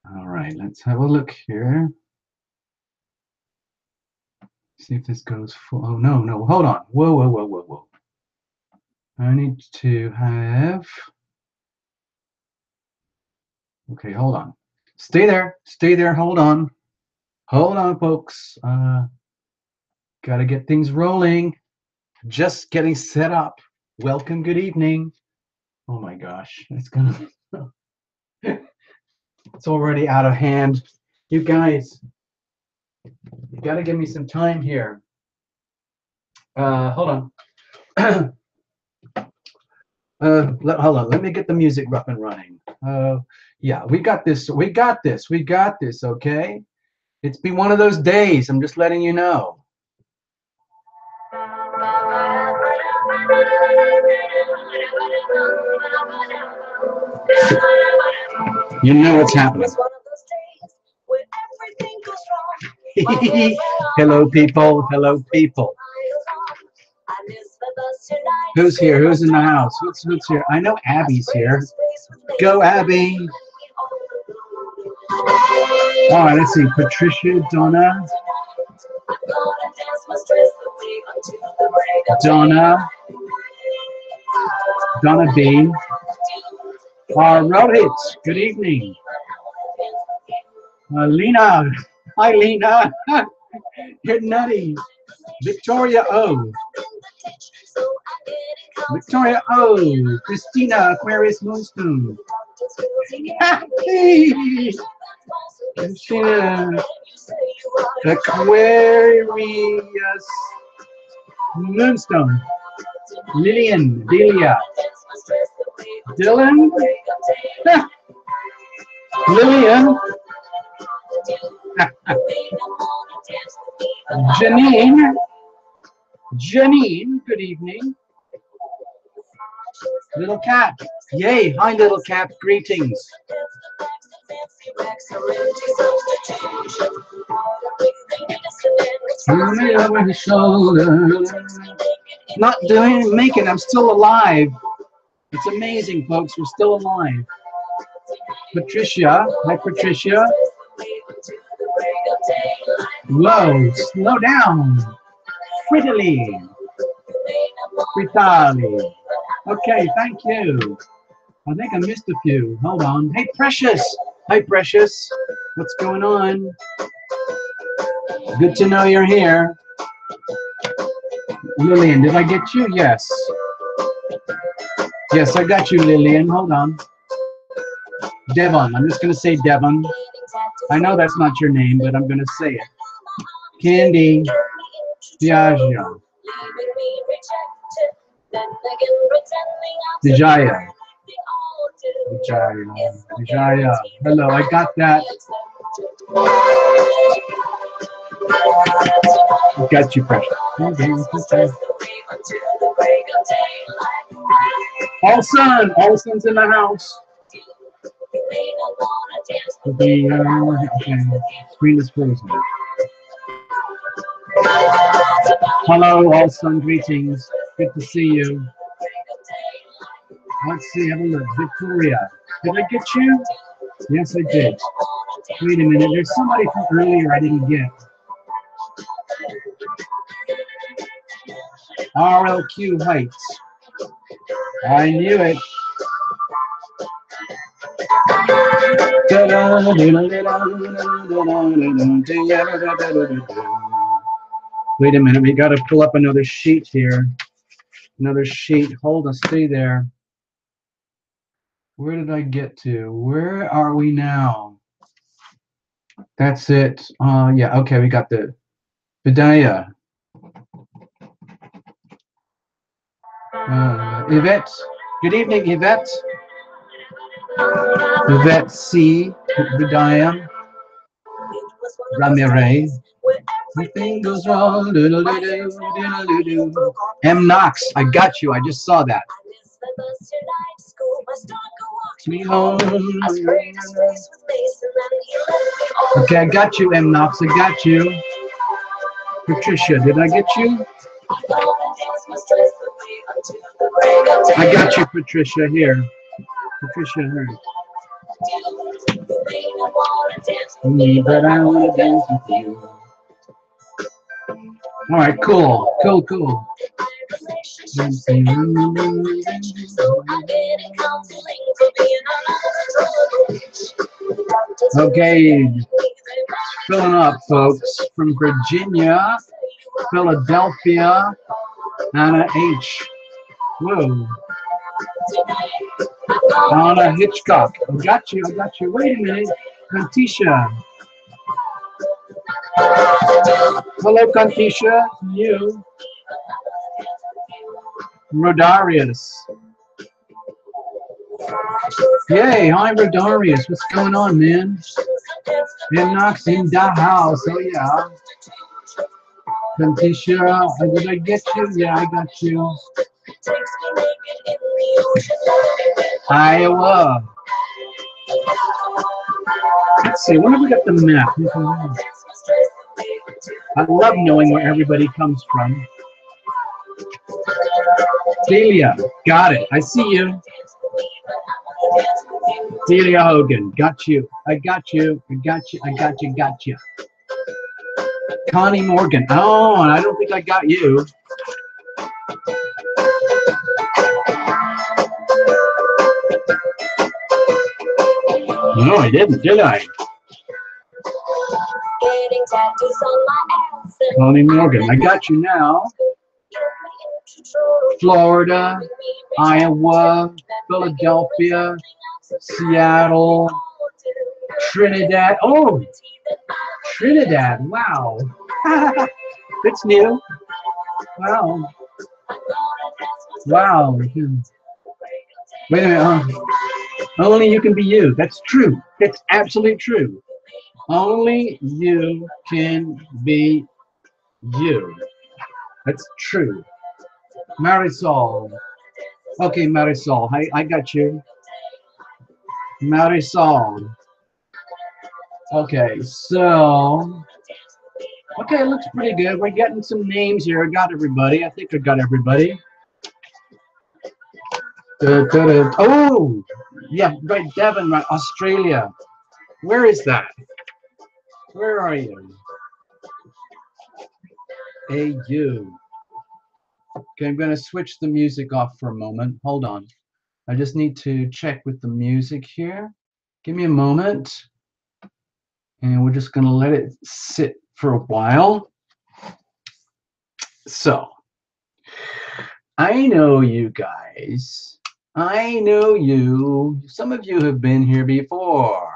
All right, let's have a look here. See if this goes full. Oh, no, no, hold on. Whoa, whoa, whoa, whoa, whoa. I need to have. Okay, hold on. Stay there, hold on. Hold on, folks. Gotta get things rolling. Just getting set up. Welcome, good evening. Oh my gosh, it's gonna. It's already out of hand. You guys, you gotta give me some time here. Hold on. Hold on. Let me get the music up and running. Yeah, we got this. We got this. We got this. Okay. It's been one of those days. I'm just letting you know. You know what's happening. Hello, people. Hello, people. Who's here? Who's in the house? Who's here? I know Abby's here. Go, Abby. All right, let's see. Patricia, Donna. Donna B. Rohit, good evening. Lena. Hi, Lena. You're nutty. Victoria O. Victoria O. Christina, Aquarius Moonstone. Christina, Aquarius Moonstone. Lillian, Delia. Dylan. Lillian. Janine. Janine, good evening. Little Cat. Yay, hi Little Cat, greetings. Over his shoulder. Not doing, making, I'm still alive. It's amazing, folks, we're still alive. Patricia, hi Patricia. Whoa, slow down. Frittily. Fritali. Okay, thank you. I think I missed a few. Hold on. Hey, Precious. Hi, Precious. What's going on? Good to know you're here. Lillian, did I get you? Yes. Yes, I got you, Lillian. Hold on. Devon. I'm just going to say Devon. I know that's not your name, but I'm going to say it. Candy. Diageo. Vijaya. Vijaya. Hello, I got that. Got you, Precious. Alson's in the house. Okay. Screen is frozen. Hello, Alson, greetings. Good to see you. Let's see, have a look. Victoria. Did I get you? Yes, I did. Wait a minute, there's somebody from earlier I didn't get. RLQ Heights. I knew it. Wait a minute, we got to pull up another sheet here. Another sheet. Hold on, stay there. Where did I get to? Where are we now? That's it. Yeah, okay, we got the Vidaya. Yvette. Good evening, Yvette. Yvette C. Vidaya. Ramirez. Nothing goes wrong. M. Knox. I got you. I just saw that. Me home. Okay, I got you, M. Knox. I got you. Patricia, did I get you? I got you, Patricia, here. Patricia Heard. Me, but I want to dance with you. All right, cool, cool, cool. Okay, filling up, folks, from Virginia, Philadelphia, Anna H. Whoa. Anna Hitchcock. I got you, I got you. Wait a minute. Kantisha. Hello, Kantisha. You. Rodarius. Yay, hi, Rodarius. What's going on, man? And Knox in the house. Oh, yeah. Kantisha, did I get you? Yeah, I got you. Iowa. Let's see, when have we got the map? I love knowing where everybody comes from. Delia, got it. I see you. Delia Hogan, got you. I got you. I got you. I got you. Got you. Connie Morgan. Oh, and I don't think I got you. No, I didn't, did I? Connie Morgan, I got you now. Florida, Iowa, Philadelphia, Seattle, Trinidad. Oh, Trinidad. Wow. That's new. Wow. Wow. Wait a minute. Only you can be you. That's true. That's absolutely true. Only you can be you. That's true. Marisol. Okay, Marisol. I got you. Marisol. Okay, so. Okay, it looks pretty good. We're getting some names here. I got everybody. I think I got everybody. Oh, yeah, right, Devon, right, Australia. Where is that? Where are you? AU. Okay, I'm going to switch the music off for a moment. Hold on. I just need to check with the music here. Give me a moment. And we're just going to let it sit for a while. So, I know you guys. I know you. Some of you have been here before.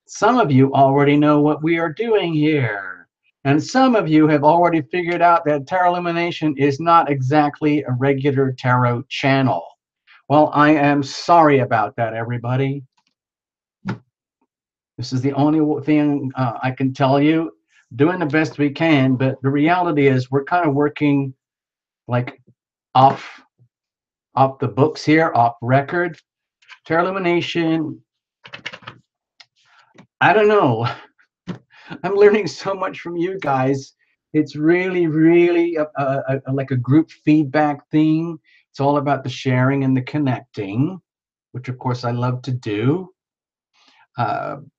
Some of you already know what we are doing here. And some of you have already figured out that Tarot Illumination is not exactly a regular tarot channel. Well, I am sorry about that, everybody. This is the only thing I can tell you. Doing the best we can, but the reality is we're kind of working like off the books here, off record. Tarot Illumination, I don't know. I'm learning so much from you guys. It's really, really like a group feedback thing. It's all about the sharing and the connecting, which of course I love to do.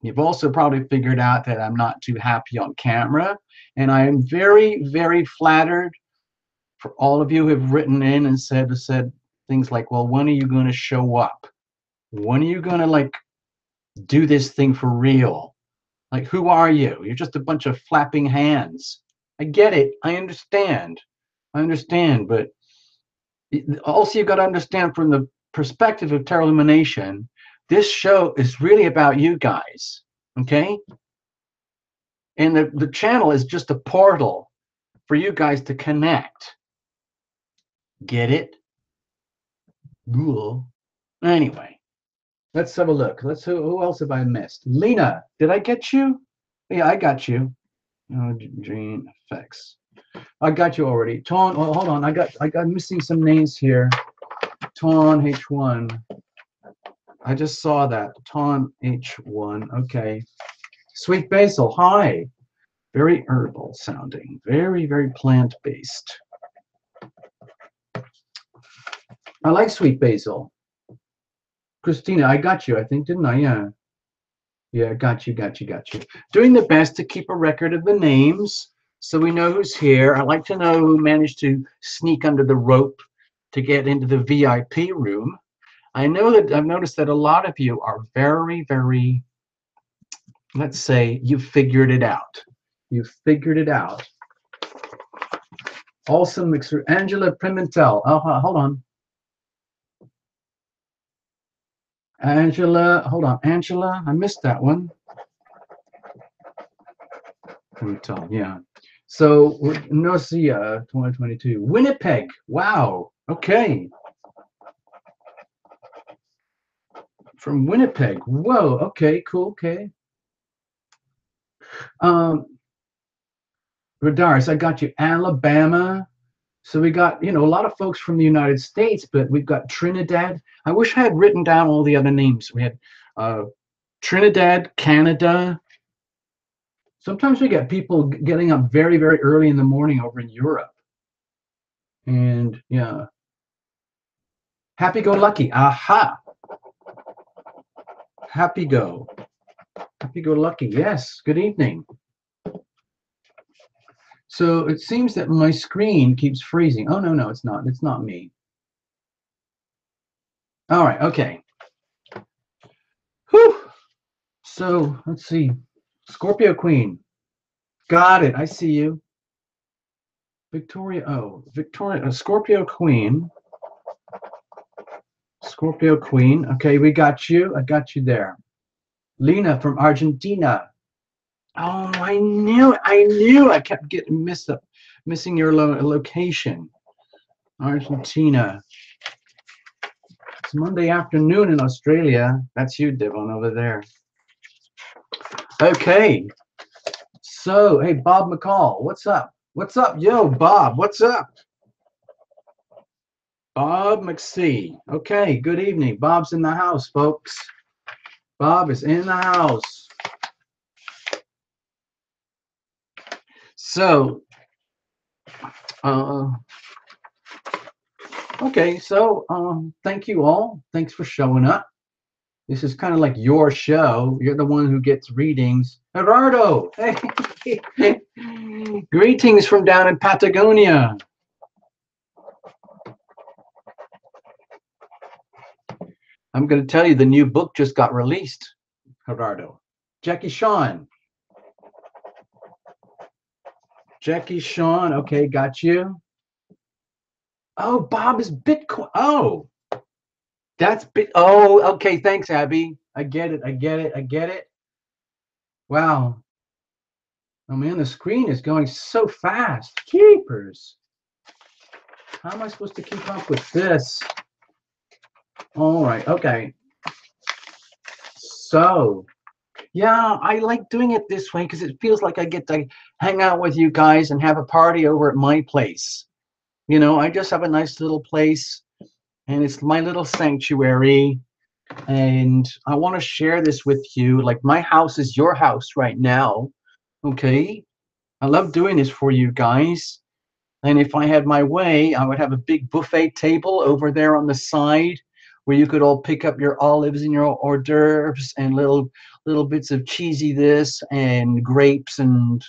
You've also probably figured out that I'm not too happy on camera, and I am very, very flattered for all of you who have written in and said things like, well, when are you going to show up? When are you going to like do this thing for real? Like, who are you? You're just a bunch of flapping hands. I get it. I understand. But also you've got to understand from the perspective of Tarot Illumination, this show is really about you guys, okay? And the channel is just a portal for you guys to connect. Get it? Cool. Anyway, let's have a look. Who else have I missed? Lena, did I get you? Yeah, I got you. Oh, Dream Effects. I got you already. Ton, oh, hold on. I got missing some names here. Ton H1. I just saw that. Ton H1. Okay. Sweet Basil. Hi. Very herbal sounding. Very, very plant-based. I like Sweet Basil. Christina, I got you, I think, didn't I? Yeah. Yeah, got you. Doing the best to keep a record of the names so we know who's here. I'd like to know who managed to sneak under the rope to get into the VIP room. I know that I've noticed that a lot of you are very, very, let's say, you figured it out. You figured it out. Awesome mixer. Angela Pimentel. Oh, hold on. Angela, hold on. Angela, I missed that one. Pimentel, yeah. So, Nocia 2022. Winnipeg. Wow. Okay. From Winnipeg. Whoa. Okay, cool. Okay. Radaris, I got you. Alabama. So we got, a lot of folks from the United States, but we've got Trinidad. I wish I had written down all the other names. We had Trinidad, Canada. Sometimes we get people getting up very, very early in the morning over in Europe. And yeah. Happy go lucky. Aha. Happy go lucky. Yes. Good evening. So it seems that my screen keeps freezing. Oh, no, it's not. It's not me. All right. Okay. Whew. So let's see. Scorpio Queen. Got it. I see you. Victoria. Oh, Victoria. Scorpio Queen. Scorpio Queen. Okay, we got you. I got you there. Lena from Argentina. Oh, I knew. I kept getting missing your location. Argentina. It's Monday afternoon in Australia. That's you, Devon, over there. Okay. So, hey, Bob McCall, what's up? What's up, yo, Bob? What's up? Bob McSee. Okay, good evening. Bob's in the house, folks. Bob is in the house. So, okay, so thank you all. Thanks for showing up. This is kind of like your show. You're the one who gets readings. Gerardo, hey. Greetings from down in Patagonia. I'm going to tell you the new book just got released, Gerardo. Jackie Sean. Jackie Sean, okay, got you. Oh, Bob is Bitcoin. Oh, that's bit. Oh, okay, thanks, Abby. I get it. Wow. Oh man, the screen is going so fast. Keepers. How am I supposed to keep up with this? All right, okay. So, yeah, I like doing it this way because it feels like I get to hang out with you guys and have a party over at my place. I just have a nice little place, and it's my little sanctuary, and I want to share this with you. Like, my house is your house right now, okay? I love doing this for you guys. And if I had my way, I would have a big buffet table over there on the side where you could all pick up your olives and your hors d'oeuvres and little bits of cheesy this and grapes and,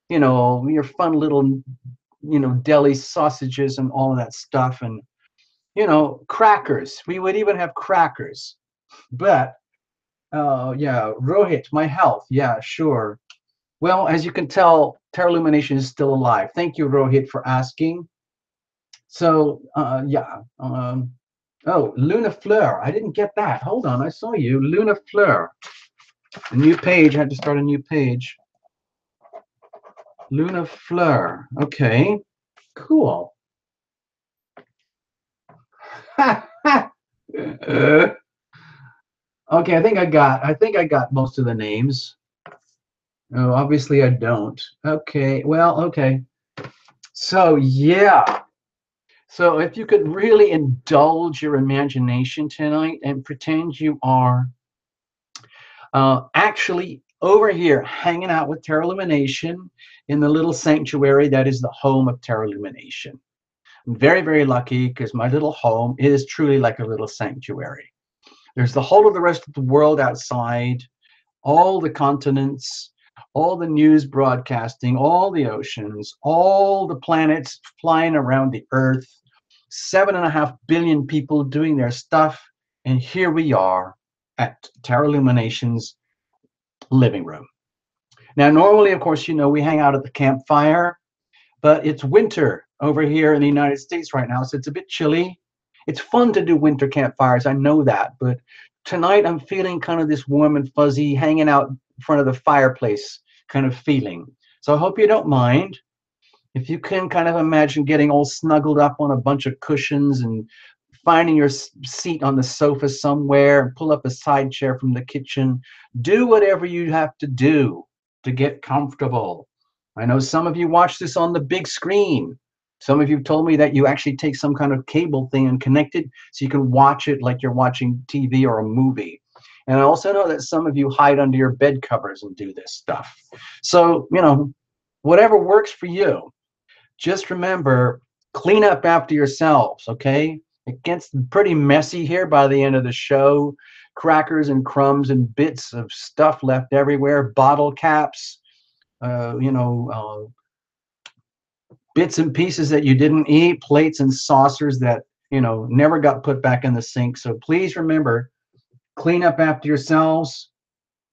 your fun little, deli sausages and all of that stuff. And, crackers. We would even have crackers. But, yeah, Rohit, my health. Yeah, sure. Well, as you can tell, Terra Illumination is still alive. Thank you, Rohit, for asking. So, yeah. Oh, Luna Fleur. I didn't get that. Hold on. I saw you. Luna Fleur. A new page. I had to start a new page. Luna Fleur. Okay. Cool. Okay, I think I got most of the names. Oh, obviously I don't. Okay, well, okay. So, yeah. So if you could really indulge your imagination tonight and pretend you are actually over here hanging out with Terra Illumination in the little sanctuary that is the home of Terra Illumination. I'm very, very lucky because my little home is truly like a little sanctuary. There's the whole of the rest of the world outside, all the continents, all the news broadcasting, all the oceans, all the planets flying around the earth, 7.5 billion people doing their stuff. And here we are at Tarot Illumination's living room. Now, normally, of course, we hang out at the campfire, but it's winter over here in the United States right now, so it's a bit chilly. It's fun to do winter campfires, I know that, but tonight I'm feeling kind of this warm and fuzzy, hanging out in front of the fireplace kind of feeling. So I hope you don't mind. If you can kind of imagine getting all snuggled up on a bunch of cushions and finding your seat on the sofa somewhere and pull up a side chair from the kitchen, do whatever you have to do to get comfortable. I know some of you watch this on the big screen. Some of you told me that you actually take some kind of cable thing and connect it so you can watch it like you're watching TV or a movie. And I also know that some of you hide under your bed covers and do this stuff. So, whatever works for you. Just remember, clean up after yourselves, okay? It gets pretty messy here by the end of the show. Crackers and crumbs and bits of stuff left everywhere, bottle caps, bits and pieces that you didn't eat, plates and saucers that, never got put back in the sink. So please remember, clean up after yourselves,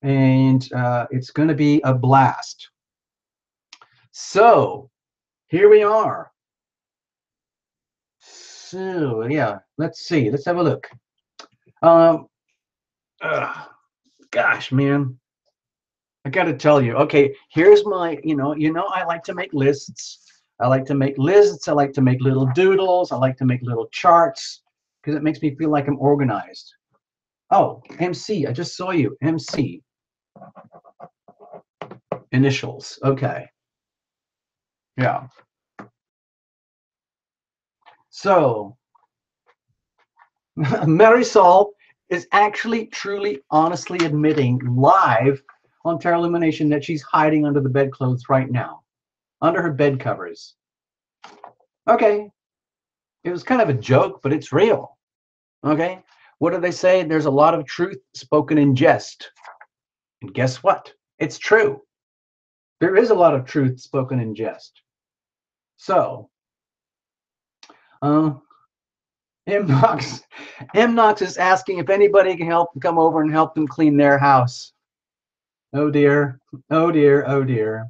and it's going to be a blast. So here we are. So yeah, let's see. Let's have a look. Gosh, man, I got to tell you. Okay, here's my. I like to make lists. I like to make lists. I like to make little doodles. I like to make little charts because it makes me feel like I'm organized. Oh, MC. I just saw you. MC. Initials. Okay. Yeah. So, Marisol is actually, truly, honestly admitting live on Tarot Illumination that she's hiding under the bedclothes right now, under her bed covers. Okay. It was kind of a joke, but it's real. Okay. What do they say? There's a lot of truth spoken in jest. And guess what? It's true. There is a lot of truth spoken in jest. So, M-Nox is asking if anybody can come over and help them clean their house. Oh dear. Oh dear. Oh dear.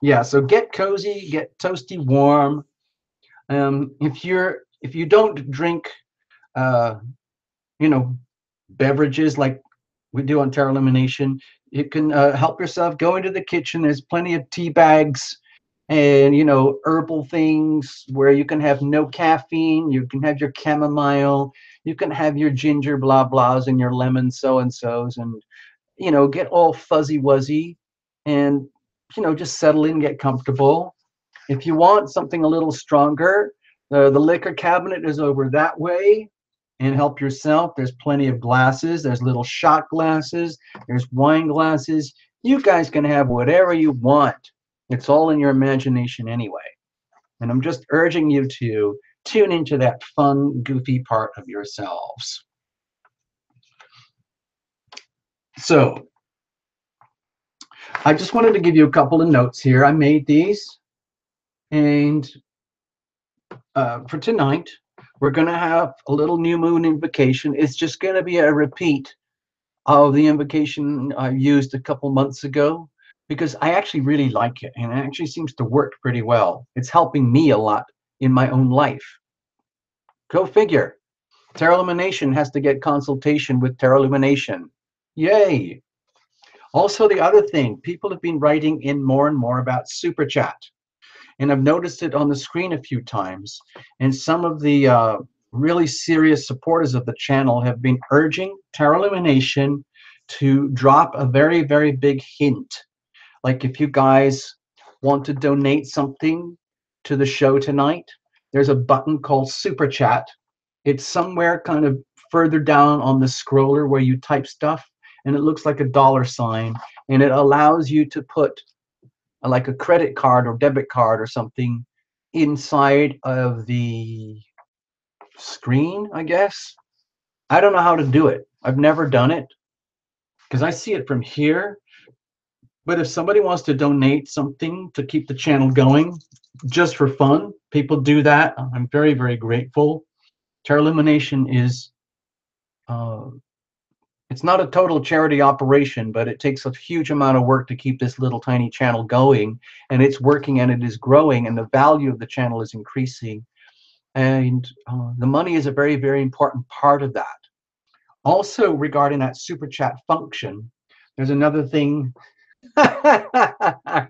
Yeah, so get cozy, get toasty warm. If you don't drink beverages like we do on Tarot Illumination, you can help yourself. Go into the kitchen. There's plenty of tea bags and herbal things where you can have no caffeine. You can have your chamomile. You can have your ginger blah blahs and your lemon so and so's, and get all fuzzy wuzzy, and just settle in, get comfortable. If you want something a little stronger, the liquor cabinet is over that way. And help yourself. There's plenty of glasses. There's little shot glasses. There's wine glasses. You guys can have whatever you want. It's all in your imagination anyway. And I'm just urging you to tune into that fun, goofy part of yourselves. So, I just wanted to give you a couple of notes here. I made these. And for tonight, we're going to have a little new moon invocation. It's just going to be a repeat of the invocation I used a couple months ago because I actually really like it, and it actually seems to work pretty well. It's helping me a lot in my own life. Go figure. Tarot Illumination has to get consultation with Tarot Illumination. Yay! Also, the other thing, people have been writing in more and more about Super Chat. And I've noticed it on the screen a few times. And some of the really serious supporters of the channel have been urging Tarot Illumination to drop a very, very big hint. Like if you guys want to donate something to the show tonight, there's a button called Super Chat. It's somewhere kind of further down on the scroller where you type stuff, and it looks like a $sign, and it allows you to put like a credit card or debit card or something inside of the screen, I guess. I don't know how to do it. I've never done it because I see it from here. But if somebody wants to donate something to keep the channel going, just for fun, people do that. I'm very, very grateful. Terra is, it's not a total charity operation, but it takes a huge amount of work to keep this little tiny channel going, and it's working and it is growing, and the value of the channel is increasing. And the money is a very, very important part of that. Also, regarding that super chat function, there's another thing. I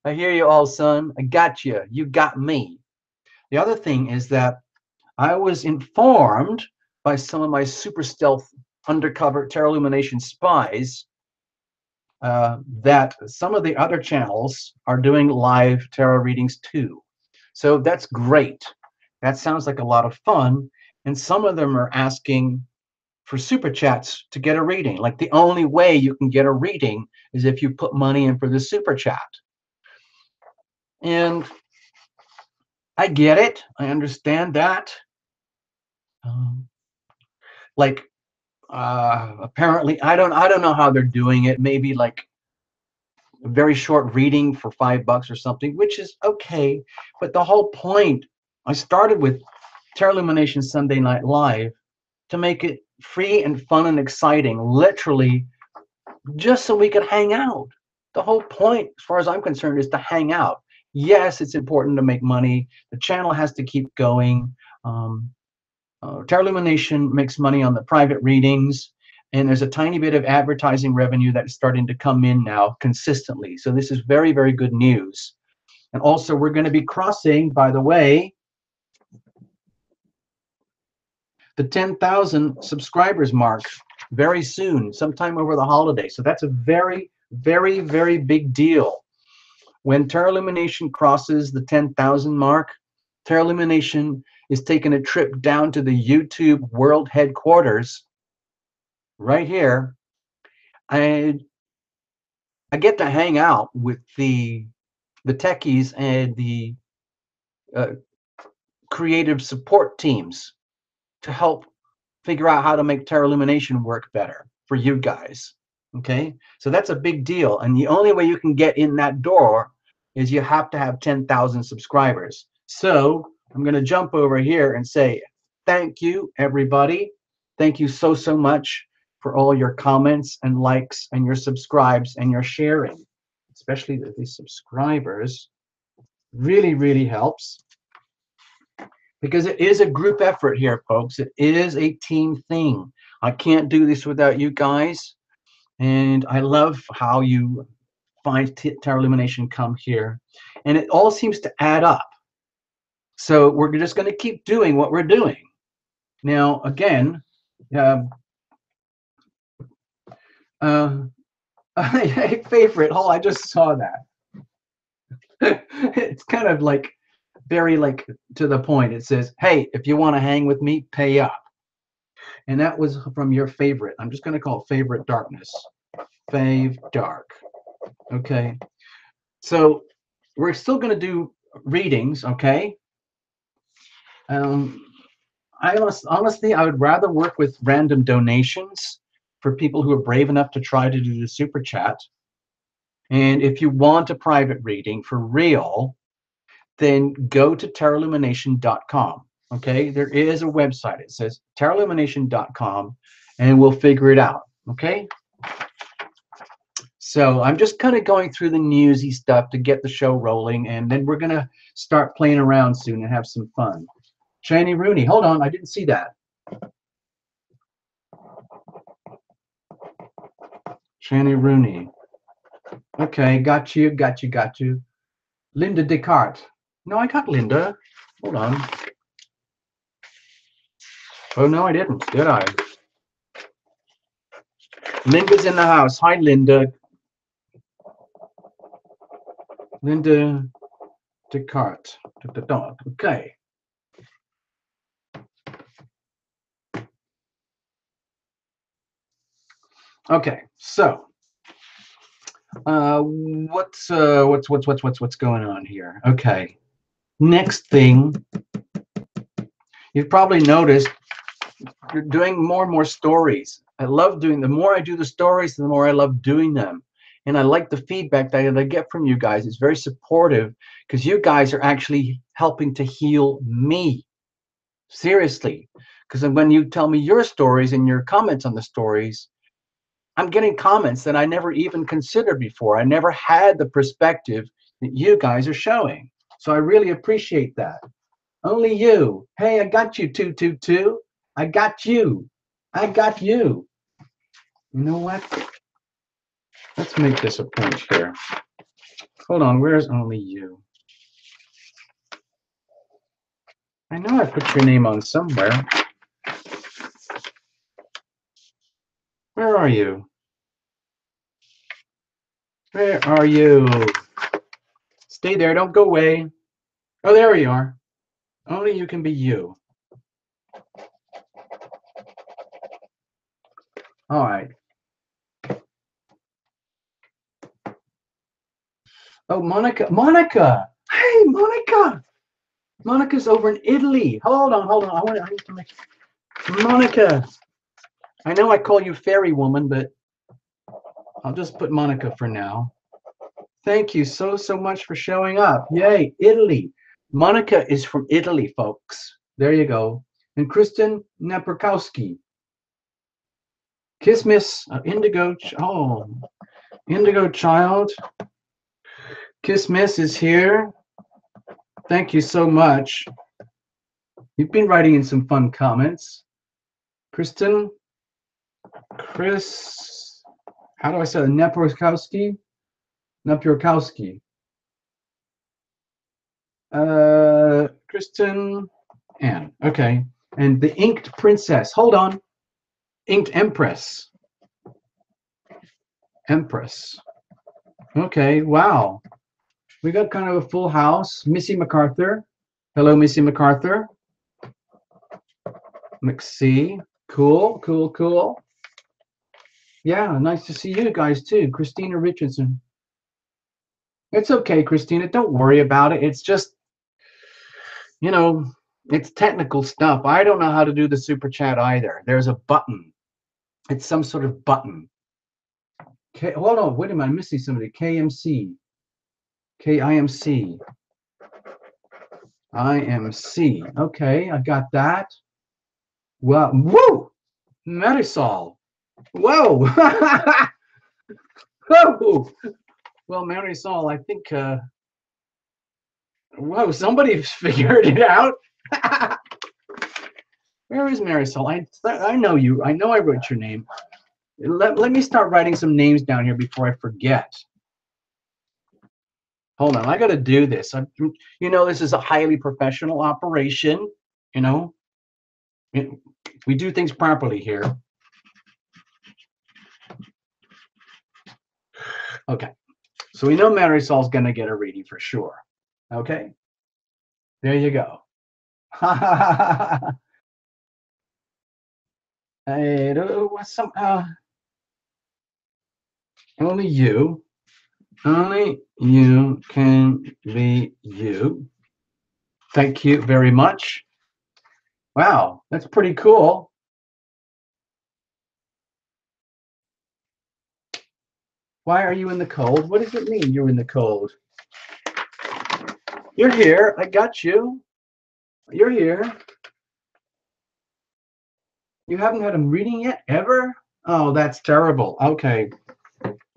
hear you all, son. I got you. You got me. The other thing is that I was informed by some of my super stealth undercover Terra Illumination spies that some of the other channels are doing live tarot readings too. So that's great. That sounds like a lot of fun. And some of them are asking for super chats to get a reading. Like the only way you can get a reading is if you put money in for the super chat. And I get it. I understand that. Like apparently, I don't know how they're doing it. Maybe like a very short reading for $5 or something, which is okay. But the whole point, I started with Terra Illumination Sunday Night Live to make it free and fun and exciting, literally just so we could hang out. The whole point, as far as I'm concerned, is to hang out. Yes, it's important to make money. The channel has to keep going. Terra Illumination makes money on the private readings, and there's a tiny bit of advertising revenue that's starting to come in now consistently. So this is very, very good news. And also, we're going to be crossing, by the way, the 10,000 subscribers mark very soon, sometime over the holiday. So that's a very, very, very big deal. When Terra Illumination crosses the 10,000 mark, Terra Illumination is taking a trip down to the YouTube world headquarters right here. I get to hang out with the techies and the creative support teams to help figure out how to make Terra Illumination work better for you guys. Okay, so that's a big deal, and the only way you can get in that door is you have to have 10,000 subscribers. So I'm going to jump over here and say thank you, everybody. Thank you so, so much for all your comments and likes and your subscribes and your sharing, especially the subscribers. Really, really helps, because it is a group effort here, folks. It is a team thing. I can't do this without you guys, and I love how you find Terra Illumination come here, and it all seems to add up. So we're just going to keep doing what we're doing. Now, again, favorite. Oh, I just saw that. It's kind of like very like to the point. It says, hey, if you want to hang with me, pay up. And that was from your favorite. I'm just going to call it Favorite Darkness. Fave Dark. Okay. So we're still going to do readings, okay? Honestly, I would rather work with random donations for people who are brave enough to try to do the super chat. And if you want a private reading for real, then go to terraillumination.com. Okay, there is a website. It says terraillumination.com, and we'll figure it out. Okay. So I'm just kind of going through the newsy stuff to get the show rolling, and then we're gonna start playing around soon and have some fun. Shani Rooney, hold on, I didn't see that. Shani Rooney. Okay, got you, got you, got you. Linda Descartes. No, I got Linda. Hold on. Oh, no, I didn't, did I? Linda's in the house. Hi, Linda. Linda Descartes. Okay. Okay, so what's going on here? Okay, next thing, you've probably noticed you're doing more and more stories. I love doing, the more I do the stories, the more I love doing them. And I like the feedback that I get from you guys. It's very supportive because you guys are actually helping to heal me. Seriously. Because when you tell me your stories and your comments on the stories, I'm getting comments that I never even considered before. I never had the perspective that you guys are showing. So I really appreciate that. Only you. Hey, I got you, 222. I got you. I got you. You know what? Let's make this a point here. Hold on, where's only you? I know I put your name on somewhere. Where are you? Where are you? Stay there, don't go away. Oh, there you are. Only you can be you. All right. Oh, Monica. Monica! Hey, Monica! Monica's over in Italy. Hold on, hold on. I need to make Monica. I know I call you fairy woman, but I'll just put Monica for now. Thank you so much for showing up. Yay, Italy. Monica is from Italy, folks. There you go. And Kristen Napierkowski. Kismis, Indigo. Oh, Indigo Child. Kismis is here. Thank you so much. You've been writing in some fun comments. Kristen, Chris, how do I say it? Napierkowski? Napierkowski. Kristen, Anne. Okay. And the Inked Princess. Hold on. Inked Empress. Empress. Okay. Wow. We got kind of a full house. Missy MacArthur. Hello, Missy MacArthur. McC. Cool, cool, cool. Yeah, nice to see you guys too. Christina Richardson. It's okay, Christina. Don't worry about it. It's just, you know, it's technical stuff. I don't know how to do the super chat either. There's a button. It's some sort of button. Okay, hold on. Wait a minute. I'm missing somebody. KMC. KIMC. IMC. Okay, I got that. Well, woo! Marisol. Whoa! Whoa! Well, Marisol, I think, whoa, somebody figured it out. Where is Marisol? I know you. I know I wrote your name. Let me start writing some names down here before I forget. Hold on, I got to do this. You know, this is a highly professional operation. You know, we do things properly here. Okay, so we know Marisol's going to get a reading for sure. Okay, there you go. Only you can be you. Thank you very much. Wow, that's pretty cool. Why are you in the cold? What does it mean you're in the cold? You're here. I got you. You're here. You haven't had a reading yet, ever? Oh, that's terrible. Okay.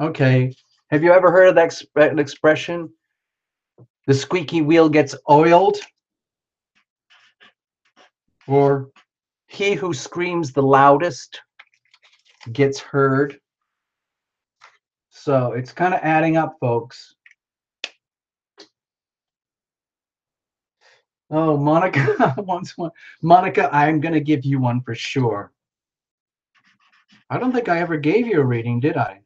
Okay. Have you ever heard of that expression? The squeaky wheel gets oiled? Or he who screams the loudest gets heard? So it's kind of adding up, folks. Oh, Monica wants one. Monica, I'm going to give you one for sure. I don't think I ever gave you a reading, did I?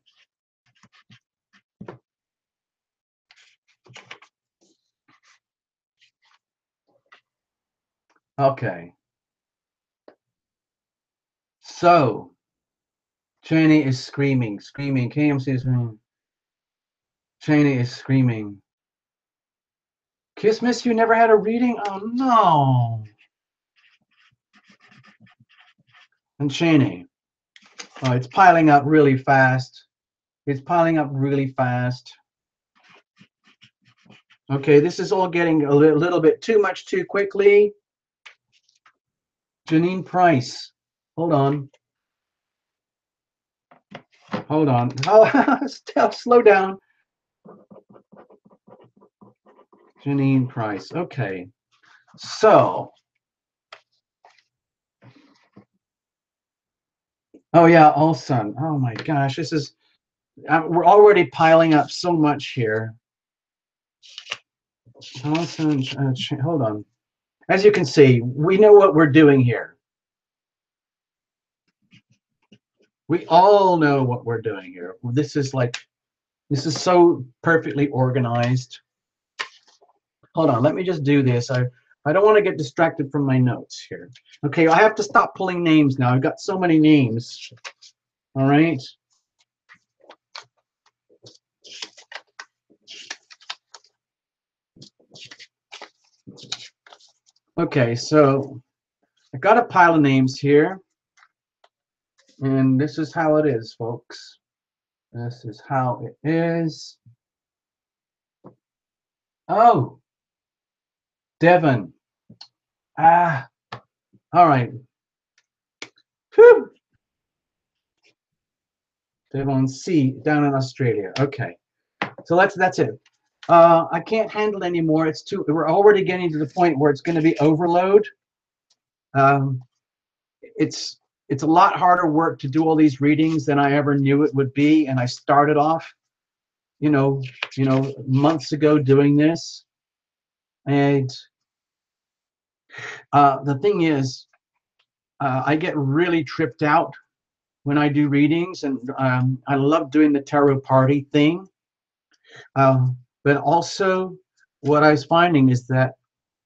Okay. So, Cheney is screaming. KMC is screaming. Cheney is screaming. Kismis, you never had a reading? Oh, no. and Cheney. It's piling up really fast. It's piling up really fast. Okay, this is all getting a little bit too much too quickly. Janine Price. Hold on. Hold on. Oh, slow down. Janine Price. Okay. So. Oh, yeah, all sun. Oh, my gosh. This is. We're already piling up so much here. Hold on. As you can see, we know what we're doing here. We all know what we're doing here. This is so perfectly organized. Hold on, let me just do this. I don't want to get distracted from my notes here. Okay, I have to stop pulling names now. I've got so many names. All right. Okay, so I got a pile of names here. And this is how it is, folks. This is how it is. Oh, Devon. Ah, all right. Whew. Devon C down in Australia. Okay, so that's it. I can't handle anymore. It's too. We're already getting to the point where it's going to be overload. It's a lot harder work to do all these readings than I ever knew it would be, and I started off, months ago doing this, and the thing is, I get really tripped out when I do readings, and I love doing the tarot party thing. But also, what I was finding is that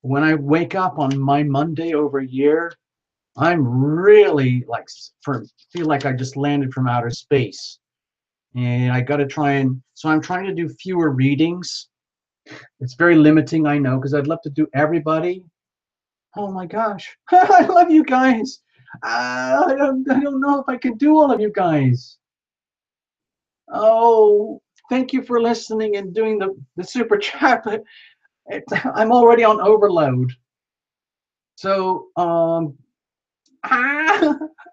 when I wake up on my Monday over a year, I'm really feel like I just landed from outer space, and I got to try and so I'm trying to do fewer readings. It's very limiting, I know, because I'd love to do everybody. Oh my gosh, I love you guys. I don't know if I can do all of you guys. Oh, thank you for listening and doing the super chat, but I'm already on overload. So,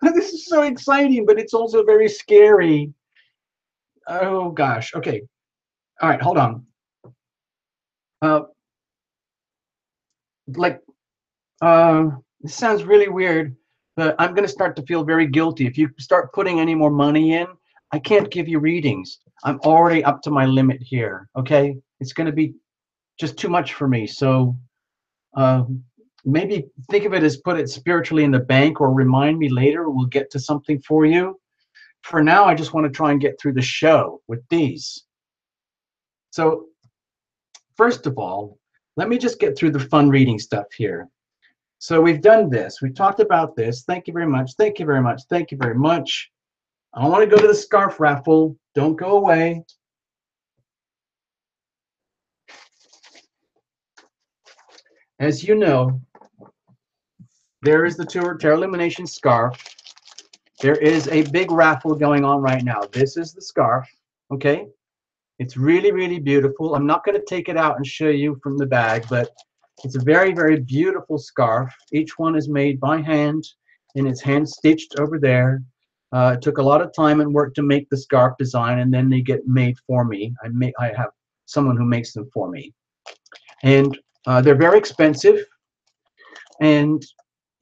this is so exciting, but it's also very scary. Oh gosh. Okay. All right. Hold on. This sounds really weird, but I'm going to start to feel very guilty. If you start putting any more money in, I can't give you readings. I'm already up to my limit here. Okay. It's going to be just too much for me. So, maybe think of it as put it spiritually in the bank, or remind me later. We'll get to something for you. For now, I just want to try and get through the show with these. So first of all, let me just get through the fun reading stuff here. So we've done this. We've talked about this. Thank you very much. Thank you very much. Thank you very much. I want to go to the scarf raffle. Don't go away. As you know, there is the Tarot Lumination scarf. There is a big raffle going on right now. This is the scarf, okay? It's really, really beautiful. I'm not going to take it out and show you from the bag, but it's a very, very beautiful scarf. Each one is made by hand, and it's hand stitched over there. It took a lot of time and work to make the scarf design, and then they get made for me. I have someone who makes them for me. And they're very expensive, and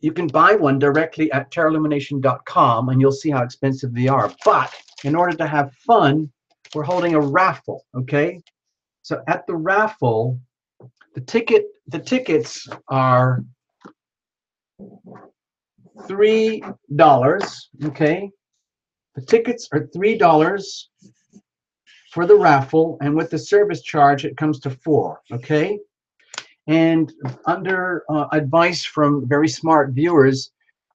you can buy one directly at tarotlumination.com, and you'll see how expensive they are. But in order to have fun, we're holding a raffle, okay? So at the raffle, the tickets are $3, okay? The tickets are $3 for the raffle, and with the service charge, it comes to $4, okay? And under advice from very smart viewers,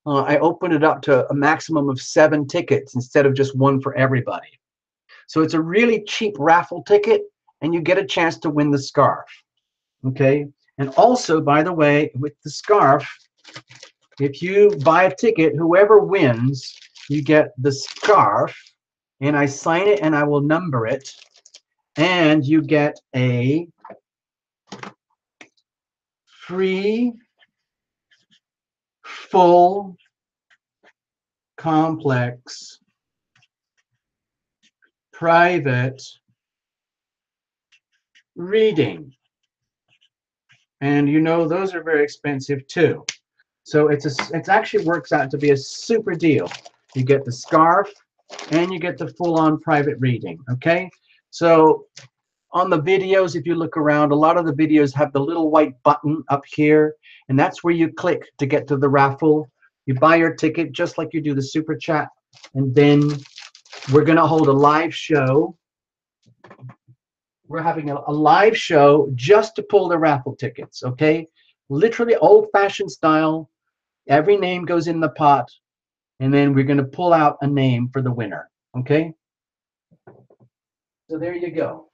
I opened it up to a maximum of 7 tickets instead of just one for everybody. So it's a really cheap raffle ticket, and you get a chance to win the scarf. Okay? And also, by the way, with the scarf, if you buy a ticket, whoever wins, you get the scarf, and I sign it and I will number it, and you get a free full complex private reading. And you know those are very expensive too. So it actually works out to be a super deal. You get the scarf and you get the full-on private reading, okay? So on the videos, if you look around, a lot of the videos have the little white button up here, and that's where you click to get to the raffle. You buy your ticket just like you do the super chat, and then we're going to hold a live show. We're having a live show just to pull the raffle tickets, okay? Literally old-fashioned style. Every name goes in the pot, and then we're going to pull out a name for the winner, okay? So there you go.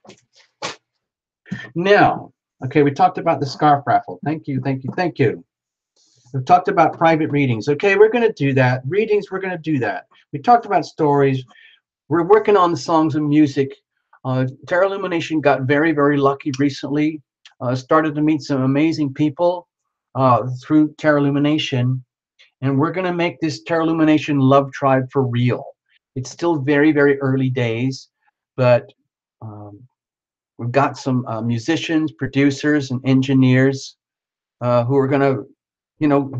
Now, okay, we talked about the scarf raffle. Thank you, thank you, thank you. We've talked about private readings. Okay, we're going to do that. Readings, we're going to do that. We talked about stories. We're working on the songs and music. Tarot Illumination got very, very lucky recently. Started to meet some amazing people through Tarot Illumination. And we're going to make this Tarot Illumination love tribe for real. It's still very, very early days, but we've got some musicians, producers, and engineers who are going to, you know,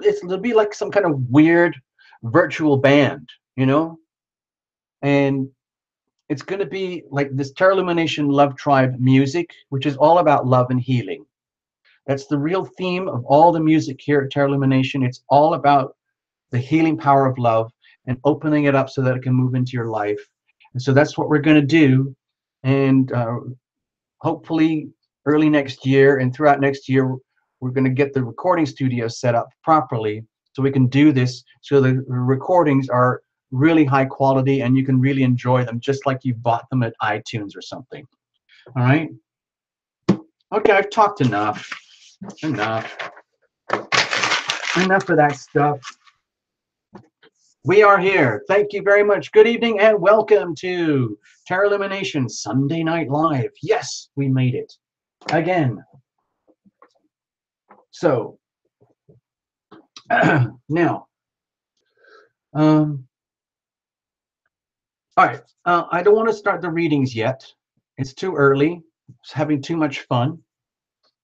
it'll be like some kind of weird virtual band, you know? And it's going to be like this Tarot Illumination Love Tribe music, which is all about love and healing. That's the real theme of all the music here at Tarot Illumination. It's all about the healing power of love and opening it up so that it can move into your life. And so that's what we're going to do. And hopefully early next year and throughout next year, we're going to get the recording studio set up properly so we can do this, so the recordings are really high quality and you can really enjoy them just like you bought them at iTunes or something. All right. Okay, I've talked enough. Enough of that stuff. We are here. Thank you very much. Good evening and welcome to Tarot Illumination Sunday Night Live. Yes, we made it again. So now, all right. I don't want to start the readings yet. It's too early. It's having too much fun.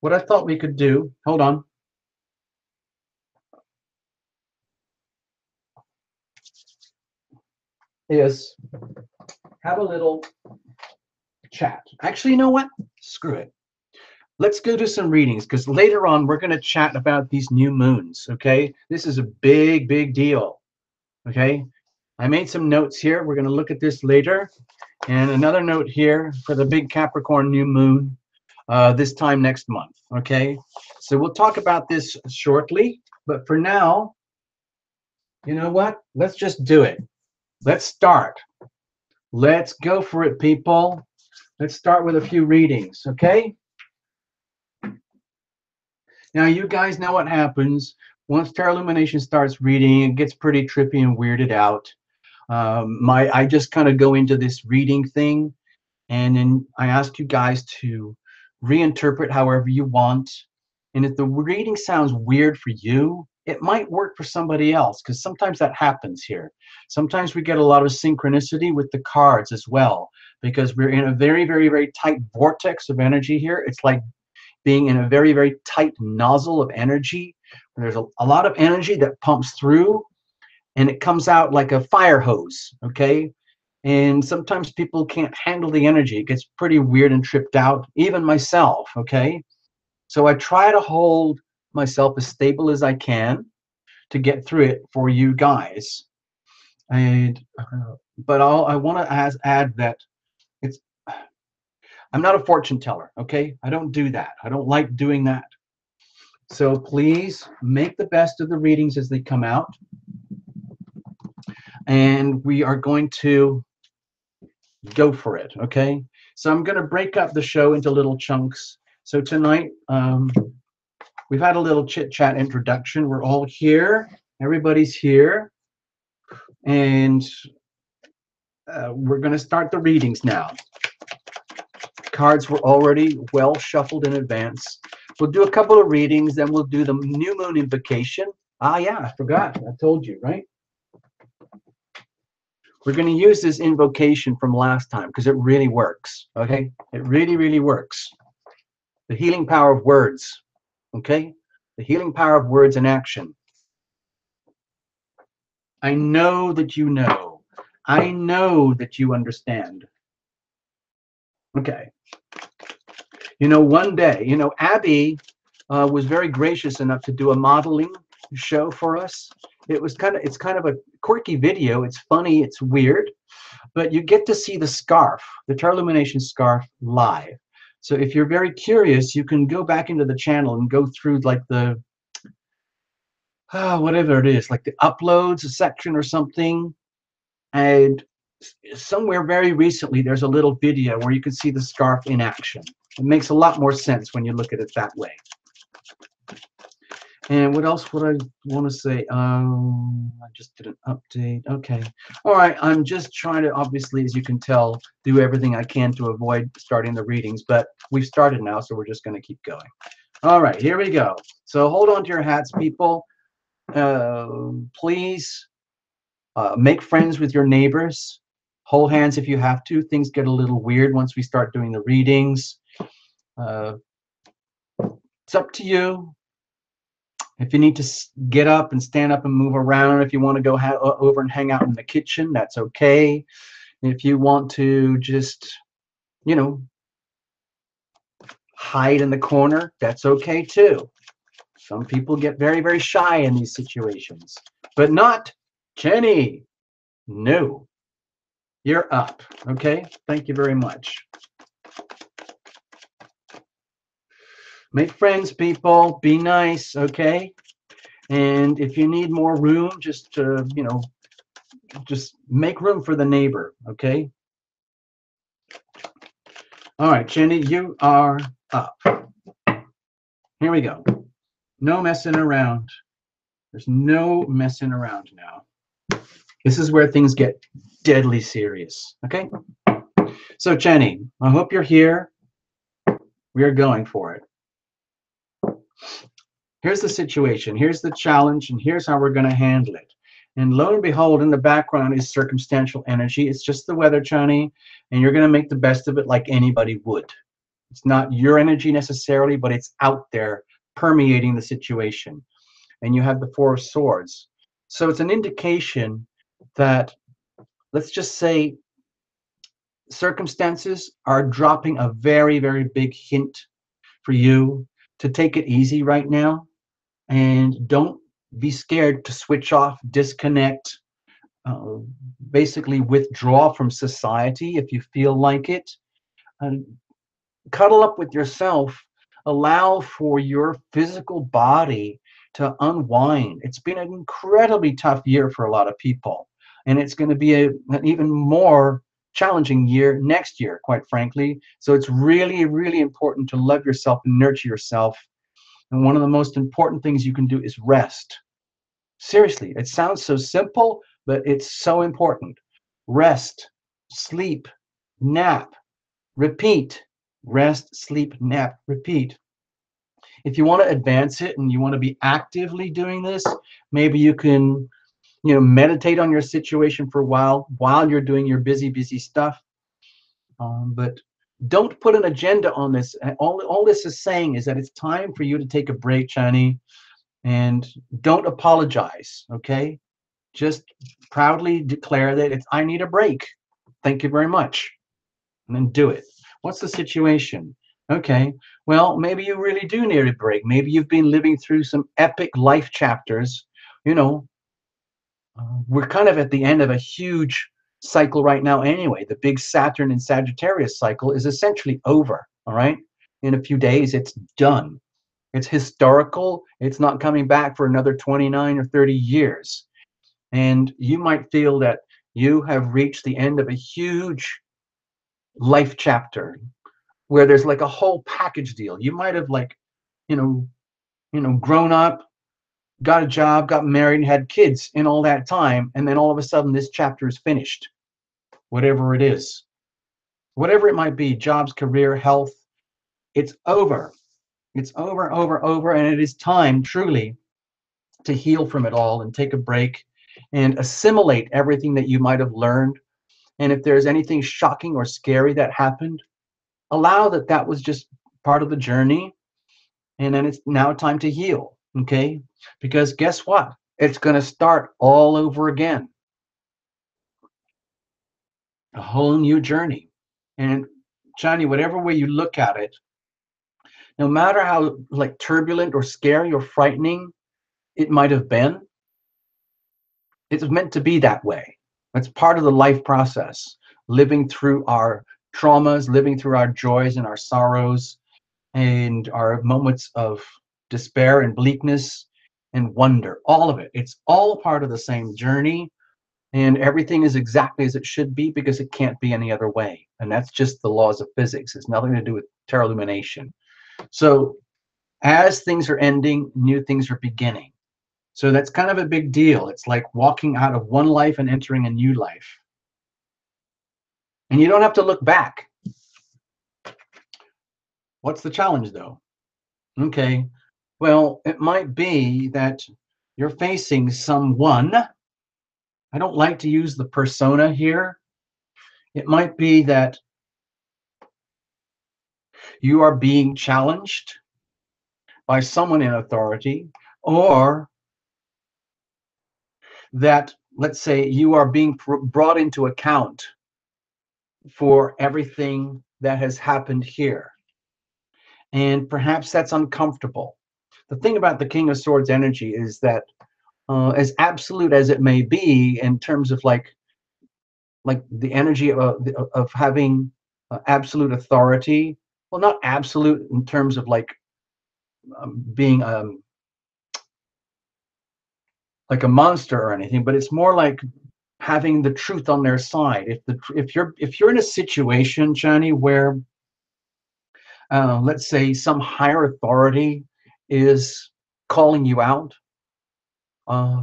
What I thought we could do, hold on. Is have a little chat. Actually, you know what? Screw it. Let's go do some readings because later on we're going to chat about these new moons, okay? This is a big, big deal, okay? I made some notes here. We're going to look at this later. And another note here for the big Capricorn new moon this time next month, okay? So we'll talk about this shortly. But for now, you know what? Let's just do it. Let's start. Let's go for it, people. Let's start with a few readings, okay? Now, you guys know what happens. Once Tarot Illumination starts reading, it gets pretty trippy and weirded out. I just kind of go into this reading thing, and then I ask you guys to reinterpret however you want. And if the reading sounds weird for you, it might work for somebody else, because sometimes that happens here. Sometimes we get a lot of synchronicity with the cards as well, because we're in a very, very, very tight vortex of energy here. It's like being in a very, very tight nozzle of energy. There's a lot of energy that pumps through, and it comes out like a fire hose, okay? And sometimes people can't handle the energy. It gets pretty weird and tripped out, even myself, okay? So I try to hold myself as stable as I can to get through it for you guys. And but I want to add that I'm not a fortune teller, okay? I don't do that. I don't like doing that. So please make the best of the readings as they come out. And we are going to go for it, okay? So I'm going to break up the show into little chunks. So tonight, We've had a little chit-chat introduction. We're all here. Everybody's here. And we're going to start the readings now. Cards were already well shuffled in advance. We'll do a couple of readings, then we'll do the new moon invocation. Ah, yeah, I forgot. I told you, right? We're going to use this invocation from last time because it really works, okay? It really, really works. The healing power of words, okay? The healing power of words in action. I know that you know. I know that you understand. Okay. You know, one day, you know, Abby was very gracious enough to do a modeling show for us. It's kind of a quirky video. It's funny, it's weird, but you get to see the scarf, the Tarot Lumination scarf live. So if you're very curious, you can go back into the channel and go through like the, whatever it is, like the uploads section or something. And somewhere very recently, there's a little video where you can see the scarf in action. It makes a lot more sense when you look at it that way. And what else would I want to say? I just did an update. Okay. All right. I'm just trying to, obviously, as you can tell, do everything I can to avoid starting the readings. But we've started now, so we're just going to keep going. All right. Here we go. So hold on to your hats, people. Please make friends with your neighbors. Hold hands if you have to. Things get a little weird once we start doing the readings. It's up to you. If you need to get up and stand up and move around, if you want to go over and hang out in the kitchen, that's okay. If you want to just, you know, hide in the corner, that's okay too. Some people get very, very shy in these situations, but not Jenny. No, you're up. Okay, thank you very much. Make friends, people. Be nice, okay? And if you need more room, just you know, just make room for the neighbor, okay? All right, Jenny, you are up. Here we go. No messing around. There's no messing around now. This is where things get deadly serious, okay? So, Jenny, I hope you're here. We are going for it. Here's the situation, here's the challenge, and here's how we're going to handle it. And lo and behold, in the background is circumstantial energy. It's just the weather, Johnny, and you're going to make the best of it like anybody would. It's not your energy necessarily, but it's out there permeating the situation. And you have the Four of Swords. So it's an indication that, let's just say, circumstances are dropping a very, very big hint for you to take it easy right now. And don't be scared to switch off, disconnect, basically withdraw from society if you feel like it. Cuddle up with yourself. Allow for your physical body to unwind. It's been an incredibly tough year for a lot of people. And it's going to be an even more challenging year next year, quite frankly. So it's really, really important to love yourself and nurture yourself. And one of the most important things you can do is rest. Seriously, it sounds so simple, but it's so important. Rest, sleep, nap, repeat. Rest, sleep, nap, repeat. If you want to advance it and you want to be actively doing this, maybe you can, you know, meditate on your situation for a while you're doing your busy stuff. But don't put an agenda on this. All this is saying is that it's time for you to take a break, Chani, and don't apologize, okay? Just proudly declare that I need a break. Thank you very much. And then do it. What's the situation? Okay, well, maybe you really do need a break. Maybe you've been living through some epic life chapters. You know, we're kind of at the end of a huge cycle right now anyway. The big Saturn and Sagittarius cycle is essentially over, all right? In a few days, it's done. It's historical. It's not coming back for another 29 or 30 years. And you might feel that you have reached the end of a huge life chapter where there's like a whole package deal. You might have, like, you know, grown up, got a job, got married, and had kids in all that time, and then all of a sudden this chapter is finished. Whatever it is, whatever it might be, jobs, career, health, it's over. It's over, over, over, and it is time truly to heal from it all and take a break and assimilate everything that you might have learned. And if there's anything shocking or scary that happened, allow that was just part of the journey. And then it's now time to heal, okay? Because guess what? It's going to start all over again. A whole new journey. And Johnny, whatever way you look at it, no matter how like turbulent or scary or frightening it might have been, it's meant to be that way. That's part of the life process, living through our traumas, living through our joys and our sorrows and our moments of despair and bleakness and wonder, all of it. It's all part of the same journey, and everything is exactly as it should be because it can't be any other way. And that's just the laws of physics. It's nothing to do with tarot illumination. So as things are ending, new things are beginning. So that's kind of a big deal. It's like walking out of one life and entering a new life. And you don't have to look back. What's the challenge, though? Okay, well, it might be that you're facing someone. I don't like to use the persona here. It might be that you are being challenged by someone in authority, or that, let's say, you are being brought into account for everything that has happened here. And perhaps that's uncomfortable. The thing about the King of Swords energy is that as absolute as it may be in terms of like the energy of having absolute authority, well, not absolute in terms of like being like a monster or anything, but it's more like having the truth on their side. If you're in a situation, Johnny, where let's say some higher authority is calling you out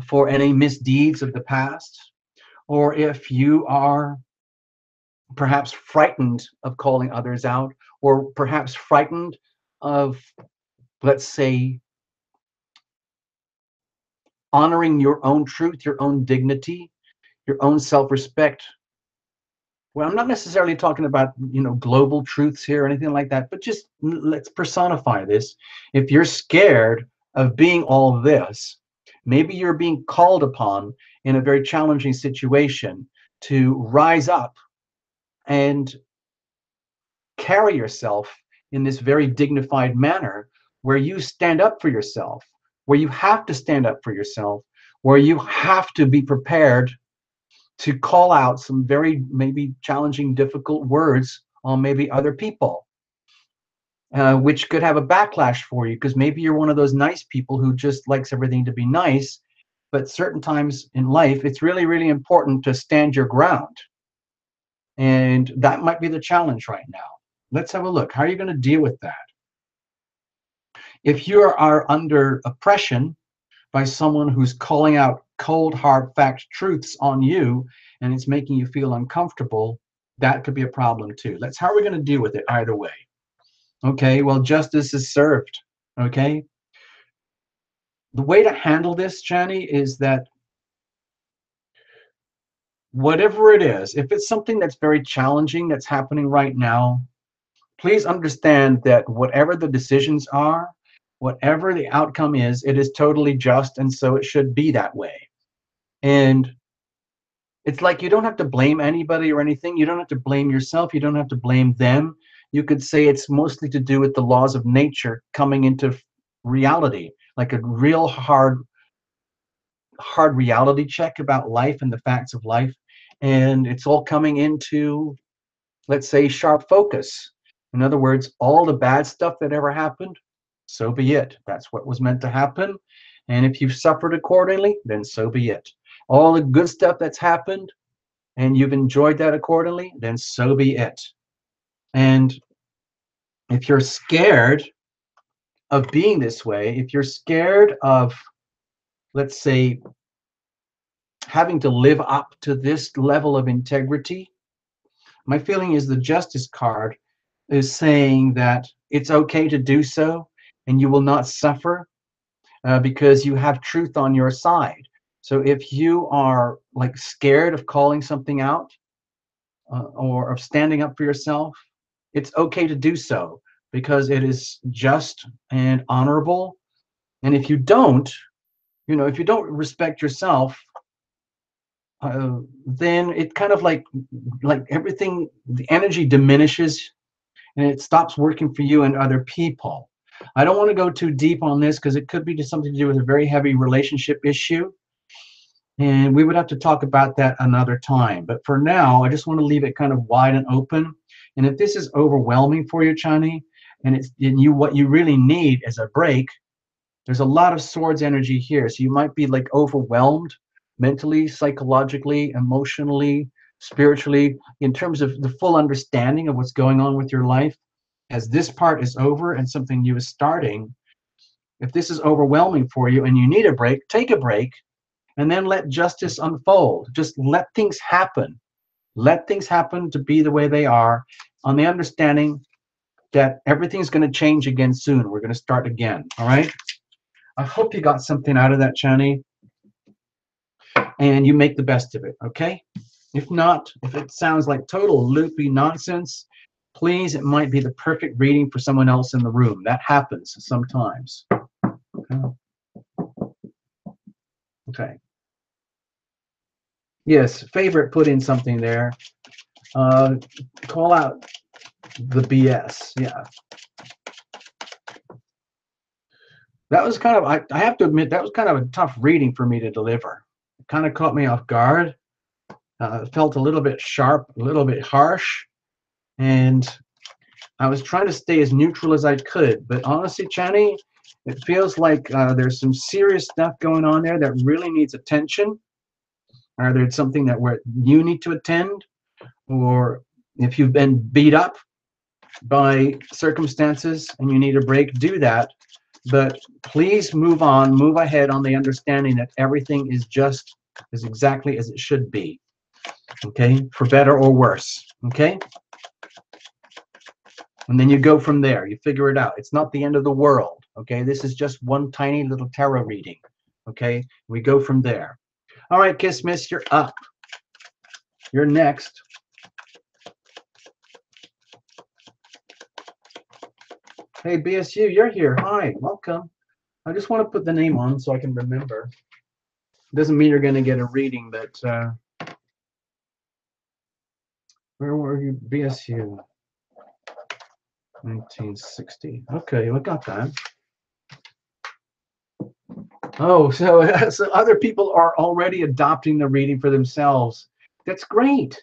for any misdeeds of the past, or if you are perhaps frightened of calling others out, or perhaps frightened of, let's say, honoring your own truth, your own dignity, your own self-respect. Well, I'm not necessarily talking about, global truths here or anything like that, but just let's personify this. If you're scared of being all this, maybe you're being called upon in a very challenging situation to rise up and carry yourself in this very dignified manner where you stand up for yourself, where you have to stand up for yourself, where you have to be prepared to call out some very maybe challenging, difficult words on maybe other people, which could have a backlash for you because maybe you're one of those nice people who just likes everything to be nice. But certain times in life, it's really, really important to stand your ground. And that might be the challenge right now. Let's have a look. How are you going to deal with that? If you are under oppression by someone who's calling out cold, hard fact truths on you, and it's making you feel uncomfortable, that could be a problem too. How are we going to deal with it either way? Okay, well, justice is served. Okay. The way to handle this, Johnny, is that whatever it is, if it's something that's very challenging that's happening right now, please understand that whatever the decisions are, whatever the outcome is, it is totally just, and so it should be that way. And it's like you don't have to blame anybody or anything. You don't have to blame yourself. You don't have to blame them. You could say it's mostly to do with the laws of nature coming into reality, like a real hard reality check about life and the facts of life. And it's all coming into, let's say, sharp focus. In other words, all the bad stuff that ever happened, so be it. That's what was meant to happen. And if you've suffered accordingly, then so be it. All the good stuff that's happened and you've enjoyed that accordingly, then so be it. And if you're scared of being this way, if you're scared of, let's say, having to live up to this level of integrity, my feeling is the Justice card is saying that it's okay to do so and you will not suffer because you have truth on your side. So if you are like scared of calling something out or of standing up for yourself, it's okay to do so because it is just and honorable. And if you don't, if you don't respect yourself, then it kind of like everything, the energy diminishes and it stops working for you and other people. I don't want to go too deep on this because it could be something to do with a very heavy relationship issue. And we would have to talk about that another time. But for now, I just want to leave it kind of wide and open. And if this is overwhelming for you, Chani, and what you really need is a break, there's a lot of swords energy here. So you might be like overwhelmed mentally, psychologically, emotionally, spiritually, in terms of the full understanding of what's going on with your life. As this part is over and something new is starting, if this is overwhelming for you and you need a break, take a break and then let justice unfold. Just let things happen. Let things happen to be the way they are, on the understanding that everything's going to change again soon. We're going to start again. All right? I hope you got something out of that, Chani, and you make the best of it, okay? If not, if it sounds like total loopy nonsense, please, it might be the perfect reading for someone else in the room. That happens sometimes. Okay. Yes, favorite, put in something there. Call out the BS. Yeah. That was kind of, I have to admit, that was kind of a tough reading for me to deliver. It kind of caught me off guard. It felt a little bit sharp, a little bit harsh. And I was trying to stay as neutral as I could. But honestly, Chani, it feels like there's some serious stuff going on there that really needs attention. Either it's something that you need to attend, or if you've been beat up by circumstances and you need a break, do that. But please move on, move ahead on the understanding that everything is exactly as it should be. Okay, for better or worse. Okay, and then you go from there. You figure it out. It's not the end of the world. Okay, this is just one tiny little tarot reading. Okay, we go from there. All right, Kiss Miss, you're up. You're next. Hey, BSU, you're here. Hi, welcome. I just want to put the name on so I can remember. Doesn't mean you're going to get a reading, but where were you? BSU. 1960. Okay, I got that. Oh, so other people are already adopting the reading for themselves. That's great.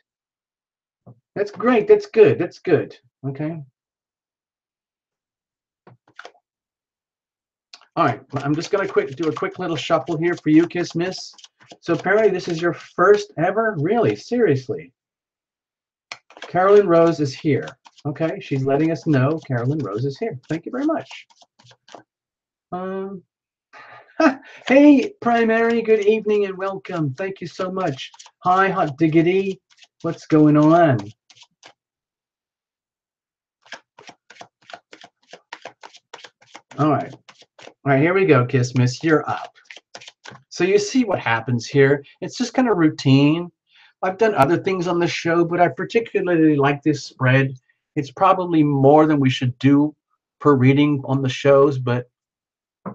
That's great. That's good. That's good. Okay. All right. I'm just going to do a quick little shuffle here for you, Kiss Miss. So apparently this is your first ever? Really? Seriously? Carolyn Rose is here. Okay. She's letting us know Carolyn Rose is here. Thank you very much. Hey, Primary, good evening and welcome. Thank you so much. Hi, Hot Diggity. What's going on? All right. All right, here we go, Kiss Miss. You're up. So you see what happens here. It's just kind of routine. I've done other things on the show, but I particularly like this spread. It's probably more than we should do per reading on the shows, but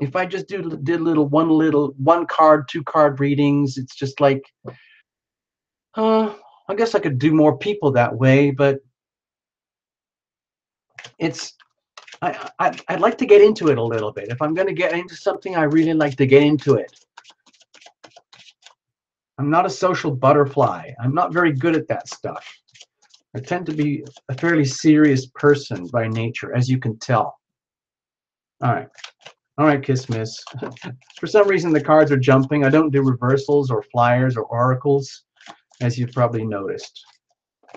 if I just did one card, 2 card readings, it's just like, I guess I could do more people that way, but I'd like to get into it a little bit. If I'm going to get into something, I really like to get into it. I'm not a social butterfly. I'm not very good at that stuff. I tend to be a fairly serious person by nature, as you can tell. All right. All right, Kiss Miss. For some reason, the cards are jumping. I don't do reversals or flyers or oracles, as you've probably noticed.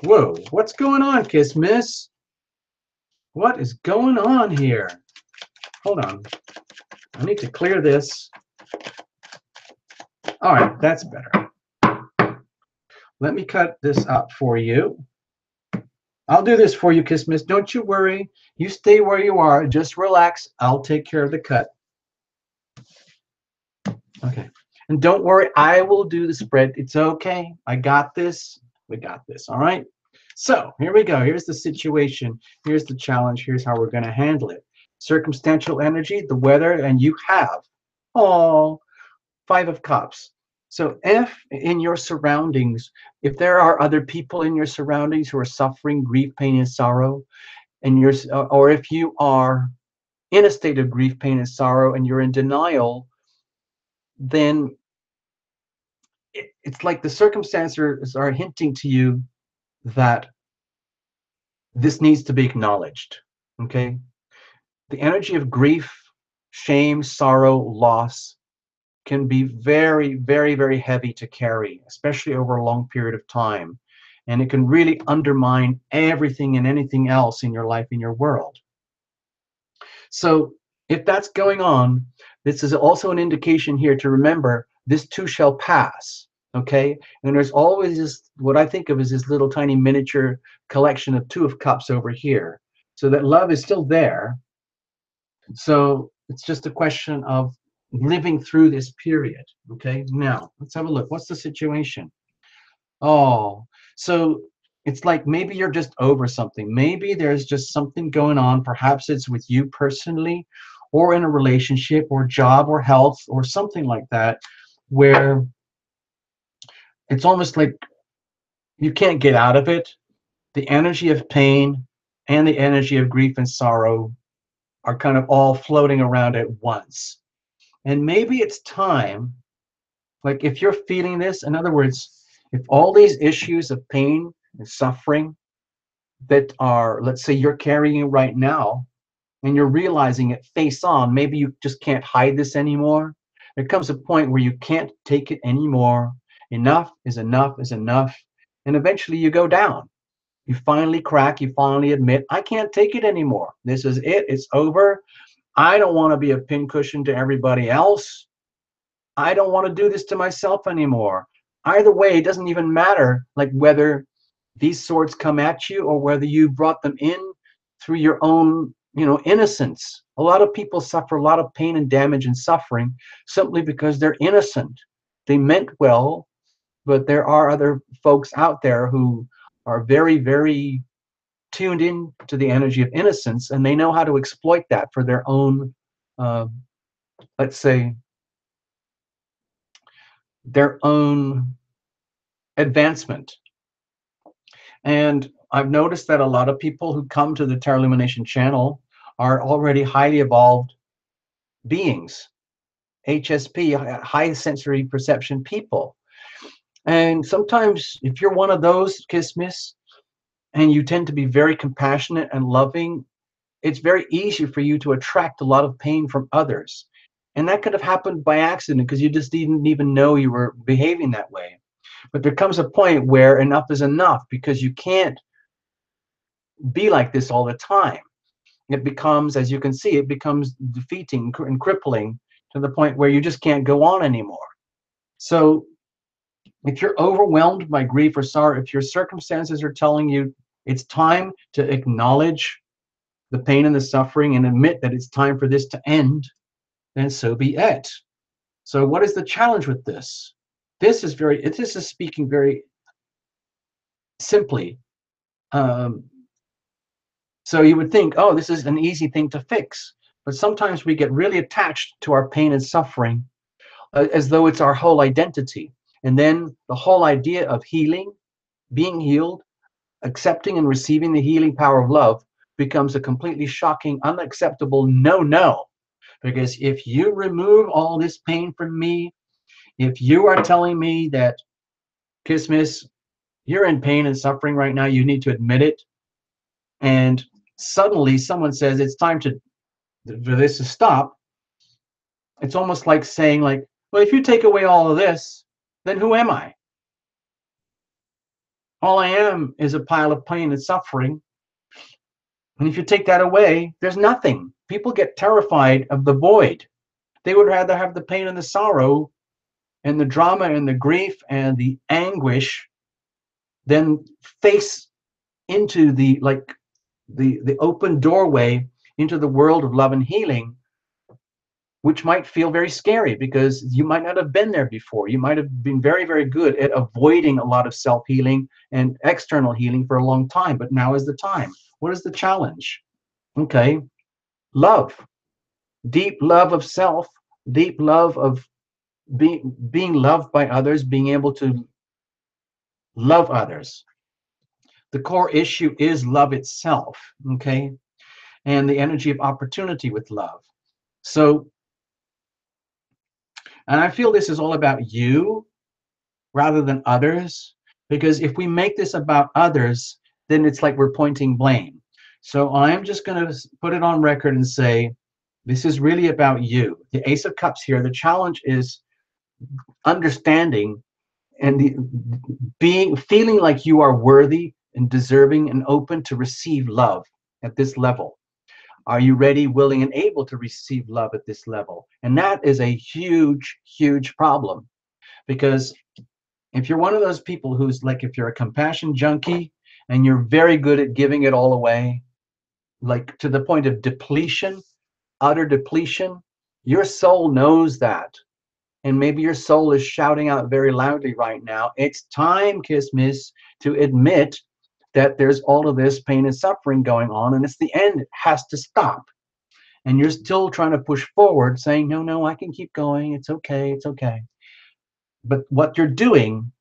Whoa, what's going on, Kiss Miss? What is going on here? Hold on. I need to clear this. All right, that's better. Let me cut this up for you. I'll do this for you, Kismis. Don't you worry. You stay where you are. Just relax. I'll take care of the cut. Okay. And don't worry, I will do the spread. It's okay. I got this. We got this. All right. So here we go. Here's the situation. Here's the challenge. Here's how we're going to handle it. Circumstantial energy, the weather, and you have, oh, 5 of Cups. So if in your surroundings, if there are other people in your surroundings who are suffering grief, pain, and sorrow, and you're, or if you are in a state of grief, pain, and sorrow, and you're in denial, then it's like the circumstances are hinting to you that this needs to be acknowledged. Okay, the energy of grief, shame, sorrow, loss can be very, very, very heavy to carry, especially over a long period of time. And it can really undermine everything and anything else in your life, in your world. So if that's going on, this is also an indication here to remember this too shall pass. Okay, and there's always this, what I think of as this little tiny miniature collection of 2 of Cups over here. So that love is still there. So it's just a question of living through this period. Okay, now let's have a look. What's the situation? Oh, so it's like maybe you're just over something. Maybe there's just something going on. Perhaps it's with you personally, or in a relationship, or job, or health, or something like that, where it's almost like you can't get out of it. The energy of pain and the energy of grief and sorrow are kind of all floating around at once. And maybe it's time, like if you're feeling this, in other words, if all these issues of pain and suffering that are, let's say you're carrying right now, and you're realizing it face on, maybe you just can't hide this anymore. There comes a point where you can't take it anymore. Enough is enough is enough. And eventually you go down. You finally crack, you finally admit, I can't take it anymore. This is it, it's over. I don't want to be a pincushion to everybody else. I don't want to do this to myself anymore. Either way, it doesn't even matter, like whether these swords come at you or whether you brought them in through your own, innocence. A lot of people suffer a lot of pain and damage and suffering simply because they're innocent. They meant well, but there are other folks out there who are very, very tuned in to the energy of innocence, and they know how to exploit that for their own, let's say, their own advancement. And I've noticed that a lot of people who come to the Tarot Illumination channel are already highly evolved beings, HSP, high sensory perception people. And sometimes if you're one of those, Kismis, and you tend to be very compassionate and loving, it's very easy for you to attract a lot of pain from others. And that could have happened by accident because you just didn't even know you were behaving that way. But there comes a point where enough is enough, because you can't be like this all the time. It becomes, as you can see, it becomes defeating and crippling to the point where you just can't go on anymore. So if you're overwhelmed by grief or sorrow, if your circumstances are telling you it's time to acknowledge the pain and the suffering and admit that it's time for this to end, then so be it. So what is the challenge with this? This is speaking very simply. So you would think, oh, this is an easy thing to fix. But sometimes we get really attached to our pain and suffering as though it's our whole identity. And then the whole idea of healing, being healed, accepting and receiving the healing power of love becomes a completely shocking, unacceptable no. Because if you remove all this pain from me, if you are telling me that, Kismis, you're in pain and suffering right now, you need to admit it, and suddenly someone says it's time for this to stop, it's almost like saying, like, well, if you take away all of this, then who am I? All I am is a pile of pain and suffering. And if you take that away, there's nothing. people get terrified of the void. They would rather have the pain and the sorrow and the drama and the grief and the anguish than face into the open doorway into the world of love and healing, which might feel very scary because you might not have been there before. You might have been very, very good at avoiding a lot of self-healing and external healing for a long time, but now is the time. What is the challenge? Okay, love, deep love of self, deep love of being loved by others, being able to love others. The core issue is love itself, okay, and the energy of opportunity with love. So, and I feel this is all about you rather than others, because if we make this about others, then it's like we're pointing blame. So I'm just going to put it on record and say, this is really about you. The Ace of Cups here, the challenge is understanding and feeling like you are worthy and deserving and open to receive love at this level. Are you ready, willing, and able to receive love at this level? And that is a huge, huge problem, because if you're one of those people who's like, if you're a compassion junkie and you're very good at giving it all away, like to the point of depletion, utter depletion, your soul knows that. And maybe your soul is shouting out very loudly right now, it's time, Kiss Miss, to admit that there's all of this pain and suffering going on, and it's the end. It has to stop. And you're still trying to push forward, saying, no, no, I can keep going. It's okay. It's okay. But what you're doing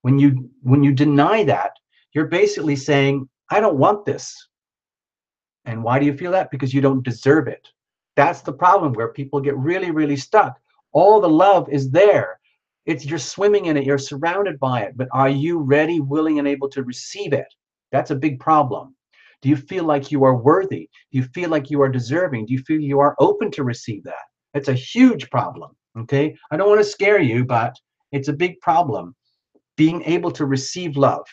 when you deny that, you're basically saying, I don't want this. And why do you feel that? Because you don't deserve it. That's the problem where people get really, really stuck. All the love is there. You're swimming in it. You're surrounded by it. But are you ready, willing, and able to receive it? That's a big problem. Do you feel like you are worthy? Do you feel like you are deserving? Do you feel you are open to receive that? It's a huge problem. Okay. I don't want to scare you, but it's a big problem. Being able to receive love.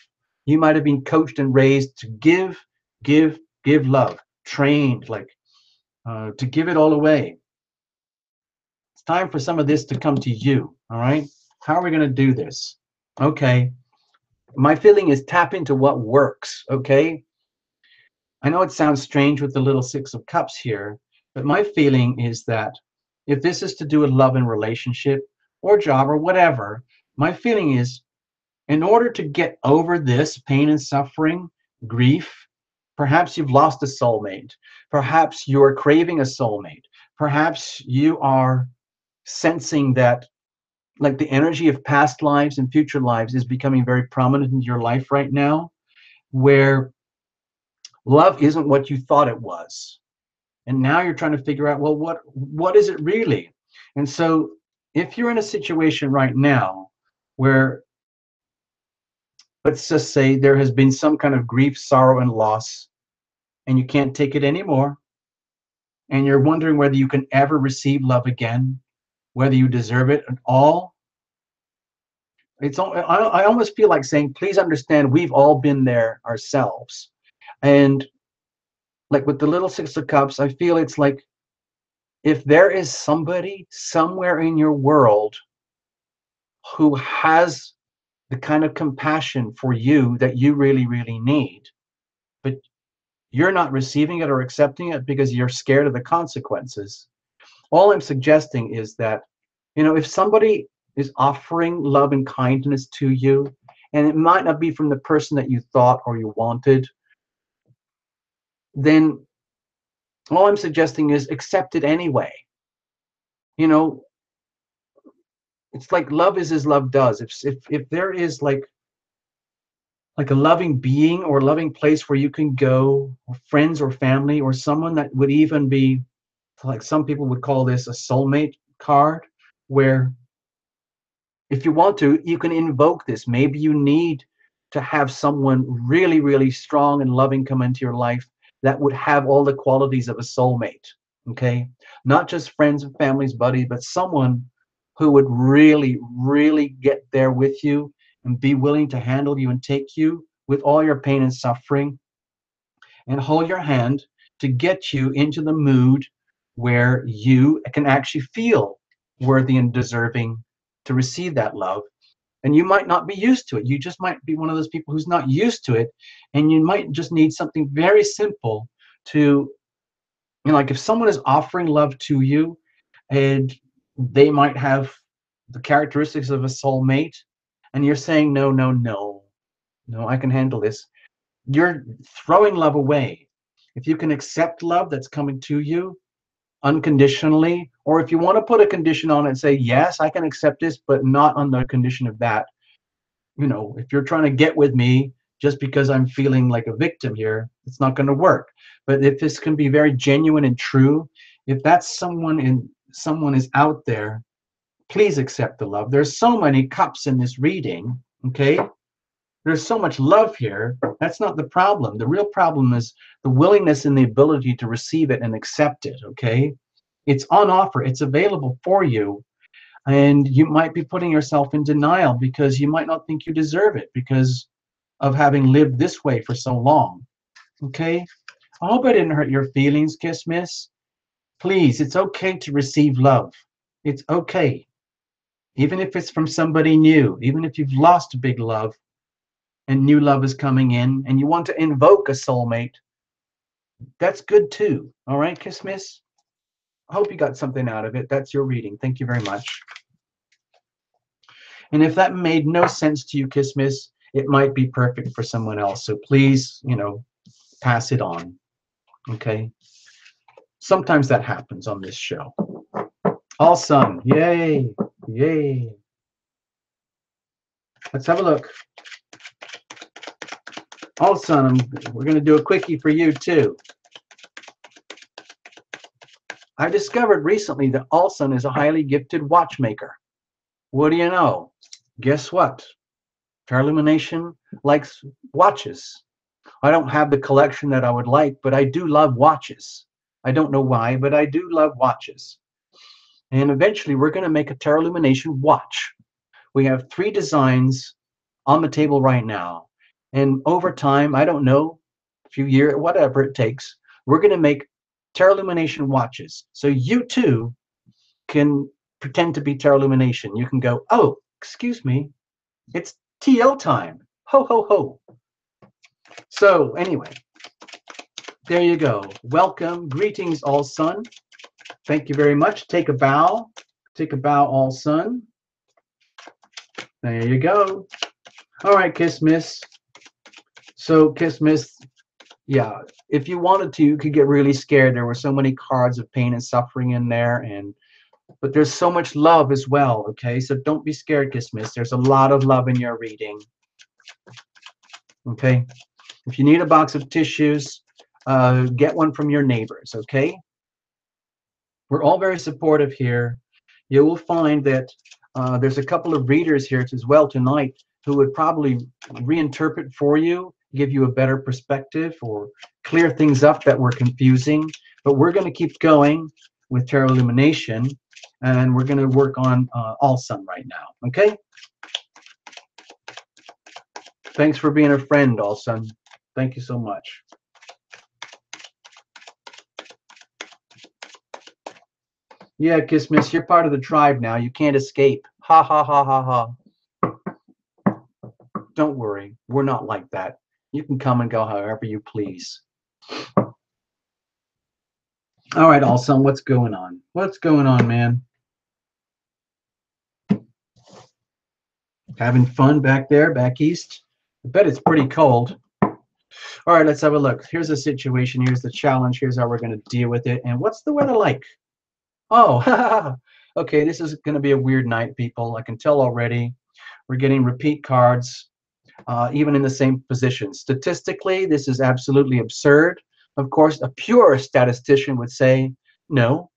You might have been coached and raised to give, give, give love, trained to give it all away. It's time for some of this to come to you. All right. How are we going to do this? Okay. My feeling is tap into what works. Okay. I know it sounds strange with the little Six of Cups here, but my feeling is that if this is to do with love and relationship or job or whatever, my feeling is in order to get over this pain and suffering, grief, perhaps you've lost a soulmate. Perhaps you're craving a soulmate. Perhaps you are sensing that like the energy of past lives and future lives is becoming very prominent in your life right now, where love isn't what you thought it was. And now you're trying to figure out, well, what is it really? And so if you're in a situation right now where, let's just say there has been some kind of grief, sorrow, and loss, and you can't take it anymore, and you're wondering whether you can ever receive love again, whether you deserve it at all, I almost feel like saying, please understand, we've all been there ourselves. And like with the little Six of Cups, I feel it's like if there is somebody somewhere in your world who has the kind of compassion for you that you really, really need, but you're not receiving it or accepting it because you're scared of the consequences. All I'm suggesting is that, if somebody is offering love and kindness to you, and it might not be from the person that you thought or you wanted, then all I'm suggesting is accept it anyway. You know, it's like love is as love does. If there is like a loving being or a loving place where you can go, or friends or family or someone that would even be, like some people would call this a soulmate card, where if you want to, you can invoke this. Maybe you need to have someone really, really strong and loving come into your life that would have all the qualities of a soulmate. Okay, not just friends and families, buddies, but someone who would really, really get there with you and be willing to handle you and take you with all your pain and suffering and hold your hand to get you into the mood where you can actually feel worthy and deserving to receive that love. And you might not be used to it. You just might be one of those people who's not used to it. And you might just need something very simple to, like if someone is offering love to you and they might have the characteristics of a soulmate, and you're saying, no, no, no, no, I can handle this. You're throwing love away. If you can accept love that's coming to you unconditionally, or if you want to put a condition on it and say, yes, I can accept this, but not on the condition of that. If you're trying to get with me just because I'm feeling like a victim here, it's not going to work. But if this can be very genuine and true, if that's someone is out there, please accept the love. There's so many cups in this reading, okay? There's so much love here. That's not the problem. The real problem is the willingness and the ability to receive it and accept it, okay? It's on offer. It's available for you. And you might be putting yourself in denial because you might not think you deserve it because of having lived this way for so long, okay? I hope I didn't hurt your feelings, Kiss Miss. Please, it's okay to receive love. It's okay. Even if it's from somebody new, even if you've lost a big love, and new love is coming in, and you want to invoke a soulmate, that's good too. All right, Kiss Miss? I hope you got something out of it. That's your reading. Thank you very much. And if that made no sense to you, Kiss Miss, it might be perfect for someone else. So please, pass it on. Okay? Sometimes that happens on this show. All Sun. Yay. Yay. Let's have a look. All Sun, we're going to do a quickie for you too. I discovered recently that All Sun is a highly gifted watchmaker. What do you know? Guess what? Lumination likes watches. I don't have the collection that I would like, but I do love watches. I don't know why, but I do love watches. And eventually we're going to make a Lumination watch. We have 3 designs on the table right now. And over time, I don't know, a few years, whatever it takes, we're going to make Lumination watches. So you too can pretend to be Lumination. You can go, oh, excuse me, it's TL time. Ho, ho, ho. So anyway, there you go. Welcome. Greetings, All Sun. Thank you very much. Take a bow. Take a bow, All Sun. There you go. All right, Kiss Miss. So, Kiss Miss, yeah, if you wanted to, you could get really scared. There were so many cards of pain and suffering in there, but there's so much love as well, okay? So don't be scared, Kiss Miss. There's a lot of love in your reading, okay? If you need a box of tissues, get one from your neighbors, okay? We're all very supportive here. You will find that there's a couple of readers here as well tonight who would probably reinterpret for you, give you a better perspective, or clear things up that were confusing. But we're going to keep going with Tarot Illumination, and we're going to work on All Sun right now, okay? Thanks for being a friend, All Sun. Thank you so much. Yeah, Kiss Miss, you're part of the tribe now. You can't escape. Ha, ha, ha, ha, ha. Don't worry. We're not like that. You can come and go however you please. All right, All Sun, what's going on? What's going on, man? Having fun back there, back east? I bet it's pretty cold. All right, let's have a look. Here's the situation. Here's the challenge. Here's how we're going to deal with it. And what's the weather like? Oh, okay, this is going to be a weird night, people. I can tell already. We're getting repeat cards, even in the same position. Statistically, this is absolutely absurd. Of course, a pure statistician would say, no,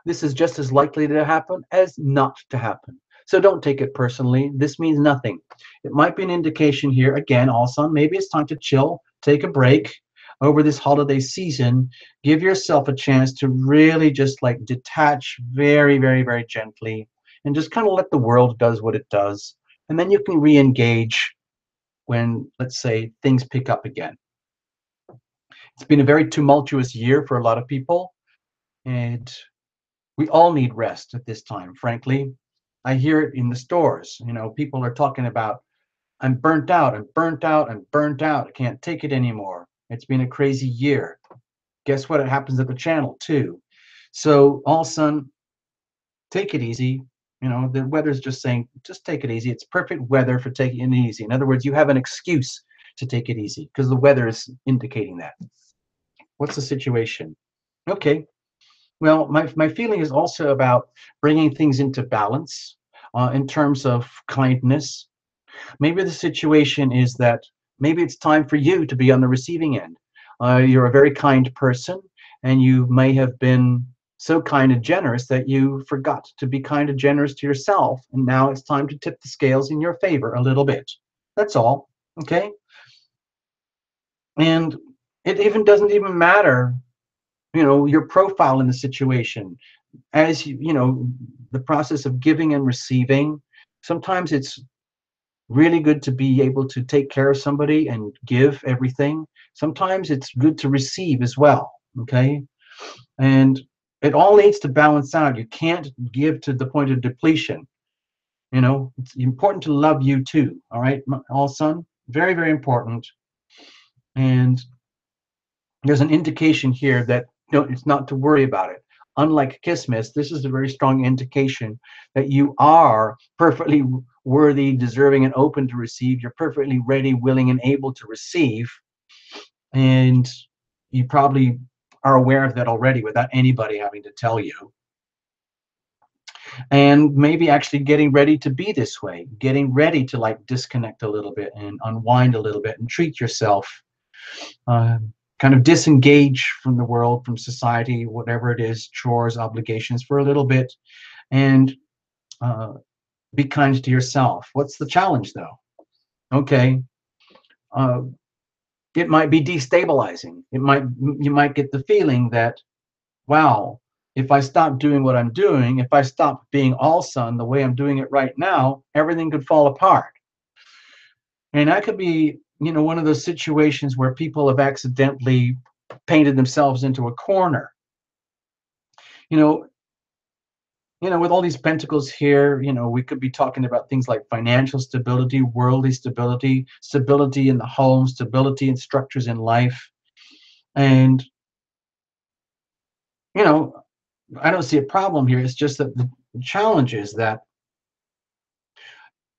this is just as likely to happen as not to happen. So don't take it personally. This means nothing. It might be an indication here, again, also, maybe it's time to chill, take a break over this holiday season. Give yourself a chance to really just like detach very, very, very gently and just kind of let the world does what it does. And then you can re-engage when, let's say, things pick up again. It's been a very tumultuous year for a lot of people. And we all need rest at this time, frankly. I hear it in the stores. You know, people are talking about, I'm burnt out, I'm burnt out, I'm burnt out. I can't take it anymore. It's been a crazy year. Guess what? It happens at the channel too. So, all sun, take it easy. You know, the weather's just saying, just take it easy. It's perfect weather for taking it easy. In other words, you have an excuse to take it easy because the weather is indicating that. What's the situation? Okay. Well, my feeling is also about bringing things into balance in terms of kindness. Maybe the situation is that maybe it's time for you to be on the receiving end. You're a very kind person, and you may have been so kind and generous that you forgot to be kind and generous to yourself. And now it's time to tip the scales in your favor a little bit. That's all. Okay. And it even doesn't even matter, you know, your profile in the situation. As you know, the process of giving and receiving, sometimes it's really good to be able to take care of somebody and give everything. Sometimes it's good to receive as well. Okay. And it all needs to balance out. You can't give to the point of depletion. You know, it's important to love you too. All right, all son, very, very important. And there's an indication here that, you know, it's not to worry about it. Unlike Kismet, this is a very strong indication that you are perfectly worthy, deserving, and open to receive. You're perfectly ready, willing, and able to receive. And you probably are aware of that already without anybody having to tell you. And maybe actually getting ready to be this way, getting ready to like disconnect a little bit and unwind a little bit and treat yourself, uh, kind of disengage from the world, from society, whatever it is, chores, obligations for a little bit, and uh, be kind to yourself. What's the challenge though? Okay. Uh, it might be destabilizing. You might get the feeling that, wow, if I stop doing what I'm doing, if I stop being all sun the way I'm doing it right now, everything could fall apart. And that could be, you know, one of those situations where people have accidentally painted themselves into a corner. You know, with all these pentacles here, you know, we could be talking about things like financial stability, worldly stability, stability in the home, stability in structures in life. And, you know, I don't see a problem here. It's just that the challenge is that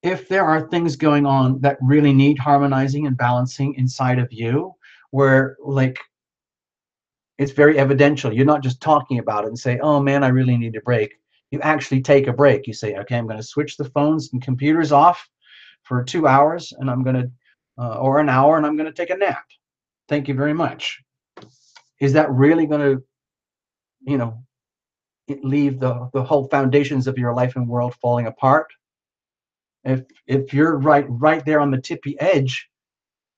if there are things going on that really need harmonizing and balancing inside of you, where like it's very evidential, you're not just talking about it and say, oh man, I really need a break. You actually take a break. You say, okay, I'm going to switch the phones and computers off for 2 hours, and I'm going to, or an hour, and I'm going to take a nap. Thank you very much. Is that really going to, you know, leave the whole foundations of your life and world falling apart? If you're right there on the tippy edge,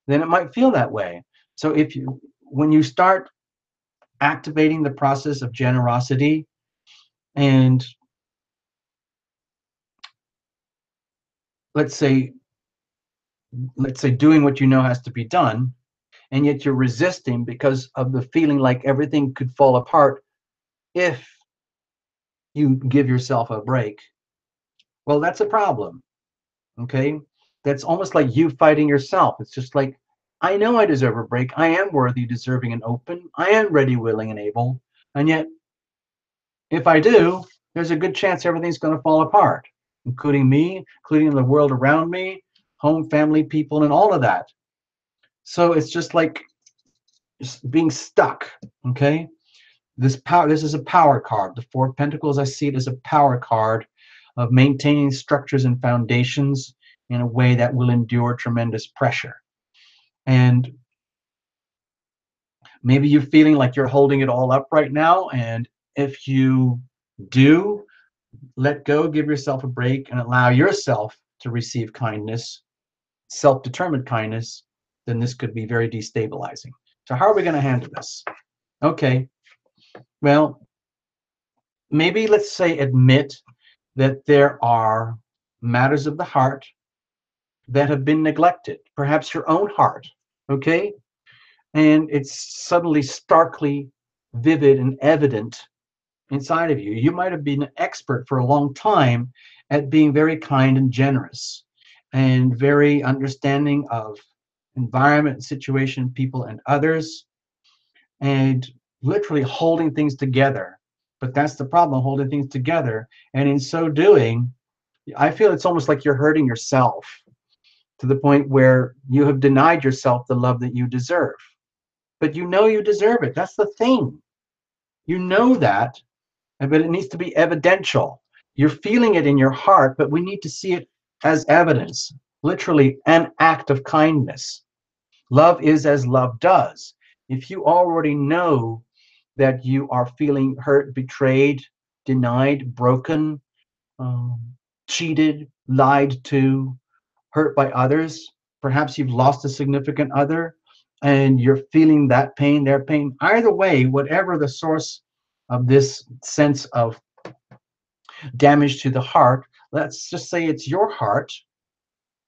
then it might feel that way. So when you start activating the process of generosity and let's say doing what you know has to be done, and yet you're resisting because of the feeling like everything could fall apart if you give yourself a break, well, that's a problem. Okay, that's almost like you fighting yourself. It's just like, I know I deserve a break. I am worthy, deserving, and open. I am ready, willing, and able. And yet, if I do, there's a good chance everything's going to fall apart, including me, including the world around me, home, family, people, and all of that. So it's just like just being stuck. Okay, this is a power card. The Four of Pentacles, I see it as a power card of maintaining structures and foundations in a way that will endure tremendous pressure. And maybe you're feeling like you're holding it all up right now, and if you do let go, give yourself a break, and allow yourself to receive kindness, self-determined kindness, then this could be very destabilizing. So how are we going to handle this? Okay, well, maybe let's say admit that there are matters of the heart that have been neglected, perhaps your own heart, okay? And it's suddenly starkly vivid and evident inside of you. You might have been an expert for a long time at being very kind and generous and very understanding of environment, situation, people, and others, and literally holding things together. But that's the problem, holding things together. And in so doing, I feel it's almost like you're hurting yourself to the point where you have denied yourself the love that you deserve. But you know you deserve it. That's the thing. You know that, but it needs to be evidential. You're feeling it in your heart, but we need to see it as evidence, literally an act of kindness. Love is as love does. If you already know that you are feeling hurt, betrayed, denied, broken, um, cheated, lied to, hurt by others, perhaps you've lost a significant other and you're feeling that pain, their pain, either way, whatever the source of this sense of damage to the heart, let's just say it's your heart,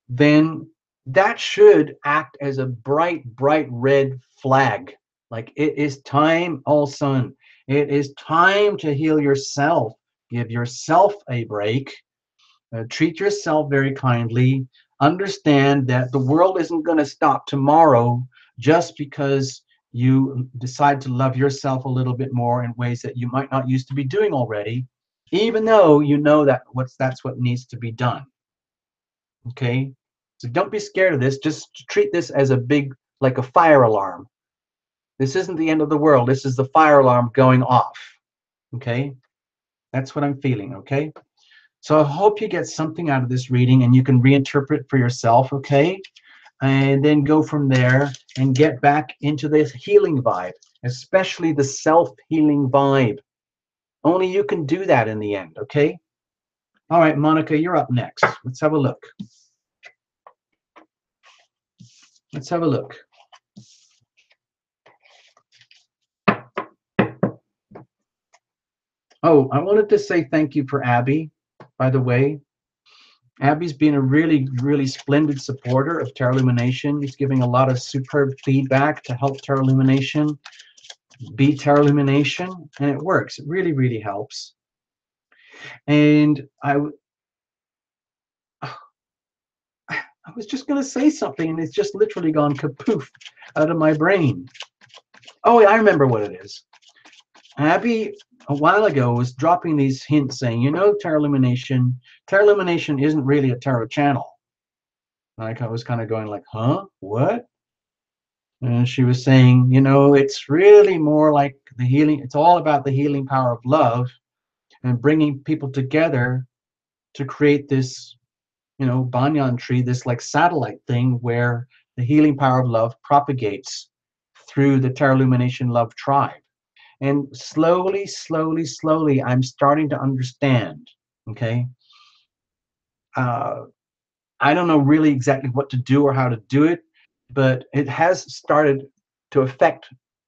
then that should act as a bright, bright red flag. Like, it is time, oh son, it is time to heal yourself. Give yourself a break. Treat yourself very kindly. Understand that the world isn't going to stop tomorrow just because you decide to love yourself a little bit more in ways that you might not used to be doing already, even though you know that that's what needs to be done. Okay? So don't be scared of this. Just treat this as a big, like a fire alarm. This isn't the end of the world. This is the fire alarm going off. Okay? That's what I'm feeling. Okay? So I hope you get something out of this reading and you can reinterpret for yourself, okay? And then go from there and get back into this healing vibe, especially the self-healing vibe. Only you can do that in the end, okay? All right, Monica, you're up next. Let's have a look. Let's have a look. Oh, I wanted to say thank you for Abby, by the way. Abby's been a really, really splendid supporter of Tarot Illumination. He's giving a lot of superb feedback to help Tarot Illumination be Tarot Illumination, and it works. It really, really helps. And I was just going to say something, and it's just literally gone kapoof out of my brain. Oh, yeah, I remember what it is. Abby, a while ago, was dropping these hints saying, you know, Tarot Illumination isn't really a tarot channel. Like, I was kind of going like, huh? What? And she was saying, you know, it's really more like the healing. It's all about the healing power of love and bringing people together to create this, you know, banyan tree, this like satellite thing where the healing power of love propagates through the Tarot Illumination Love Tribe. And slowly, slowly, slowly, I'm starting to understand, okay? I don't know really exactly what to do or how to do it, but it has started to affect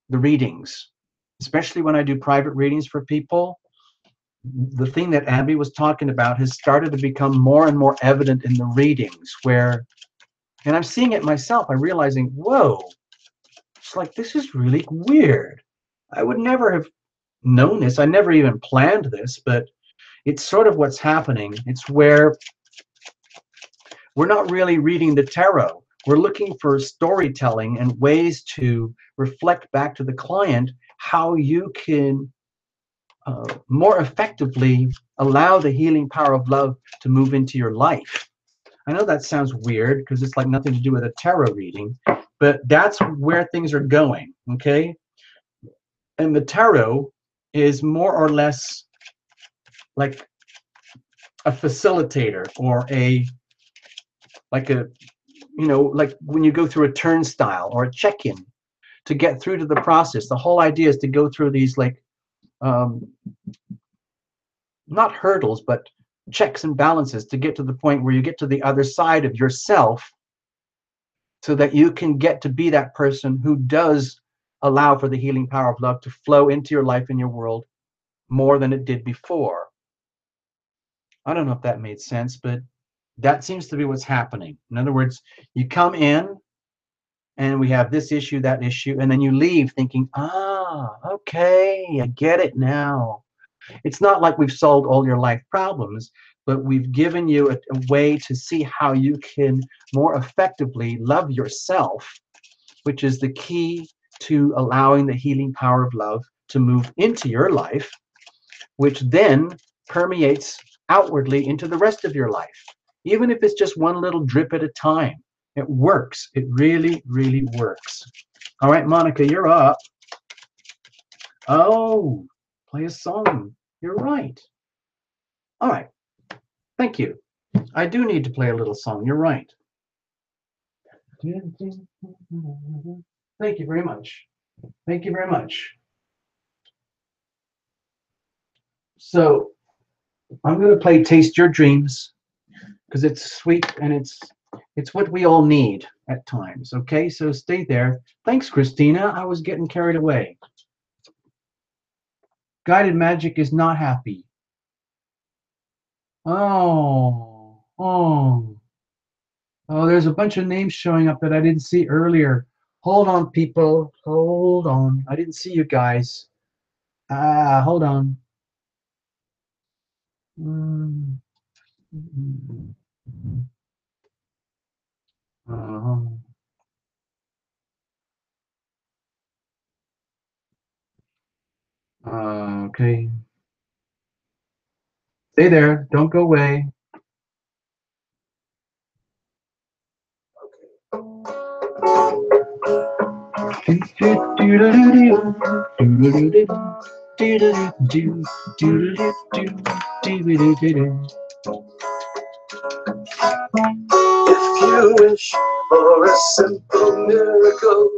the readings, especially when I do private readings for people. The thing that Abby was talking about has started to become more and more evident in the readings where, and I'm seeing it myself, I'm realizing, whoa, it's like, this is really weird. I would never have known this. I never even planned this, but it's sort of what's happening. It's where we're not really reading the tarot. We're looking for storytelling and ways to reflect back to the client how you can more effectively allow the healing power of love to move into your life. I know that sounds weird because it's like nothing to do with a tarot reading, but that's where things are going, okay? And the tarot is more or less like a facilitator or like a, you know, like when you go through a turnstile or a check-in to get through to the process. The whole idea is to go through these like not hurdles, but checks and balances to get to the point where you get to the other side of yourself so that you can get to be that person who does allow for the healing power of love to flow into your life and your world more than it did before. I don't know if that made sense, but that seems to be what's happening. In other words, you come in and we have this issue, that issue, and then you leave thinking, ah, okay, I get it now. It's not like we've solved all your life problems, but we've given you a way to see how you can more effectively love yourself, which is the key to allowing the healing power of love to move into your life, which then permeates outwardly into the rest of your life. Even if it's just one little drip at a time, it works. It really, really works. All right, Monica, you're up. Oh, play a song. You're right. All right. Thank you. I do need to play a little song. You're right. Thank you very much. Thank you very much. So I'm going to play Taste Your Dreams because it's sweet and it's what we all need at times. Okay, so stay there. Thanks, Christina. I was getting carried away. Guided Magic is not happy. Oh, oh. Oh, there's a bunch of names showing up that I didn't see earlier. Hold on, people. Hold on. I didn't see you guys. Hold on. Mm. Okay. Stay there. Don't go away. If you wish for a simple miracle,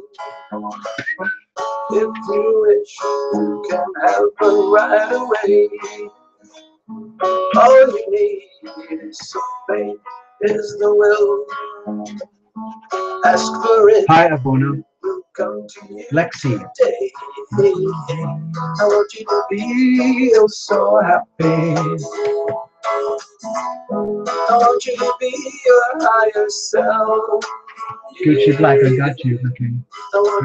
if you wish, you can have one right away. All you need is some faith, is the will. Ask for it. Hi, Abuna. Will come to you. Lexi. Today. I want you to feel so happy. I want you to be your higher self. Gucci Black, I got you. Okay.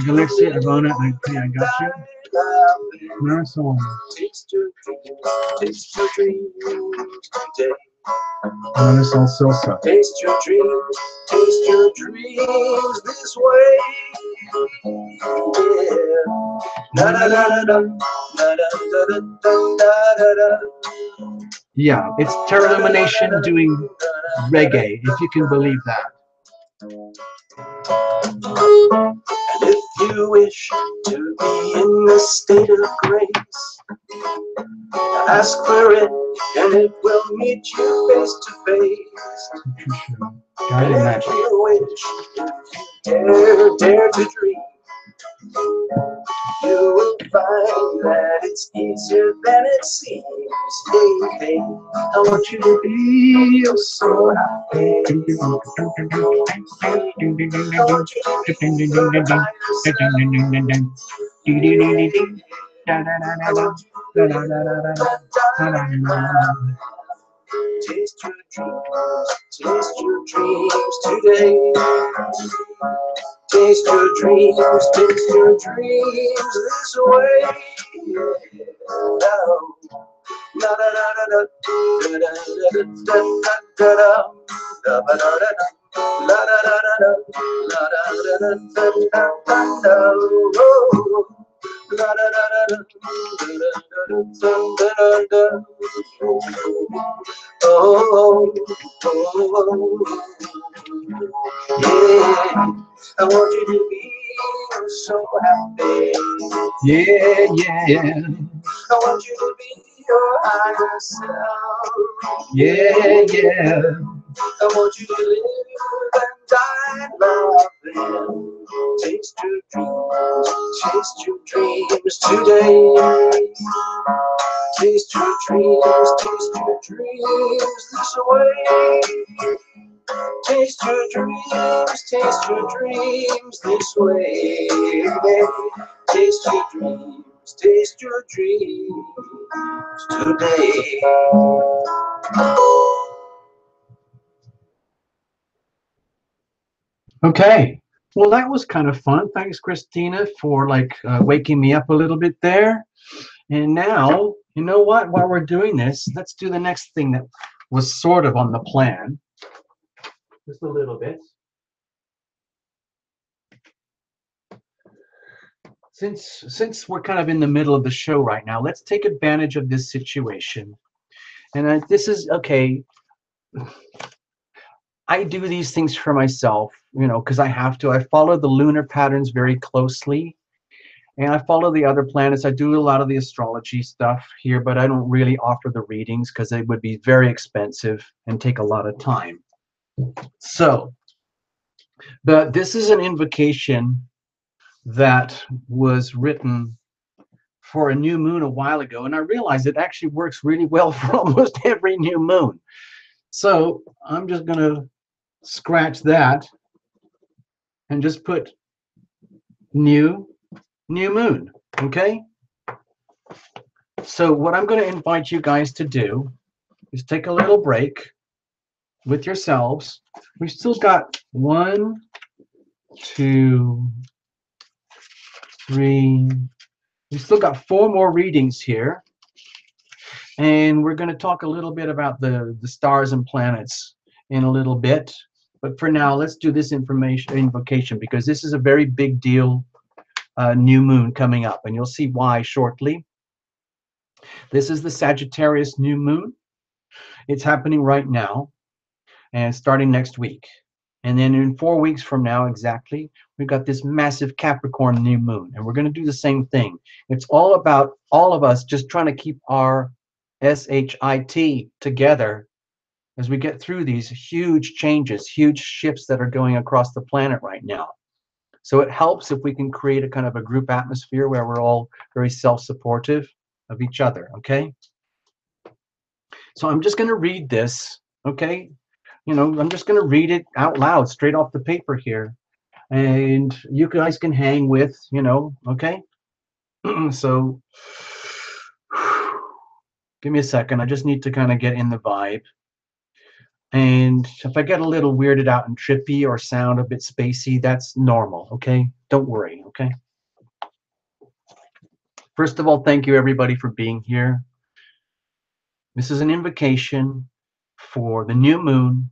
Alexia, Ivana, I got you. Marisol. Taste your dreams today. Marisol Sosa. Taste your dreams this way. Yeah. Da da da da da da da da da da. Yeah, it's Terra Lumination doing reggae, if you can believe that. And if you wish to be in a state of grace, ask for it and it will meet you face to face. And if you wish, dare to dream, you will find that it's easier than it seems. Hey, hey, I want you to feel so happy. I want you to feel taste your dreams today. Taste your dreams this way. I want you to be so happy. Yeah, yeah. I want you to be your higher self. Yeah, yeah. I want you to live and die loving. Taste your dreams today. Taste your dreams this way. Taste your dreams this way. Taste your dreams today. Okay, well that was kind of fun. Thanks, Christina, for waking me up a little bit there. And now You know what? While we're doing this, let's do the next thing that was sort of on the plan. Just a little bit. Since we're kind of in the middle of the show right now, let's take advantage of this situation. And this is okay. I do these things for myself, you know, because I have to. I follow the lunar patterns very closely, and I follow the other planets. I do a lot of the astrology stuff here, but I don't really offer the readings because they would be very expensive and take a lot of time. So, but this is an invocation that was written for a new moon a while ago, and I realized it actually works really well for almost every new moon. So I'm just going to scratch that and just put new moon. Okay, so what I'm going to invite you guys to do is take a little break with yourselves. We've still got 1, 2, 3. We've still got 4 more readings here, and we're going to talk a little bit about the stars and planets in a little bit. But for now, let's do this invocation, because this is a very big deal new moon coming up, and you'll see why shortly. This is the Sagittarius new moon. It's happening right now and starting next week. And then in 4 weeks from now exactly, we've got this massive Capricorn new moon, and we're going to do the same thing. It's all about all of us just trying to keep our SHIT together as we get through these huge changes, huge shifts that are going across the planet right now. So it helps if we can create a kind of a group atmosphere where we're all very self-supportive of each other, okay? So I'm just going to read this, okay? You know, I'm just going to read it out loud, straight off the paper here. And you guys can hang with, you know, okay? So give me a second. I just need to kind of get in the vibe. And if I get a little weirded out and trippy or sound a bit spacey, that's normal, okay? Don't worry, okay? First of all, thank you everybody for being here. This is an invocation for the new moon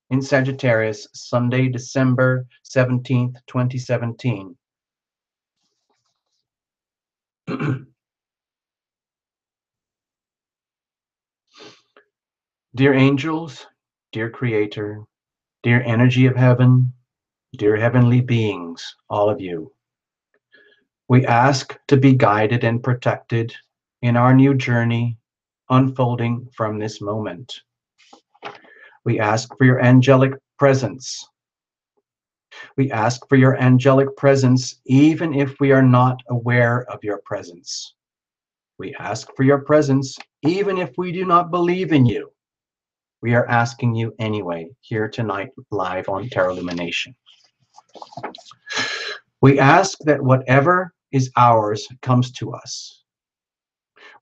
in Sagittarius, Sunday, December 17th, 2017. Dear angels, dear creator, dear energy of heaven, dear heavenly beings, all of you, we ask to be guided and protected in our new journey unfolding from this moment. We ask for your angelic presence. We ask for your angelic presence even if we are not aware of your presence. We ask for your presence even if we do not believe in you. We are asking you anyway, here tonight, live on Tarot Lumination. We ask that whatever is ours comes to us.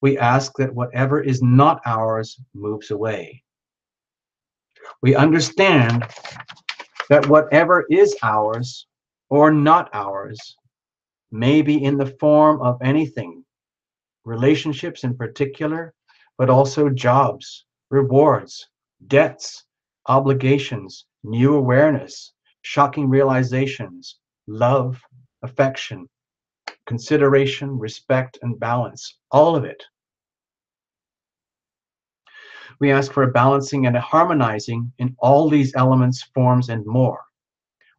We ask that whatever is not ours moves away. We understand that whatever is ours or not ours may be in the form of anything, relationships in particular, but also jobs, rewards, debts, obligations, new awareness, shocking realizations, love, affection, consideration, respect, and balance, all of it. We ask for a balancing and a harmonizing in all these elements, forms, and more,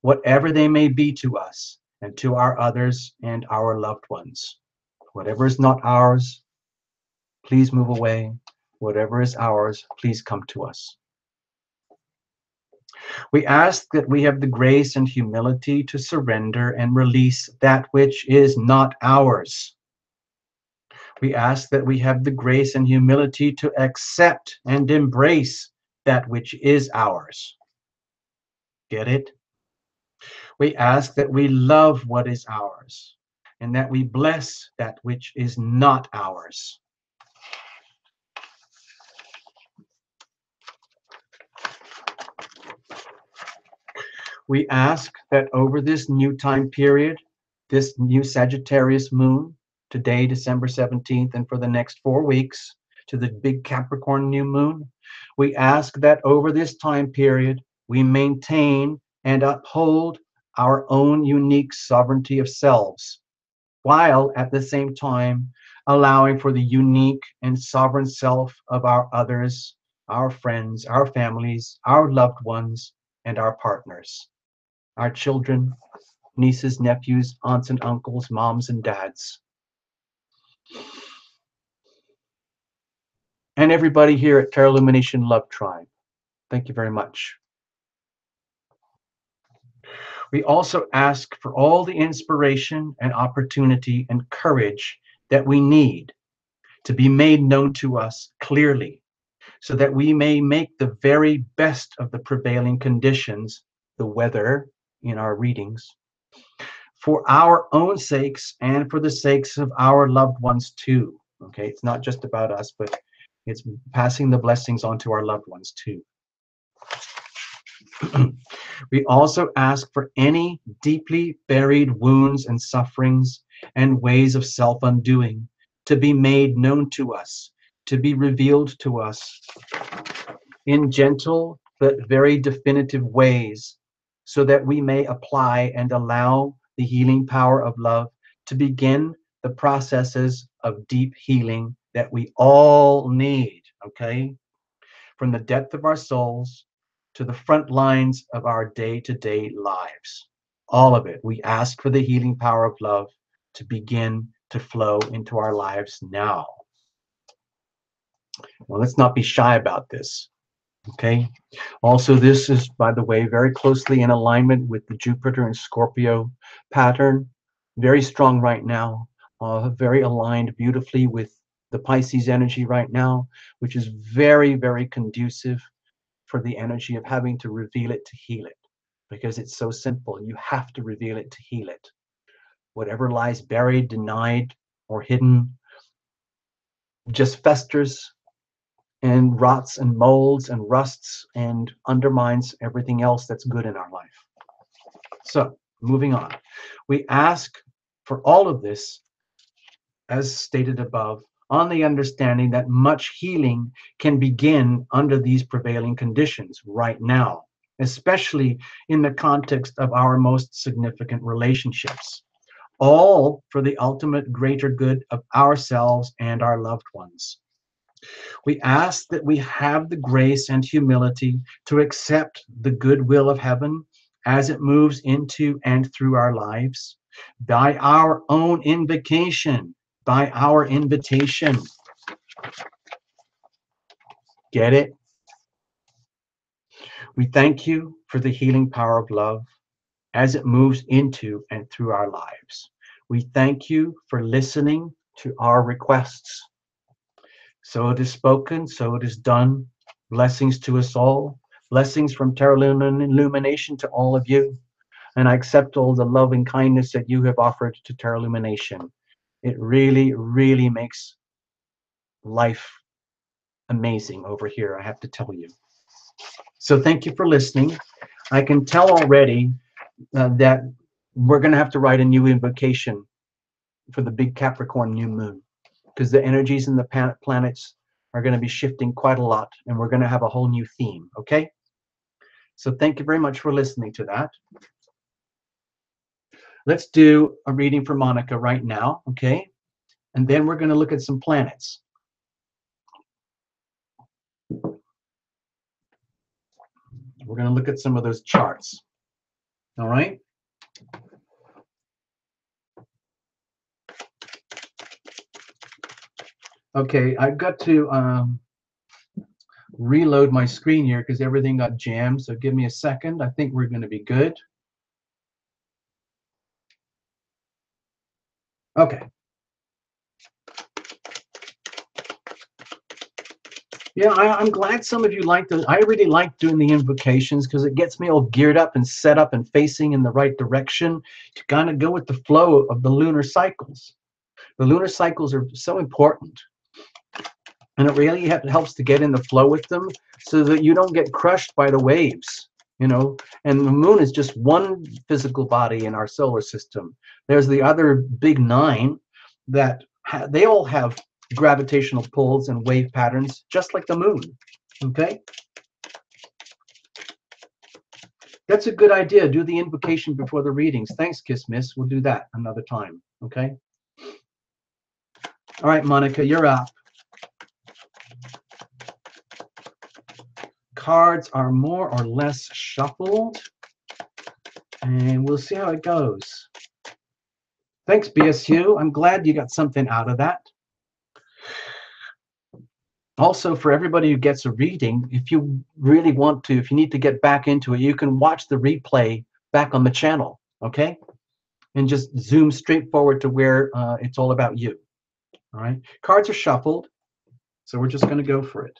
whatever they may be to us and to our others and our loved ones. Whatever is not ours, please move away. Whatever is ours, please come to us. We ask that we have the grace and humility to surrender and release that which is not ours. We ask that we have the grace and humility to accept and embrace that which is ours. Get it? We ask that we love what is ours and that we bless that which is not ours. We ask that over this new time period, this new Sagittarius moon, today, December 17th, and for the next 4 weeks to the big Capricorn new moon, we ask that over this time period, we maintain and uphold our own unique sovereignty of selves, while at the same time allowing for the unique and sovereign self of our others, our friends, our families, our loved ones, and our partners, our children, nieces, nephews, aunts and uncles, moms and dads, and everybody here at Terra Lumination Love Tribe. Thank you very much. We also ask for all the inspiration and opportunity and courage that we need to be made known to us clearly, so that we may make the very best of the prevailing conditions, the weather in our readings, for our own sakes and for the sakes of our loved ones too. Okay, it's not just about us, but it's passing the blessings on to our loved ones too. We also ask for any deeply buried wounds and sufferings and ways of self-undoing to be made known to us, to be revealed to us in gentle but very definitive ways, so that we may apply and allow the healing power of love to begin the processes of deep healing that we all need, okay? From the depth of our souls to the front lines of our day-to-day lives. All of it. We ask for the healing power of love to begin to flow into our lives now. Well, let's not be shy about this. Okay. Also, this is, by the way, very closely in alignment with the Jupiter and Scorpio pattern. Very strong right now. Very aligned beautifully with the Pisces energy right now, which is very, very conducive for the energy of having to reveal it to heal it, because it's so simple. You have to reveal it to heal it. Whatever lies buried, denied, or hidden just festers and rots and molds and rusts and undermines everything else that's good in our life. So, moving on. We ask for all of this, as stated above, on the understanding that much healing can begin under these prevailing conditions right now, especially in the context of our most significant relationships, all for the ultimate greater good of ourselves and our loved ones. We ask that we have the grace and humility to accept the goodwill of heaven as it moves into and through our lives by our own invocation, by our invitation. Get it? We thank you for the healing power of love as it moves into and through our lives. We thank you for listening to our requests. So it is spoken, so it is done. Blessings to us all. Blessings from Terra Lumination to all of you. And I accept all the love and kindness that you have offered to Terra Lumination. It really, really makes life amazing over here, I have to tell you. So thank you for listening. I can tell already that we're going to have to write a new invocation for the big Capricorn new moon, because the energies in the planets are going to be shifting quite a lot, and we're going to have a whole new theme, okay? So thank you very much for listening to that. Let's do a reading for Monica right now, okay? And then we're going to look at some planets. We're going to look at some of those charts, all right? Okay, I've got to reload my screen here because everything got jammed, so give me a second. I think we're going to be good. Okay. Yeah, I'm glad some of you like those. I really like doing the invocations because it gets me all geared up and set up and facing in the right direction to kind of go with the flow of the lunar cycles. The lunar cycles are so important, and it really helps to get in the flow with them so that you don't get crushed by the waves, you know. And the moon is just one physical body in our solar system. There's the other big 9 that they all have gravitational pulls and wave patterns, just like the moon. Okay? That's a good idea. Do the invocation before the readings. Thanks, Kiss Miss. We'll do that another time. Okay? All right, Monica, you're up. Cards are more or less shuffled, and we'll see how it goes. Thanks, BSU. I'm glad you got something out of that. Also, for everybody who gets a reading, if you really want to, if you need to get back into it, you can watch the replay back on the channel, okay? And just zoom straight forward to where it's all about you. All right? Cards are shuffled, so we're just going to go for it.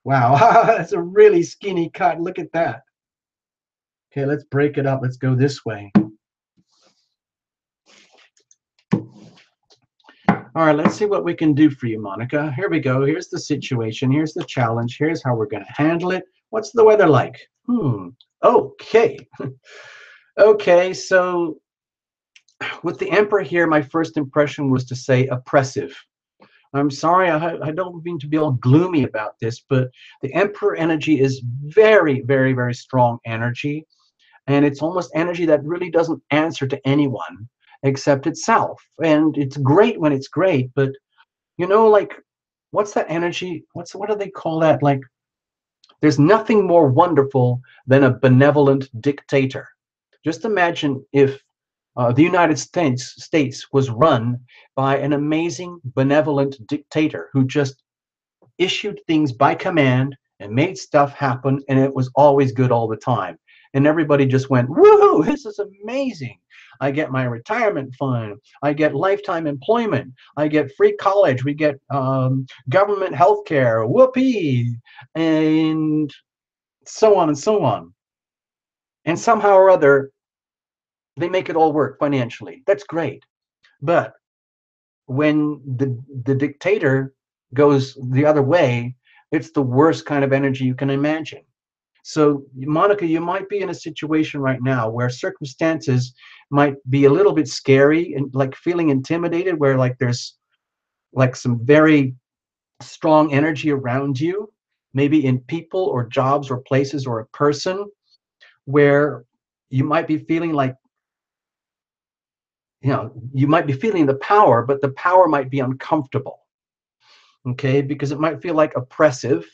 Wow, that's a really skinny cut. Look at that. Okay, let's break it up. Let's go this way. All right, let's see what we can do for you, Monica. Here we go. Here's the situation. Here's the challenge. Here's how we're going to handle it. What's the weather like? Okay. Okay, so with the Emperor here, my first impression was to say oppressive. I'm sorry, I don't mean to be all gloomy about this, but the Emperor energy is very, very, very strong energy. And it's almost energy that really doesn't answer to anyone except itself. And it's great when it's great, but you know, like, what's that energy? What do they call that? Like, there's nothing more wonderful than a benevolent dictator. Just imagine if the United States was run by an amazing, benevolent dictator who just issued things by command and made stuff happen, and it was always good all the time. And everybody just went, woohoo, this is amazing. I get my retirement fund. I get lifetime employment. I get free college. We get government health care. Whoopee. And so on and so on. And somehow or other, they make it all work financially. That's great. But when the dictator goes the other way, it's the worst kind of energy you can imagine. So, Monica, you might be in a situation right now where circumstances might be a little bit scary and like feeling intimidated, where like there's like some very strong energy around you, maybe in people or jobs or places or a person, where you might be feeling like, you know, you might be feeling the power, but the power might be uncomfortable, okay, because it might feel like oppressive.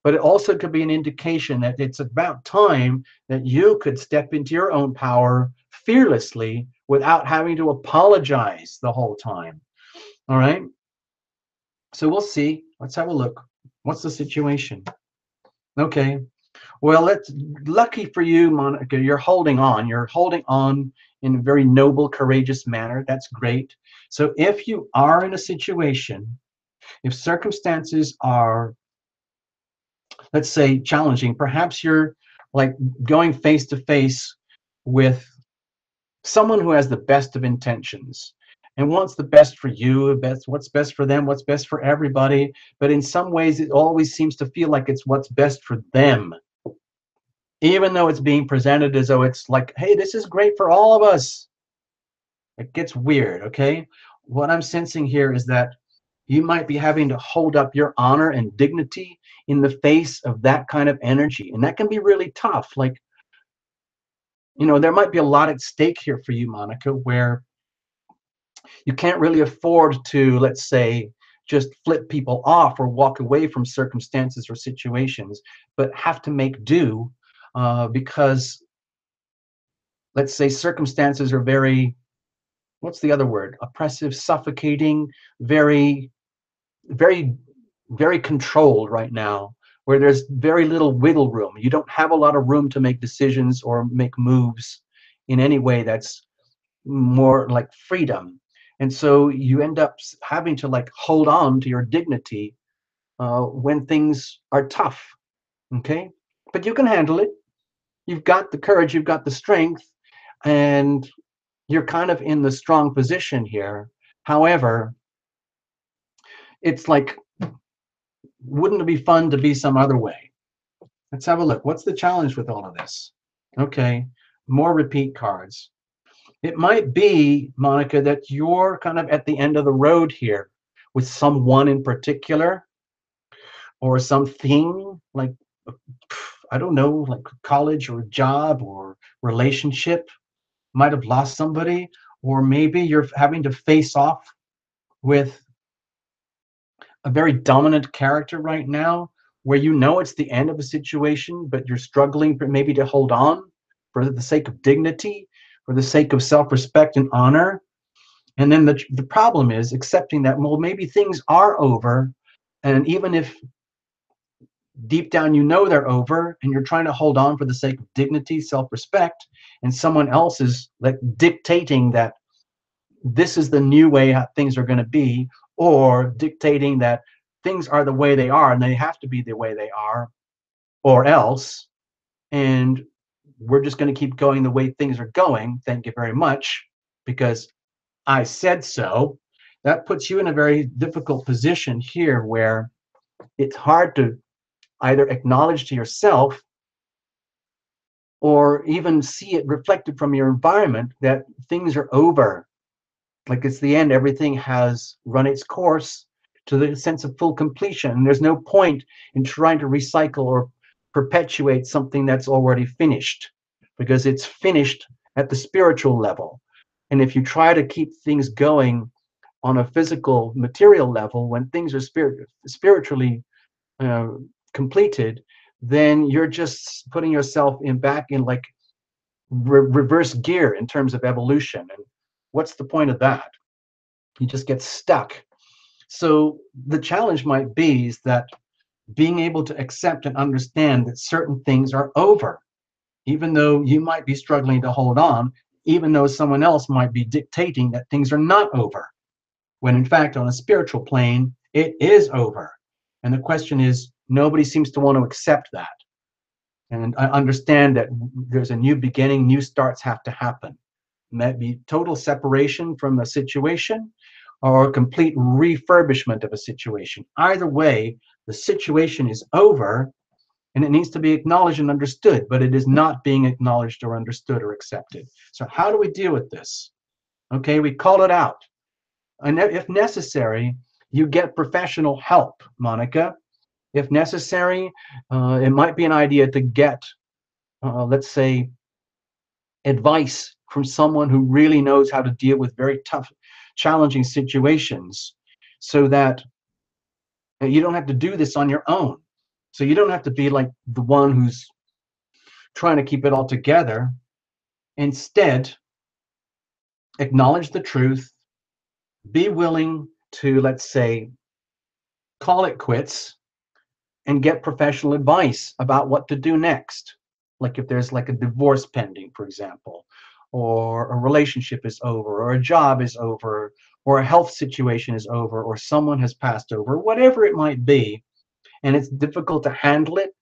But it also could be an indication that it's about time that you could step into your own power fearlessly without having to apologize the whole time. All right? So we'll see. Let's have a look. What's the situation? Okay. Well, lucky for you, Monica, you're holding on. You're holding on in a very noble, courageous manner. That's great. So if you are in a situation, if circumstances are, let's say, challenging, perhaps you're like going face to face with someone who has the best of intentions and wants the best for you, what's best for them, what's best for everybody. But in some ways, it always seems to feel like it's what's best for them, even though it's being presented as though it's like, hey, this is great for all of us. It gets weird, okay? What I'm sensing here is that you might be having to hold up your honor and dignity in the face of that kind of energy. And that can be really tough. Like, you know, there might be a lot at stake here for you, Monica, where you can't really afford to, let's say, just flip people off or walk away from circumstances or situations, but have to make do because, let's say, circumstances are very, what's the other word? Oppressive, suffocating, very, very, very controlled right now, where there's very little wiggle room. You don't have a lot of room to make decisions or make moves in any way that's more like freedom. And so you end up having to like hold on to your dignity when things are tough, okay? But you can handle it. You've got the courage, you've got the strength, and you're kind of in the strong position here. However, it's like, wouldn't it be fun to be some other way? Let's have a look. What's the challenge with all of this? Okay, more repeat cards. It might be, Monica, that you're kind of at the end of the road here with someone in particular or something like, I don't know, like college or job or relationship. Might have lost somebody, or maybe you're having to face off with a very dominant character right now where you know it's the end of a situation, but you're struggling maybe to hold on for the sake of dignity, for the sake of self-respect and honor. And then the problem is accepting that, well, maybe things are over. And even if deep down you know they're over and you're trying to hold on for the sake of dignity, self-respect, and someone else is like dictating that this is the new way things are going to be, or dictating that things are the way they are and they have to be the way they are, or else, and we're just going to keep going the way things are going. Thank you very much, because I said so. That puts you in a very difficult position here where it's hard to either acknowledge to yourself or even see it reflected from your environment that things are over. Like it's the end, everything has run its course to the sense of full completion. And there's no point in trying to recycle or perpetuate something that's already finished, because it's finished at the spiritual level. And if you try to keep things going on a physical, material level, when things are spiritually uh, completed, then you're just putting yourself back in like reverse gear in terms of evolution. And what's the point of that? You just get stuck. So the challenge might be is that being able to accept and understand that certain things are over, even though you might be struggling to hold on, even though someone else might be dictating that things are not over, when in fact on a spiritual plane it is over. And the question is, nobody seems to want to accept that. And I understand that there's a new beginning, new starts have to happen. Maybe total separation from a situation or a complete refurbishment of a situation. Either way, the situation is over and it needs to be acknowledged and understood, but it is not being acknowledged or understood or accepted. So how do we deal with this? Okay, we call it out. And if necessary, you get professional help, Monica. If necessary, it might be an idea to get, let's say, advice from someone who really knows how to deal with very tough, challenging situations, so that you don't have to do this on your own. So you don't have to be like the one who's trying to keep it all together. Instead, acknowledge the truth, be willing to, let's say, call it quits and get professional advice about what to do next. Like if there's like a divorce pending, for example, or a relationship is over, or a job is over, or a health situation is over, or someone has passed over, whatever it might be, and it's difficult to handle it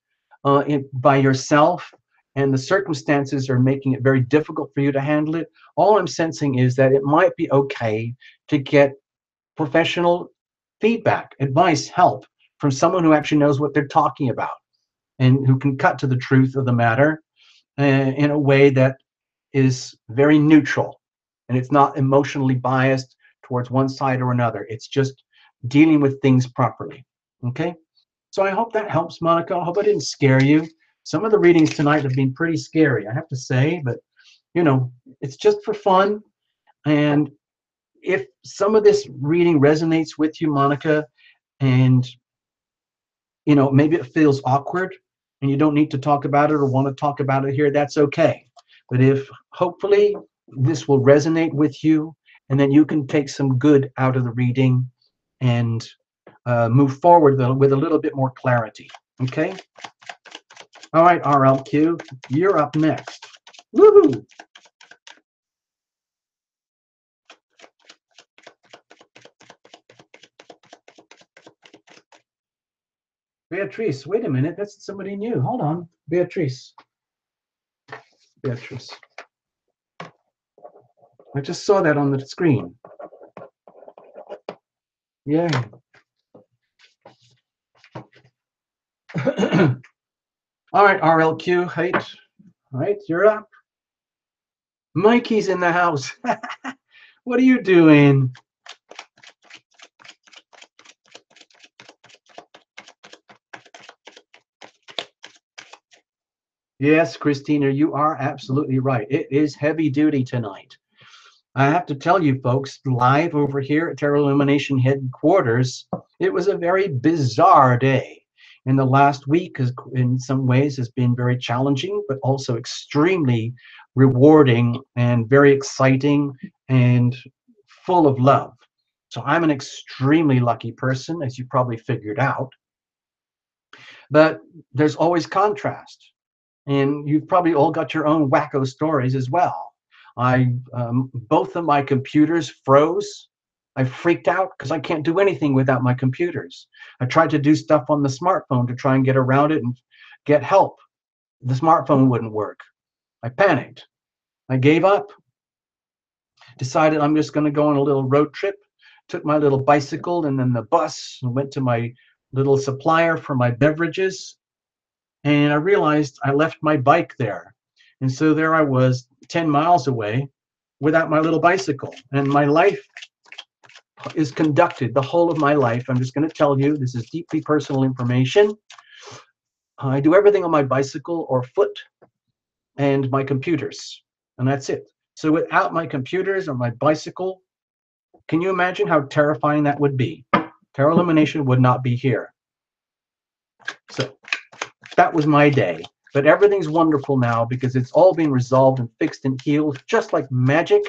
by yourself, and the circumstances are making it very difficult for you to handle it. All I'm sensing is that it might be okay to get professional feedback, advice, help from someone who actually knows what they're talking about and who can cut to the truth of the matter in a way that is very neutral, and it's not emotionally biased towards one side or another. It's just dealing with things properly. Okay, so I hope that helps, Monica. I hope I didn't scare you. Some of the readings tonight have been pretty scary, I have to say, but you know, it's just for fun. And if some of this reading resonates with you, Monica, and you know, maybe it feels awkward and you don't need to talk about it or want to talk about it here, that's okay. But if hopefully this will resonate with you, and then you can take some good out of the reading and move forward with a little bit more clarity. Okay? All right, RLQ, you're up next. Woohoo! Beatrice, wait a minute, that's somebody new. Hold on, Beatrice. Beatrice. I just saw that on the screen. Yeah. All right, RLQ, height. All right, you're up. Mikey's in the house. What are you doing? Yes, Christina, you are absolutely right. It is heavy duty tonight. I have to tell you, folks, live over here at Terra Illumination headquarters, it was a very bizarre day. And the last week, in some ways, has been very challenging, but also extremely rewarding and very exciting and full of love. So I'm an extremely lucky person, as you probably figured out. But there's always contrast. And you've probably all got your own wacko stories as well. Both of my computers froze. I freaked out because I can't do anything without my computers. I tried to do stuff on the smartphone to try and get around it and get help. The smartphone wouldn't work. I panicked. I gave up, decided I'm just going to go on a little road trip, took my little bicycle and then the bus and went to my little supplier for my beverages. And I realized I left my bike there. And so there I was 10 miles away without my little bicycle. And my life is conducted, the whole of my life. I'm just going to tell you, this is deeply personal information. I do everything on my bicycle or foot and my computers. And that's it. So without my computers or my bicycle, can you imagine how terrifying that would be? Terra Illumination would not be here. So that was my day. But everything's wonderful now because it's all been resolved and fixed and healed just like magic.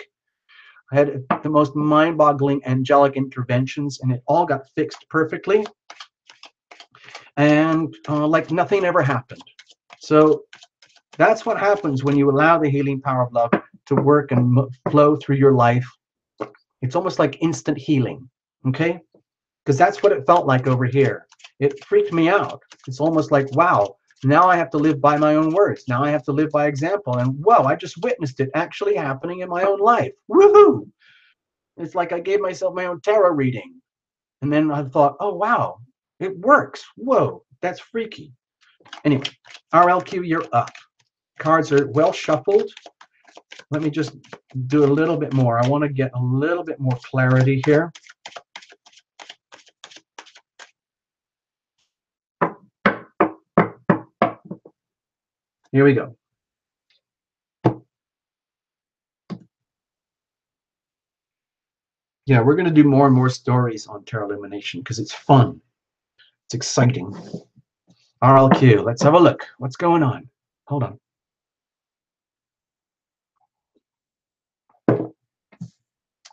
I had the most mind-boggling angelic interventions and it all got fixed perfectly. And like nothing ever happened. So that's what happens when you allow the healing power of love to work and flow through your life. It's almost like instant healing, okay? Because that's what it felt like over here. It freaked me out. It's almost like, wow, now I have to live by my own words. Now I have to live by example. And whoa, I just witnessed it actually happening in my own life. Woohoo! It's like I gave myself my own tarot reading. And then I thought, oh, wow, it works. Whoa, that's freaky. Anyway, RLQ, you're up. Cards are well shuffled. Let me just do a little bit more. I want to get a little bit more clarity here. Here we go. Yeah, we're going to do more and more stories on Terra Illumination because it's fun. It's exciting. RLQ, let's have a look. What's going on? Hold on.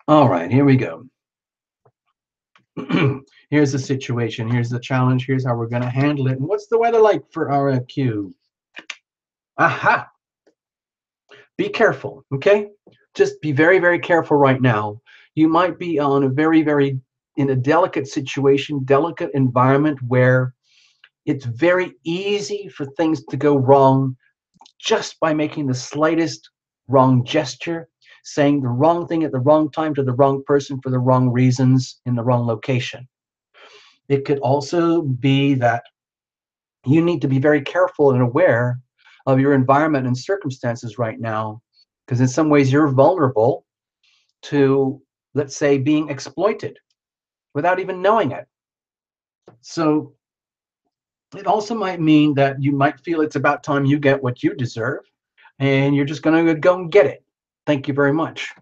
All right, here we go. Here's the situation. Here's the challenge. Here's how we're going to handle it. And what's the weather like for RLQ? Aha! Be careful, okay? Just be very, very careful right now. You might be on a very in a delicate situation, delicate environment where it's very easy for things to go wrong just by making the slightest wrong gesture, saying the wrong thing at the wrong time to the wrong person for the wrong reasons in the wrong location. It could also be that you need to be very careful and aware of your environment and circumstances right now, because in some ways you're vulnerable to, let's say, being exploited without even knowing it. So it also might mean that you might feel it's about time you get what you deserve, and you're just going to go and get it. Thank you very much.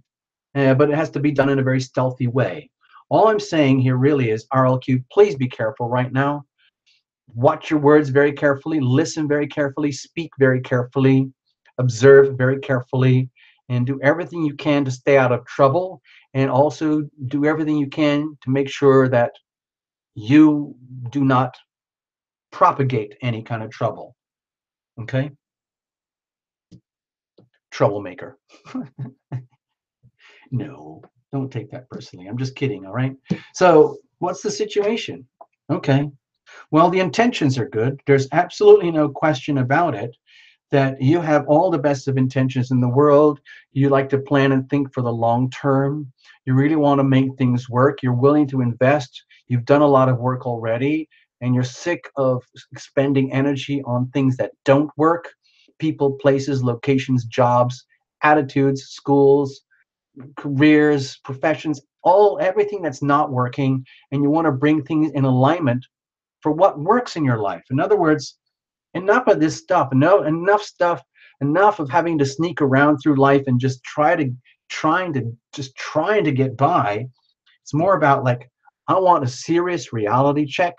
But it has to be done in a very stealthy way. All I'm saying here really is, RLQ, please be careful right now. Watch your words very carefully, listen very carefully, speak very carefully, observe very carefully, and do everything you can to stay out of trouble, and also do everything you can to make sure that you do not propagate any kind of trouble. Okay? Troublemaker. No, don't take that personally. I'm just kidding, all right? So what's the situation? Okay. Well, the intentions are good. There's absolutely no question about it that you have all the best of intentions in the world. You like to plan and think for the long term. You really want to make things work. You're willing to invest. You've done a lot of work already, and you're sick of expending energy on things that don't work. People, places, locations, jobs, attitudes, schools, careers, professions, everything that's not working, and you want to bring things in alignment for what works in your life. In other words, enough of this stuff. No, enough stuff. Enough of having to sneak around through life and just trying to get by. It's more about like, I want a serious reality check.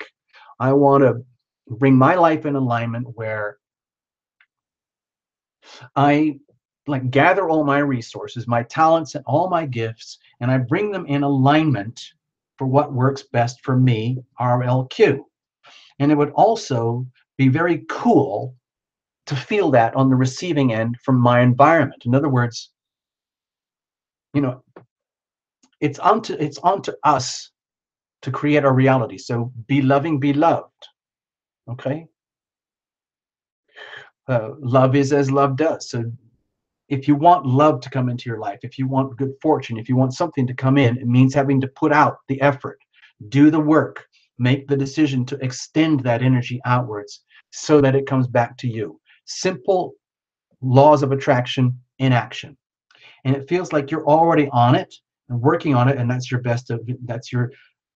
I want to bring my life in alignment where I like gather all my resources, my talents, and all my gifts, and I bring them in alignment for what works best for me, RLQ. And it would also be very cool to feel that on the receiving end from my environment. In other words, you know, it's onto us to create our reality. So be loving, be loved. Okay. Love is as love does. So if you want love to come into your life, if you want good fortune, if you want something to come in, it means having to put out the effort, do the work, make the decision to extend that energy outwards so that it comes back to you. Simple laws of attraction in action. And it feels like you're already on it and working on it, and that's your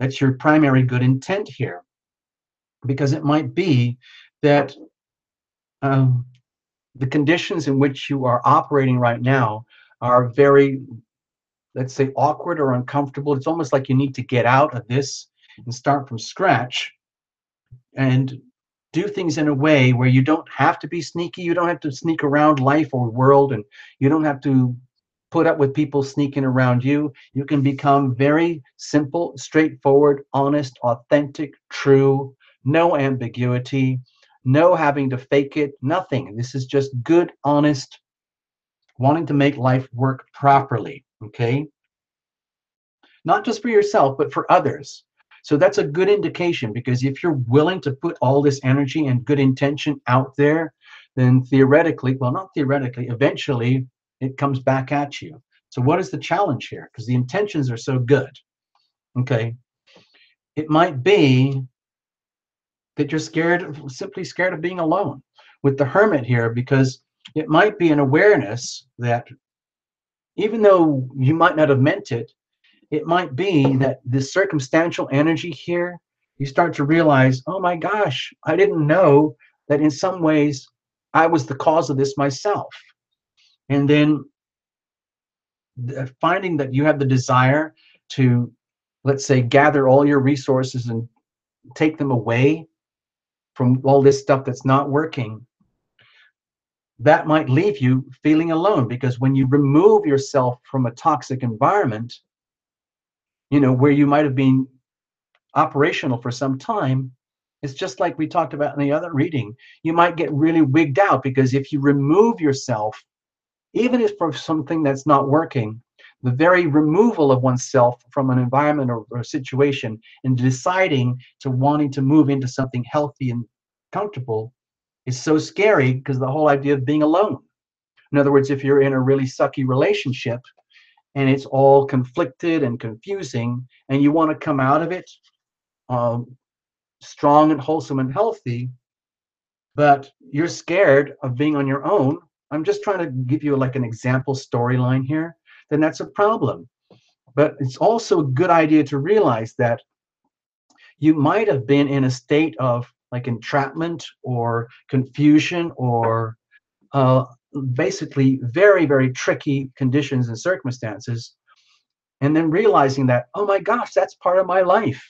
that's your primary good intent here. Because it might be that the conditions in which you are operating right now are very, let's say, awkward or uncomfortable. It's almost like you need to get out of this and start from scratch and do things in a way where you don't have to be sneaky. You don't have to sneak around life or world, and you don't have to put up with people sneaking around you. You can become very simple, straightforward, honest, authentic, true, no ambiguity, no having to fake it, nothing. This is just good, honest, wanting to make life work properly, okay? Not just for yourself, but for others. So that's a good indication, because if you're willing to put all this energy and good intention out there, then theoretically, well, not theoretically, eventually it comes back at you. So what is the challenge here? Because the intentions are so good, okay? It might be that you're simply scared of being alone with the Hermit here, because it might be an awareness that even though you might not have meant it, it might be that this circumstantial energy here, you start to realize, oh my gosh, I didn't know that in some ways I was the cause of this myself. And then finding that you have the desire to, let's say, gather all your resources and take them away from all this stuff that's not working, that might leave you feeling alone. Because when you remove yourself from a toxic environment, where you might have been operational for some time, it's just like we talked about in the other reading. You might get really wigged out, because if you remove yourself, even if for something that's not working, the very removal of oneself from an environment or a situation and deciding to wanting to move into something healthy and comfortable is so scary, because the whole idea of being alone. In other words, if you're in a really sucky relationship and it's all conflicted and confusing, and you want to come out of it strong and wholesome and healthy, but you're scared of being on your own, I'm just trying to give you like an example storyline here, then that's a problem. But it's also a good idea to realize that you might have been in a state of like entrapment or confusion or basically very, very tricky conditions and circumstances, and then realizing that, oh my gosh, that's part of my life.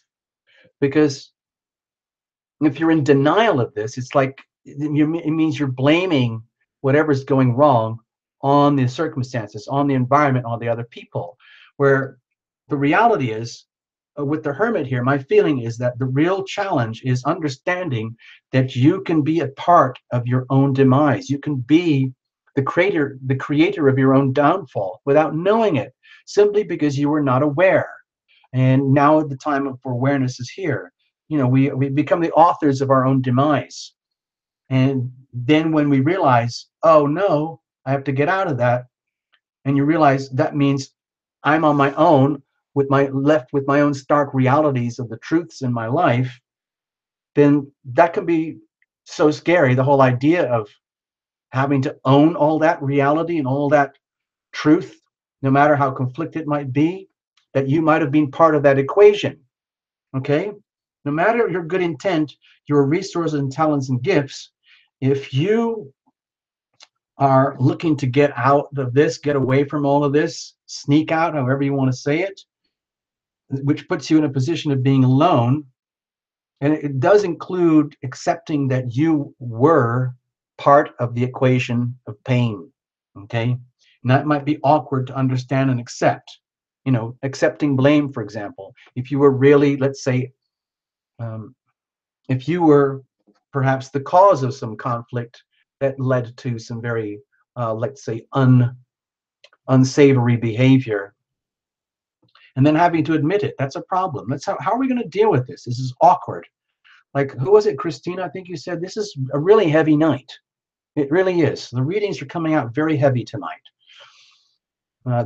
Because if you're in denial of this, it's like it means you're blaming whatever's going wrong on the circumstances, on the environment, on the other people. Where the reality is, with the Hermit here, my feeling is that the real challenge is understanding that you can be a part of your own demise. You can be the creator of your own downfall without knowing it, simply because you were not aware. And now the time for awareness is here. We become the authors of our own demise. And then when we realize, oh no, I have to get out of that, and you realize that means I'm on my own, left with my own stark realities of the truths in my life, then that can be so scary. The whole idea of having to own all that reality and all that truth, no matter how conflicted it might be, that you might have been part of that equation. Okay? No matter your good intent, your resources and talents and gifts, if you are looking to get out of this, get away from all of this, sneak out, however you want to say it, which puts you in a position of being alone. And it does include accepting that you were part of the equation of pain. Okay? And that might be awkward to understand and accept. You know, accepting blame, for example. If you were really, let's say, if you were perhaps the cause of some conflict that led to some very, let's say, unsavory behavior, and then having to admit it, that's a problem. That's how are we going to deal with this? This is awkward. Like, who was it, Christina? I think you said this is a really heavy night. It really is. The readings are coming out very heavy tonight.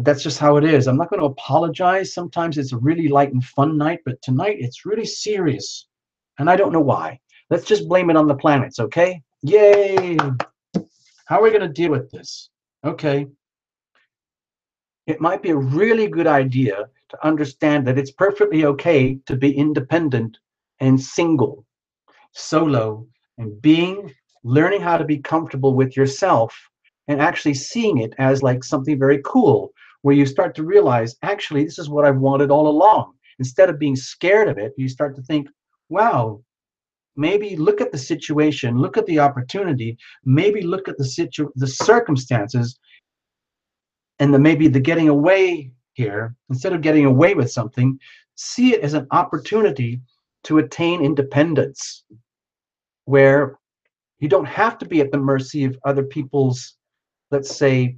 That's just how it is. I'm not going to apologize. Sometimes it's a really light and fun night, but tonight it's really serious. And I don't know why. Let's just blame it on the planets, okay? Yay! How are we going to deal with this? Okay. It might be a really good idea to understand that it's perfectly okay to be independent and single, solo, and learning how to be comfortable with yourself and actually seeing it as like something very cool, where you start to realize, actually, this is what I've wanted all along. Instead of being scared of it, you start to think, wow, maybe look at the situation, look at the opportunity, maybe look at the circumstances, and maybe the getting away here, instead of getting away with something, see it as an opportunity to attain independence, where you don't have to be at the mercy of other people's, let's say,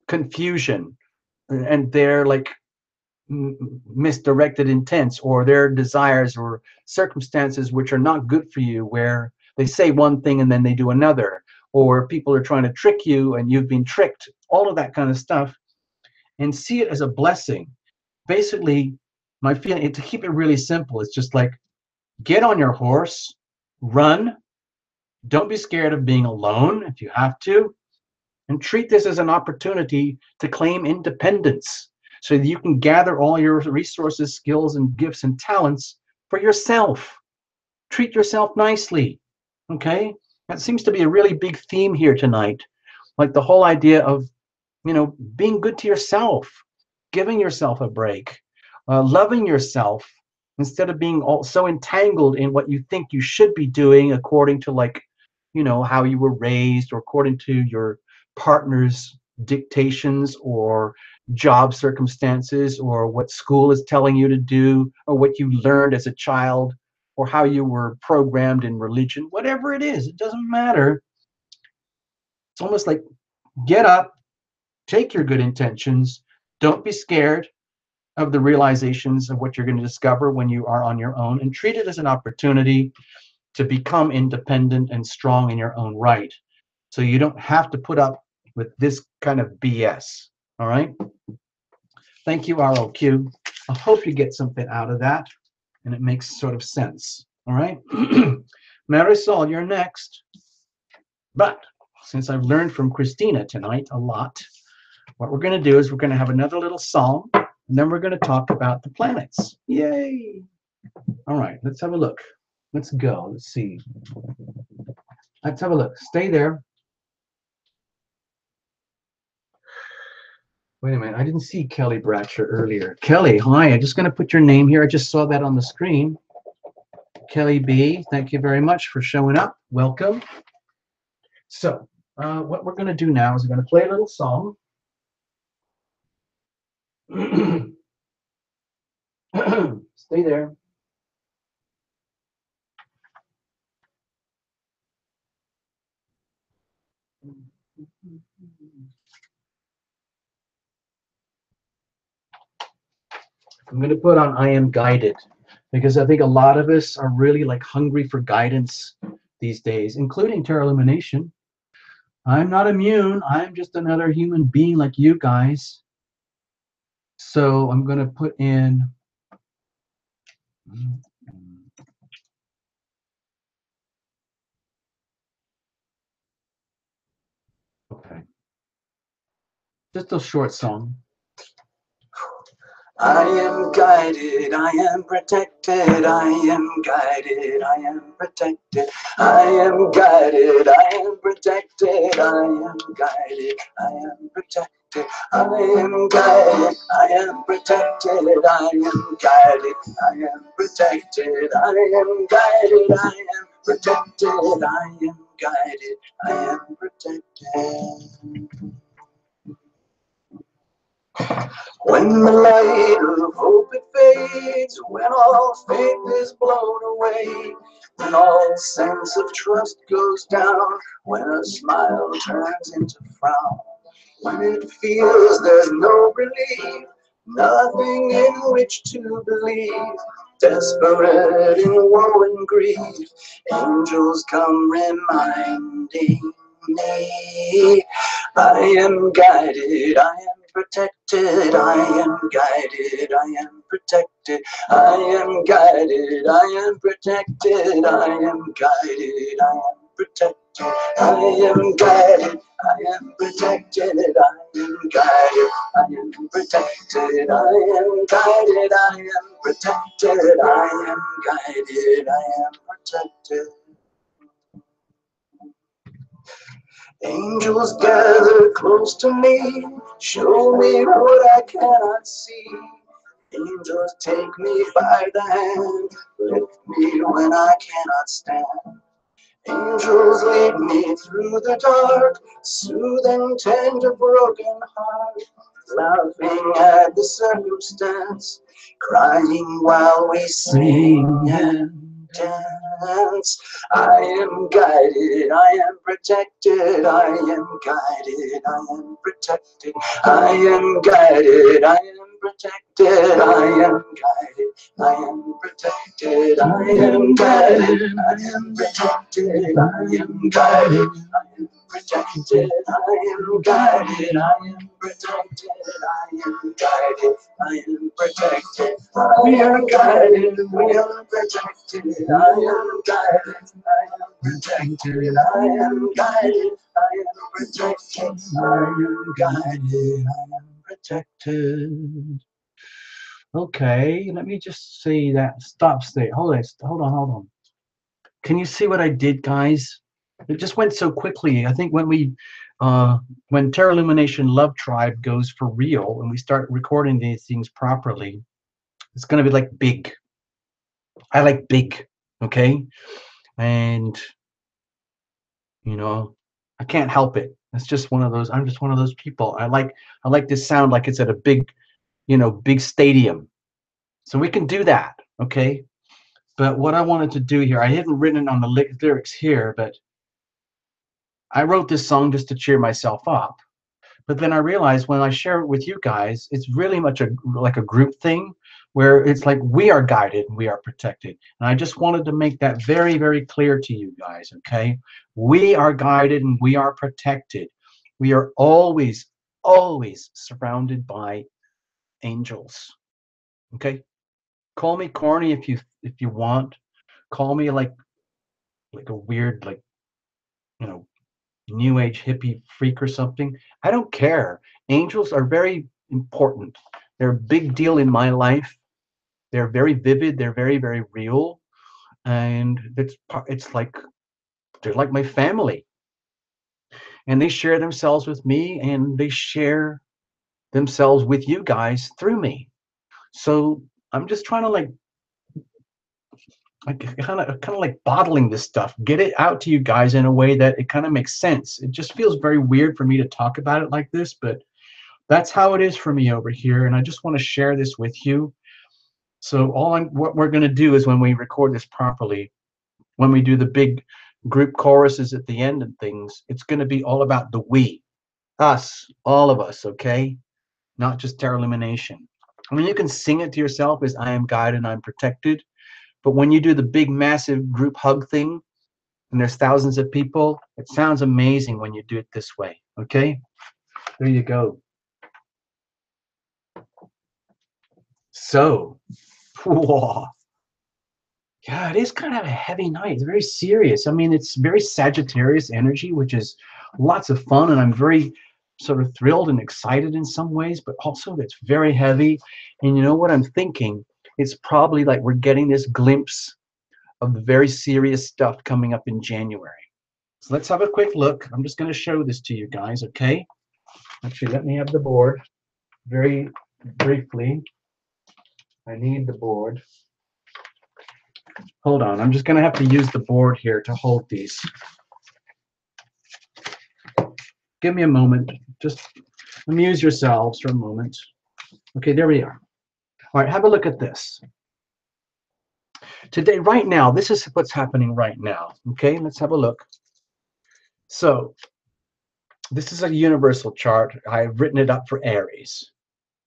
confusion and their like misdirected intents or their desires or circumstances which are not good for you, where they say one thing and then they do another, or people are trying to trick you and you've been tricked, all of that kind of stuff, and see it as a blessing. Basically, my feeling, to keep it really simple, it's just like, get on your horse, run, don't be scared of being alone if you have to, and treat this as an opportunity to claim independence so that you can gather all your resources, skills, and gifts and talents for yourself. Treat yourself nicely. Okay? That seems to be a really big theme here tonight. Like the whole idea of, being good to yourself, giving yourself a break, loving yourself instead of being all so entangled in what you think you should be doing according to, like, how you were raised, or according to your partner's dictations, or job circumstances, or what school is telling you to do, or what you learned as a child, or how you were programmed in religion. Whatever it is, it doesn't matter. It's almost like, get up, take your good intentions, don't be scared of the realizations of what you're going to discover when you are on your own, and treat it as an opportunity to become independent and strong in your own right. So you don't have to put up with this kind of BS. All right. Thank you, ROQ. I hope you get something out of that and it makes sort of sense. All right. Marisol, you're next. But since I've learned from Christina tonight a lot, what we're going to do is we're going to have another little song, and then we're going to talk about the planets. Yay. All right. Let's have a look. Let's go. Let's see. Let's have a look. Stay there. Wait a minute. I didn't see Kelly Bratcher earlier. Kelly, hi. I'm just going to put your name here. I just saw that on the screen. Kelly B, thank you very much for showing up. Welcome. So, what we're going to do now is we're going to play a little song. Stay there. I'm going to put on I Am Guided, because I think a lot of us are really like hungry for guidance these days, including Tarot Illumination. I'm not immune. I'm just another human being like you guys. So I'm going to put in. Okay. Just a short song. I am guided, I am protected, I am guided, I am protected, I am guided, I am protected, I am guided, I am protected, I am guided, I am protected, I am guided, I am protected, I am guided, I am protected, I am guided, I am protected. When the light of hope it fades, when all faith is blown away, when all sense of trust goes down, when a smile turns into frown, when it feels there's no relief, nothing in which to believe, desperate in woe and grief, angels come reminding me, I am guided, I am protected, I am guided, I am protected, I am guided, I am protected, I am guided, I am protected, I am guided, I am protected, I am guided, I am protected, I am guided, I am protected, I am guided, I am protected. Angels gather close to me, show me what I cannot see. Angels take me by the hand, lift me when I cannot stand. Angels lead me through the dark, soothe and tend a broken heart, laughing at the circumstance, crying while we sing and dance. I am guided, I am protected, I am guided, I am protected, I am guided, I am protected, I am guided, I am protected, I am guided, I am protected, I am guided, I am protected, I am guided, I am protected, I am guided, I am protected, we are guided, we are protected, I am guided, I am protected, I am guided, I am protected, I am guided, I am protected. Okay, let me just see that stop state. Hold on, hold on. Can you see what I did, guys? It just went so quickly. I think when Terra Illumination Love Tribe goes for real and we start recording these things properly, it's going to be like big. I like big, okay? And, you know, I can't help it. It's just one of those, I'm just one of those people. I like this sound like it's at a big, big stadium. So we can do that, okay? But what I wanted to do here, I hadn't written it on the lyrics here, but I wrote this song just to cheer myself up. But then I realized when I share it with you guys, it's really much like a group thing where it's like we are guided and we are protected. And I just wanted to make that very, very clear to you guys, okay? We are guided and we are protected. We are always, always surrounded by angels, okay? Call me corny if you want. Call me like a weird, like, you know, new age hippie freak or something. I don't care. Angels are very important. They're a big deal in my life. They're very vivid. They're very, very real. And it's like they're like my family. And they share themselves with me and they share themselves with you guys through me. So I'm just trying to like kind of like bottling this stuff, get it out to you guys in a way that it kind of makes sense. It just feels very weird for me to talk about it like this, but that's how it is for me over here, and I just want to share this with you. So what we're going to do is when we record this properly, when we do the big group choruses at the end and things, it's going to be all about the we, us, all of us, okay? Not just Terra Illumination. I mean, you can sing it to yourself as I am guided and I'm protected, but when you do the big massive group hug thing and there's thousands of people, it sounds amazing when you do it this way, okay? There you go. So, whoa. Yeah, it is kind of a heavy night. It's very serious. I mean, it's very Sagittarius energy, which is lots of fun, and I'm very sort of thrilled and excited in some ways, but also that's very heavy. And you know what I'm thinking? It's probably like we're getting this glimpse of the very serious stuff coming up in January. So let's have a quick look. I'm just going to show this to you guys, okay? Actually, let me have the board very briefly. I need the board. Hold on, I'm just going to have to use the board here to hold these. Give me a moment. Just amuse yourselves for a moment. Okay, there we are. All right, have a look at this. Today, right now, this is what's happening right now. Okay, let's have a look. So, this is a universal chart. I've written it up for Aries.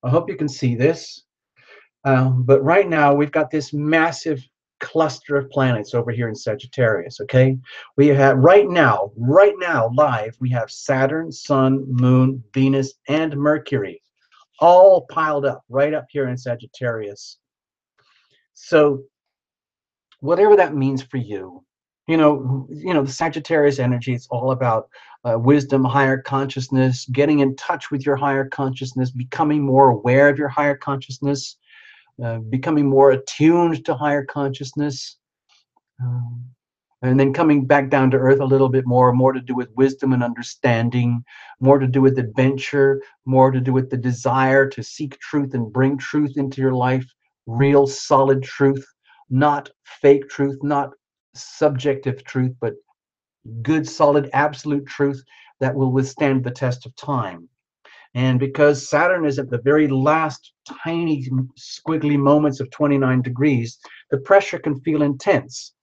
I hope you can see this. But right now, we've got this massive cluster of planets over here in Sagittarius, okay? We have right now, live, we have Saturn, Sun, Moon, Venus, and Mercury all piled up right up here in Sagittarius. So whatever that means for you, the Sagittarius energy, it's all about wisdom, higher consciousness, getting in touch with your higher consciousness, becoming more aware of your higher consciousness, becoming more attuned to higher consciousness, and then coming back down to earth a little bit more to do with wisdom and understanding, more to do with adventure, more to do with the desire to seek truth and bring truth into your life, real solid truth, not fake truth, not subjective truth, but good, solid, absolute truth that will withstand the test of time. And because Saturn is at the very last tiny squiggly moments of 29 degrees, the pressure can feel intense.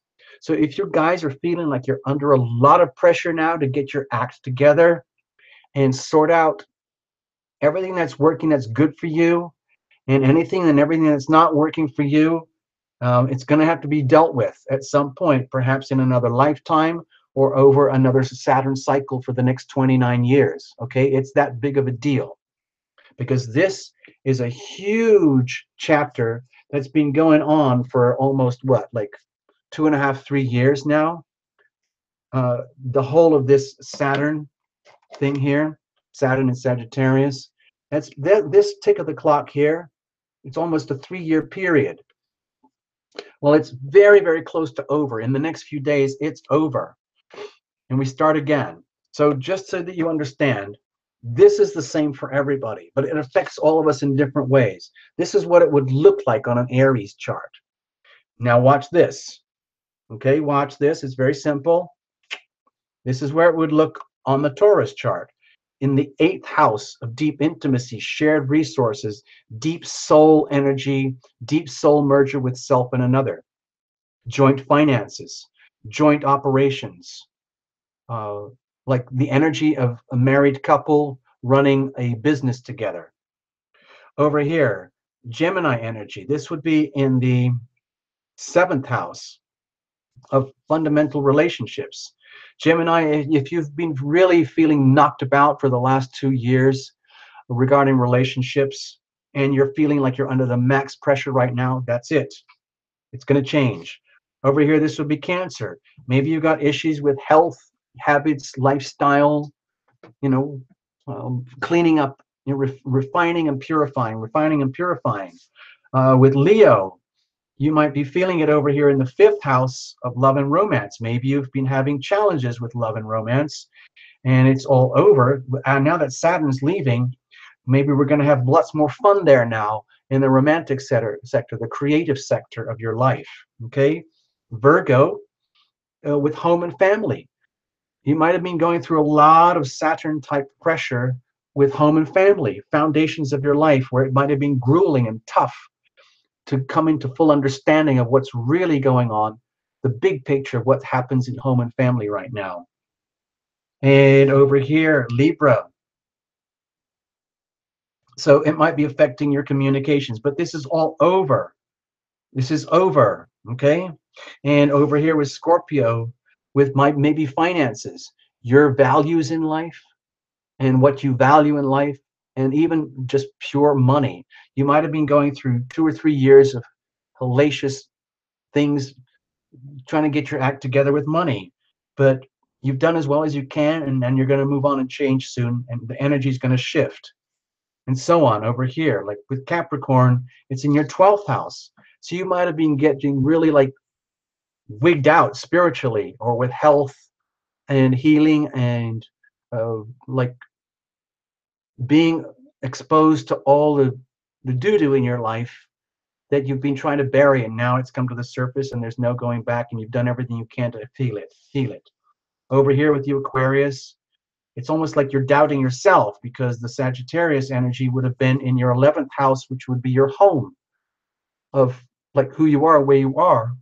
So if you guys are feeling like you're under a lot of pressure now to get your act together and sort out everything that's working that's good for you, and anything and everything that's not working for you, it's going to have to be dealt with at some point, perhaps in another lifetime or over another Saturn cycle for the next 29 years. Okay, it's that big of a deal, because this is a huge chapter that's been going on for almost what, like 2.5, 3 years now. The whole of this Saturn thing here, Saturn and Sagittarius, this tick of the clock here, it's almost a 3-year period. Well, it's very, very close to over. In the next few days, it's over. And we start again. So just so that you understand, this is the same for everybody, but it affects all of us in different ways. This is what it would look like on an Aries chart. Now watch this. Okay, watch this. It's very simple. This is where it would look on the Taurus chart. In the 8th house of deep intimacy, shared resources, deep soul energy, deep soul merger with self and another, joint finances, joint operations, like the energy of a married couple running a business together. Over here, Gemini energy. This would be in the 7th house of fundamental relationships. Gemini, if you've been really feeling knocked about for the last 2 years regarding relationships, and you're feeling like you're under the max pressure right now, that's it. It's going to change. Over here, this would be Cancer. Maybe you've got issues with health, habits, lifestyle, cleaning up, refining and purifying, with Leo, you might be feeling it over here in the 5th house of love and romance. Maybe you've been having challenges with love and romance, and it's all over. And now that Saturn's leaving, maybe we're going to have lots more fun there now in the romantic sector, the creative sector of your life. Okay, Virgo, with home and family. You might have been going through a lot of Saturn-type pressure with home and family, foundations of your life, where it might have been grueling and tough to come into full understanding of what's really going on, the big picture of what happens in home and family right now. And over here, Libra. So it might be affecting your communications, but this is all over. This is over, okay? And over here with Scorpio, with maybe finances, your values in life and what you value in life, and even just pure money. You might have been going through 2 or 3 years of hellacious things, trying to get your act together with money. But you've done as well as you can, and then you're going to move on and change soon, and the energy is going to shift, and so on. Over here, like with Capricorn, it's in your 12th house. So you might have been getting really like wigged out spiritually, or with health and healing, and like being exposed to all the doo-doo in your life that you've been trying to bury, and now it's come to the surface and there's no going back, and you've done everything you can to heal it. Over here with you, Aquarius, it's almost like you're doubting yourself, because the Sagittarius energy would have been in your 11th house, which would be your home of like who you are, where you are.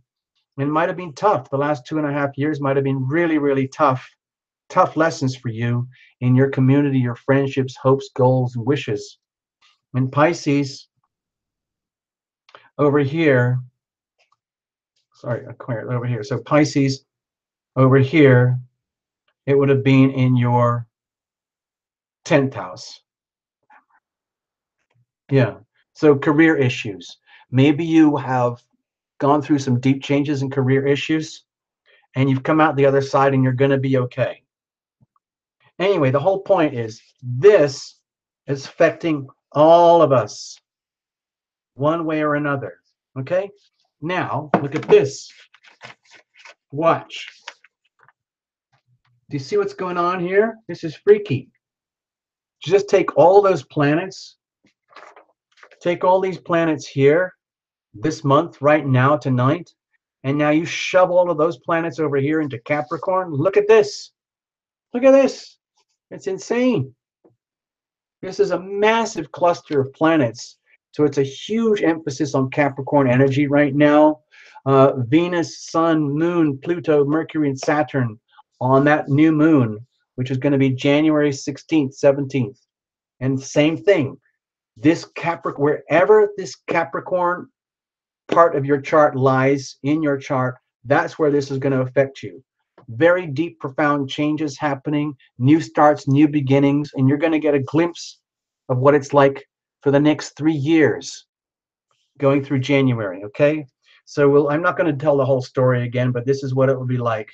And it might have been tough. The last 2.5 years might have been really, really tough lessons for you in your community, your friendships, hopes, goals, and wishes. And Pisces, over here, sorry, Aquarius over here. So Pisces over here, it would have been in your 10th house. Yeah. So career issues. Maybe you have gone through some deep changes in career issues, and you've come out the other side, and you're going to be okay. Anyway, the whole point is this is affecting all of us one way or another. Okay? Now, look at this. Watch. Do you see what's going on here? This is freaky. Just take all those planets, take all these planets here, this month, right now, tonight, and now you shove all of those planets over here into Capricorn. Look at this. Look at this. It's insane. This is a massive cluster of planets. So it's a huge emphasis on Capricorn energy right now. Venus, Sun, Moon, Pluto, Mercury, and Saturn on that new moon, which is going to be January 16th, 17th. And same thing. This Capricorn, wherever this Capricorn part of your chart lies in your chart, that's where this is going to affect you. Very deep, profound changes happening, new starts, new beginnings, and you're going to get a glimpse of what it's like for the next 3 years going through January. Okay, so I'm not going to tell the whole story again, but this is what it would be like.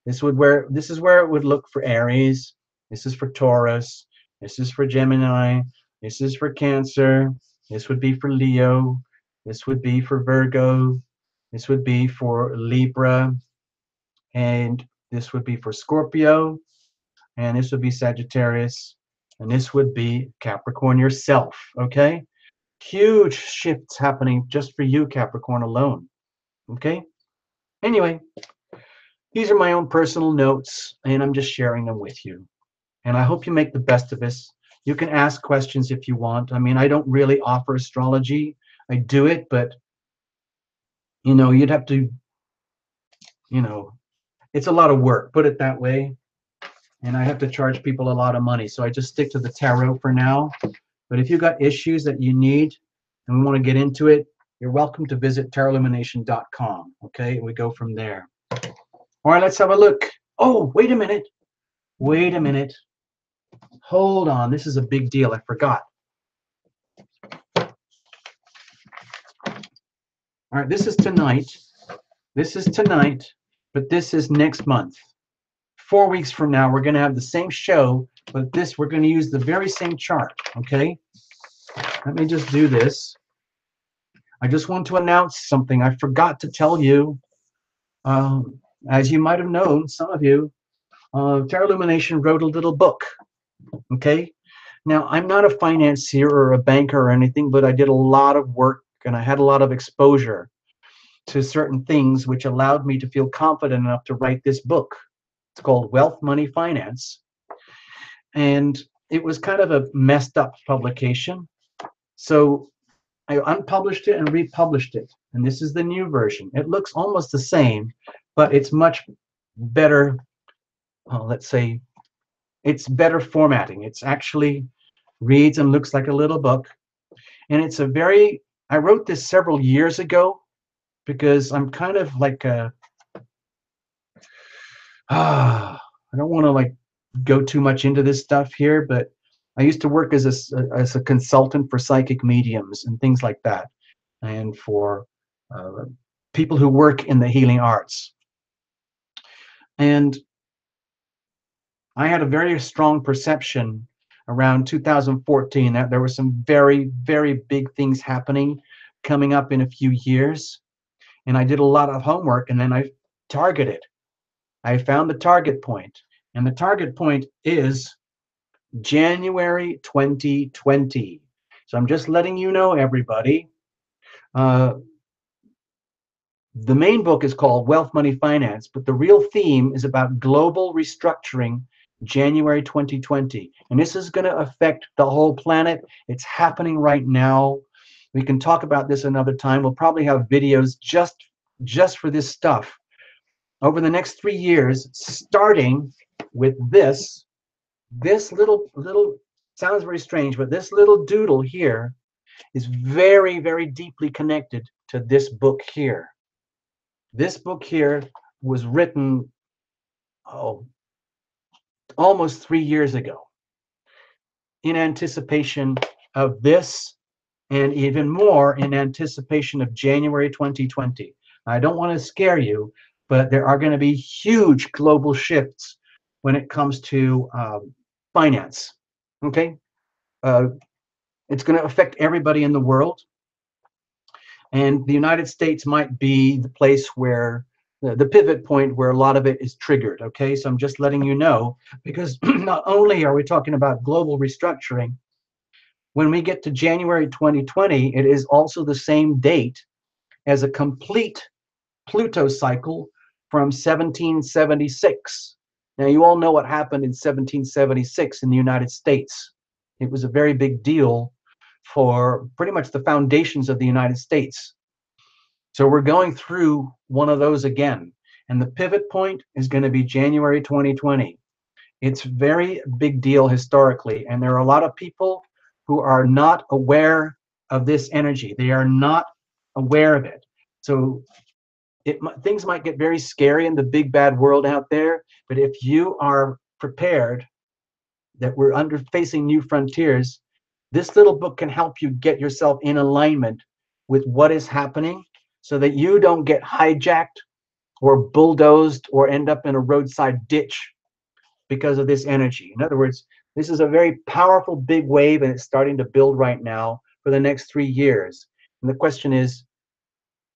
This is where it would look for Aries. This is for Taurus. This is for Gemini. This is for Cancer. This would be for Leo. This would be for Virgo. This would be for Libra. And this would be for Scorpio. And this would be Sagittarius. And this would be Capricorn yourself. Okay? Huge shifts happening just for you, Capricorn alone. Okay? Anyway, these are my own personal notes, and I'm just sharing them with you. And I hope you make the best of this. You can ask questions if you want. I mean, I don't really offer astrology. I do it, but, you know, you'd have to, you know, it's a lot of work, put it that way. And I have to charge people a lot of money. So I just stick to the tarot for now. But if you've got issues that you need and we want to get into it, you're welcome to visit tarotlumination.com. Okay, we go from there. All right, let's have a look. Oh, wait a minute. Wait a minute. Hold on. This is a big deal. I forgot. All right, this is tonight. This is tonight, but this is next month. 4 weeks from now, we're going to have the same show, but this, we're going to use the very same chart. Okay? Let me just do this. I just want to announce something I forgot to tell you. As you might have known, some of you, Tarot Illumination wrote a little book. Okay? Now, I'm not a financier or a banker or anything, but I did a lot of work and I had a lot of exposure to certain things which allowed me to feel confident enough to write this book. It's called Wealth, Money, Finance. And it was kind of a messed up publication. So I unpublished it and republished it. And this is the new version. It looks almost the same, but it's much better, let's say, it's better formatting. It's actually reads and looks like a little book. And it's a very, I wrote this several years ago because I'm kind of like I don't want to like go too much into this stuff here, but I used to work as a consultant for psychic mediums and things like that, and for people who work in the healing arts. And I had a very strong perception around 2014 that there were some very, very big things happening coming up in a few years. And I did a lot of homework, and then I targeted. I found the target point, and the target point is January 2020. So I'm just letting you know, everybody. Uh, the main book is called Wealth, Money, Finance, but the real theme is about global restructuring January 2020. And this is going to affect the whole planet. It's happening right now. We can talk about this another time. We'll probably have videos just for this stuff over the next 3 years, starting with this little sounds very strange, but this little doodle here is very, very deeply connected to this book here. This book here was written almost 3 years ago in anticipation of this, and even more in anticipation of January 2020. I don't want to scare you, but there are going to be huge global shifts when it comes to finance. Okay? It's going to affect everybody in the world. And the United States might be the place where the pivot point where a lot of it is triggered. Okay, so I'm just letting you know, because not only are we talking about global restructuring, when we get to January 2020, it is also the same date as a complete Pluto cycle from 1776. Now, you all know what happened in 1776 in the United States. It was a very big deal for pretty much the foundations of the United States. So we're going through one of those again. And the pivot point is going to be January 2020. It's a very big deal historically. And there are a lot of people who are not aware of this energy. They are not aware of it. So things might get very scary in the big bad world out there. But if you are prepared that we're facing new frontiers, this little book can help you get yourself in alignment with what is happening so that you don't get hijacked or bulldozed or end up in a roadside ditch because of this energy. In other words, this is a very powerful big wave, and it's starting to build right now for the next 3 years. And the question is,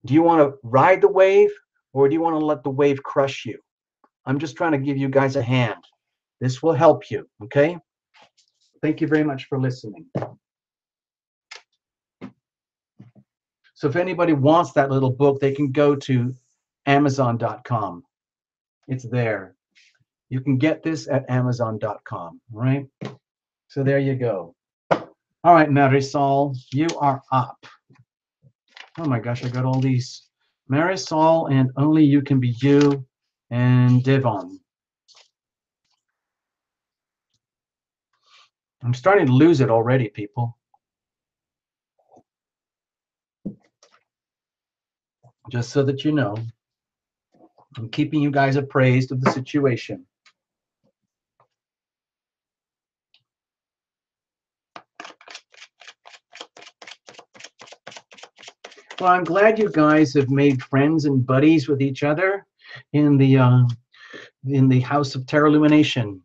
do you want to ride the wave, or do you want to let the wave crush you? I'm just trying to give you guys a hand. This will help you, okay? Thank you very much for listening. So if anybody wants that little book, they can go to Amazon.com. It's there. You can get this at Amazon.com, right? So there you go. All right, Marisol, you are up. Oh my gosh, I got all these. Marisol and Only You Can Be You and Devon. I'm starting to lose it already, people. Just so that you know, I'm keeping you guys appraised of the situation. Well, I'm glad you guys have made friends and buddies with each other in the House of Terra Lumination.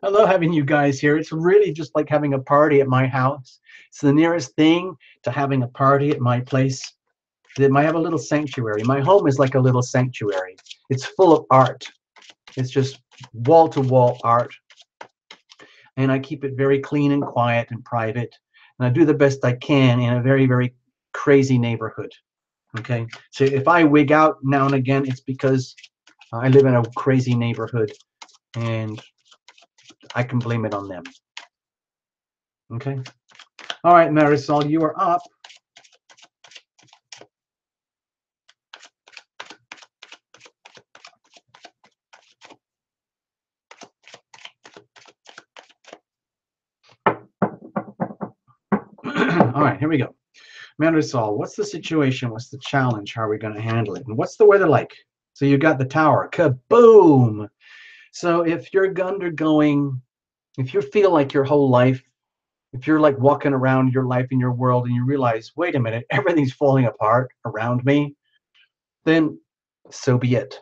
I love having you guys here. It's really just like having a party at my house. It's the nearest thing to having a party at my place. I have a little sanctuary. My home is like a little sanctuary. It's full of art. It's just wall-to-wall art. And I keep it very clean and quiet and private. And I do the best I can in a very, very crazy neighborhood. Okay? So if I wig out now and again, it's because I live in a crazy neighborhood. And I can blame it on them. Okay? All right, Marisol, you are up. All right, here we go. Marisol, what's the situation? What's the challenge? How are we going to handle it? And what's the weather like? So you got the tower. Kaboom! So if you're undergoing, if you feel like your whole life, if you're like walking around your life in your world and you realize, wait a minute, everything's falling apart around me, then so be it.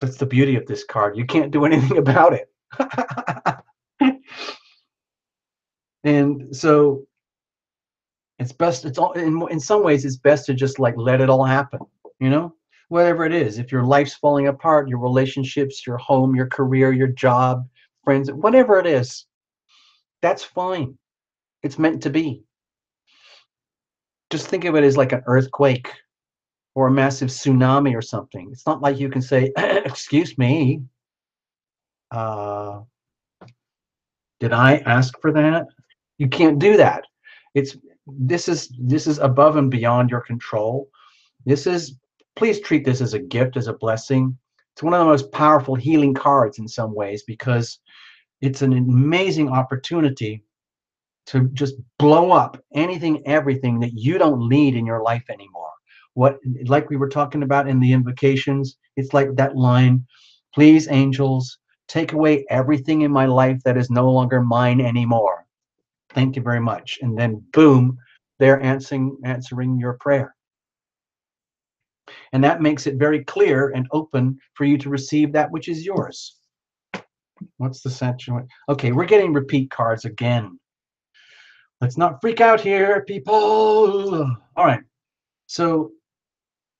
That's the beauty of this card. You can't do anything about it. And so it's best, it's all in some ways it's best to just like let it all happen, you know? Whatever it is, if your life's falling apart, your relationships, your home, your career, your job, friends, whatever it is, that's fine. It's meant to be. Just think of it as like an earthquake or a massive tsunami or something. It's not like you can say, excuse me, uh, did I ask for that? You can't do that. It's this is above and beyond your control. This is Please treat this as a gift, as a blessing. It's one of the most powerful healing cards in some ways because it's an amazing opportunity to just blow up anything, everything that you don't need in your life anymore. What, like we were talking about in the invocations, it's like that line, please, angels, take away everything in my life that is no longer mine anymore. Thank you very much. And then boom, they're answering your prayer. And that makes it very clear and open for you to receive that which is yours. What's the situation? Okay, we're getting repeat cards again. Let's not freak out here, people. All right. So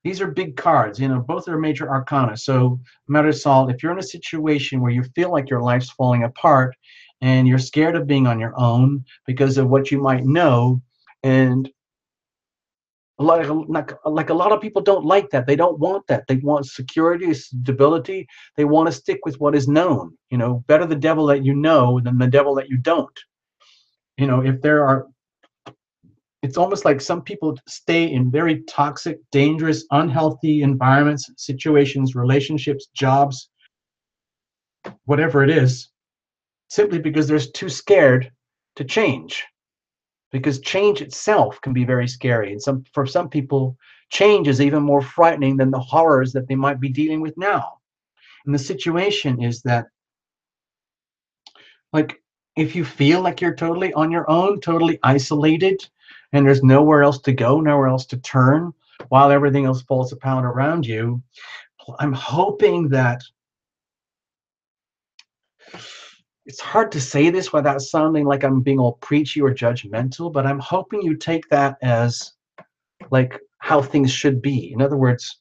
these are big cards, both are major arcana. So Marisol, if you're in a situation where you feel like your life's falling apart and you're scared of being on your own because of what you might know, and a lot of people don't like that. They don't want that. They want security, stability. They want to stick with what is known. Better the devil that you know than the devil that you don't. If there are It's almost like some people stay in very toxic, dangerous, unhealthy environments, situations, relationships, jobs, whatever it is, simply because they're too scared to change. Because change itself can be very scary. And for some people, change is even more frightening than the horrors that they might be dealing with now. And the situation is that, like, if you feel like you're totally on your own, totally isolated, and there's nowhere else to go, nowhere else to turn, while everything else falls apart around you, I'm hoping that, it's hard to say this without sounding like I'm being all preachy or judgmental, but I'm hoping you take that as like how things should be. In other words,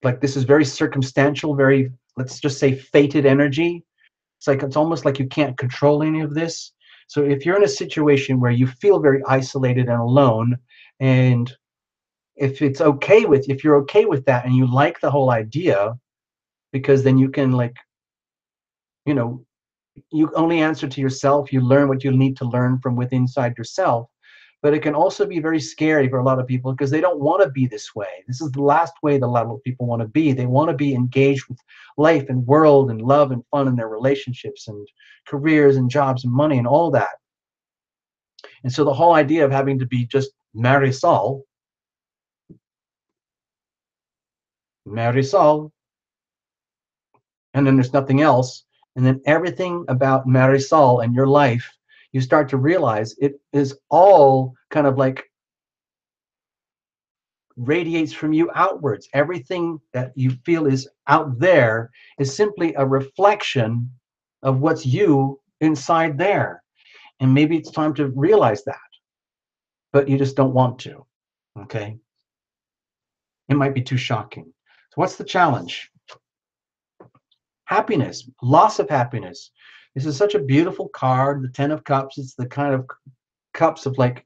like this is very circumstantial, very, let's just say, fated energy. It's almost like you can't control any of this. So if you're in a situation where you feel very isolated and alone, and if you're okay with that and you like the whole idea, because then you can, like, you know, you only answer to yourself, you learn what you need to learn from within inside yourself. But it can also be very scary for a lot of people because they don't want to be this way. This is the last way that a lot of people want to be. They want to be engaged with life and world and love and fun in their relationships and careers and jobs and money and all that. And so the whole idea of having to be just Marisol, Marisol, and then there's nothing else, and then everything about Marisol and your life, you start to realize it is all kind of like radiates from you outwards. Everything that you feel is out there is simply a reflection of what's you inside there. And maybe it's time to realize that, but you just don't want to. Okay. It might be too shocking. So what's the challenge? Happiness, loss of happiness. This is such a beautiful card, the 10 of Cups. It's the kind of cups of like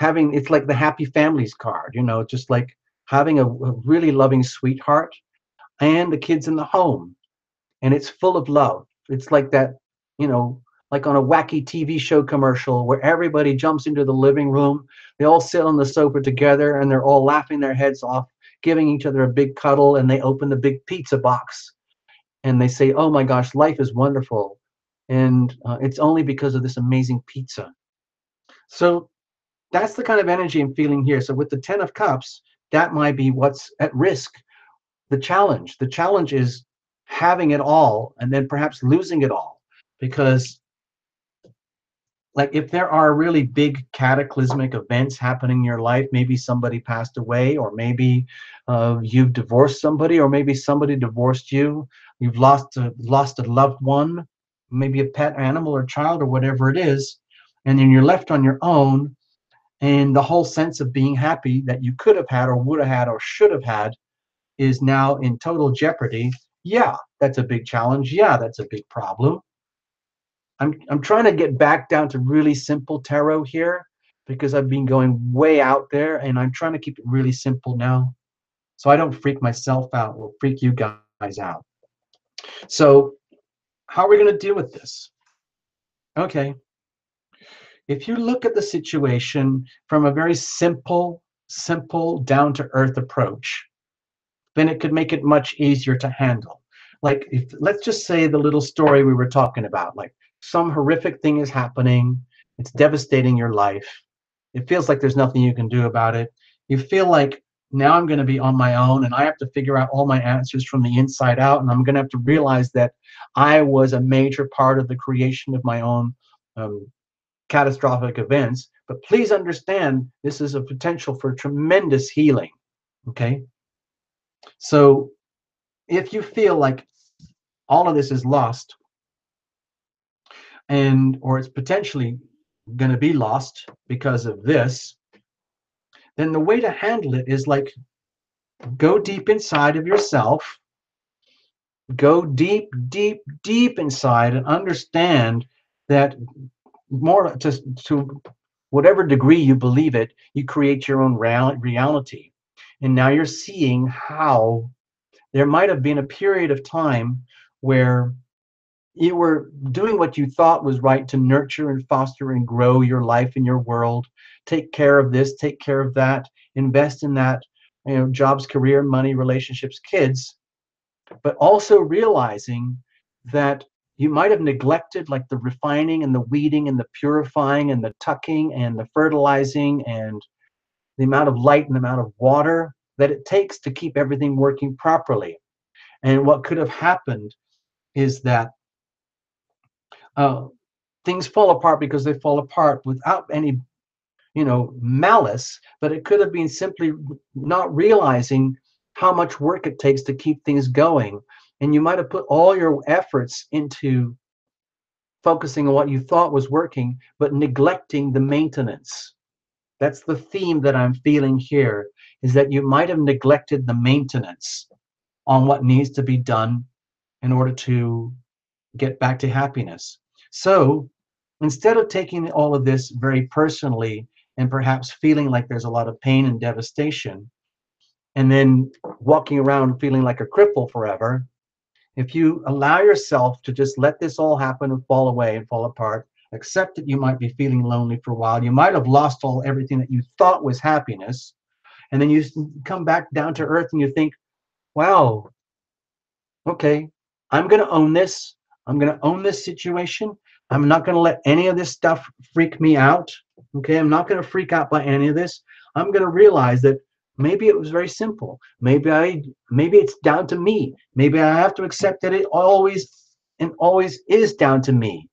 it's like the happy families card, just like having a really loving sweetheart and the kids in the home. And it's full of love. It's like that, like on a wacky TV show commercial where everybody jumps into the living room. They all sit on the sofa together and they're all laughing their heads off, giving each other a big cuddle, and they open the big pizza box and they say, oh my gosh, life is wonderful. And it's only because of this amazing pizza. So that's the kind of energy I'm feeling here. So with the 10 of Cups, that might be what's at risk. The challenge is having it all and then perhaps losing it all, because like if there are really big cataclysmic events happening in your life, maybe somebody passed away, or maybe you've divorced somebody, or maybe somebody divorced you, you've lost a loved one, maybe a pet animal or child or whatever it is, and then you're left on your own, and the whole sense of being happy that you could have had or would have had or should have had is now in total jeopardy. Yeah, that's a big challenge. Yeah, that's a big problem. I'm trying to get back down to really simple tarot here because I've been going way out there, and I'm trying to keep it really simple now so I don't freak myself out or freak you guys out. So how are we going to deal with this? Okay, if you look at the situation from a very simple, down to earth approach, then it could make it much easier to handle. Like, if let's just say the little story we were talking about, like some horrific thing is happening, it's devastating your life. It feels like there's nothing you can do about it. You feel like now I'm going to be on my own and I have to figure out all my answers from the inside out. And I'm going to have to realize that I was a major part of the creation of my own um, catastrophic events. But please understand, this is a potential for tremendous healing. Okay. So if you feel like all of this is lost, and or it's potentially going to be lost because of this, then the way to handle it is like go deep inside of yourself, go deep inside, and understand that more to whatever degree you believe it, you create your own reality. And now you're seeing how there might have been a period of time where you were doing what you thought was right to nurture and foster and grow your life and your world, take care of this, take care of that, invest in that, jobs, career, money, relationships, kids, but also realizing that you might have neglected like the refining and the weeding and the purifying and the tucking and the fertilizing and the amount of light and the amount of water that it takes to keep everything working properly. And what could have happened is that uh, things fall apart because they fall apart without any, malice, but it could have been simply not realizing how much work it takes to keep things going. And you might have put all your efforts into focusing on what you thought was working, but neglecting the maintenance. That's the theme that I'm feeling here, is that you might have neglected the maintenance on what needs to be done in order to get back to happiness. So instead of taking all of this very personally and perhaps feeling like there's a lot of pain and devastation, and then walking around feeling like a cripple forever, if you allow yourself to just let this all happen and fall away and fall apart, accept that you might be feeling lonely for a while, you might have lost everything that you thought was happiness, and then you come back down to earth and you think, wow, okay, I'm going to own this. I'm going to own this situation. I'm not going to let any of this stuff freak me out. Okay, I'm not going to freak out by any of this. I'm going to realize that maybe it was very simple. Maybe it's down to me. Maybe I have to accept that it always is down to me.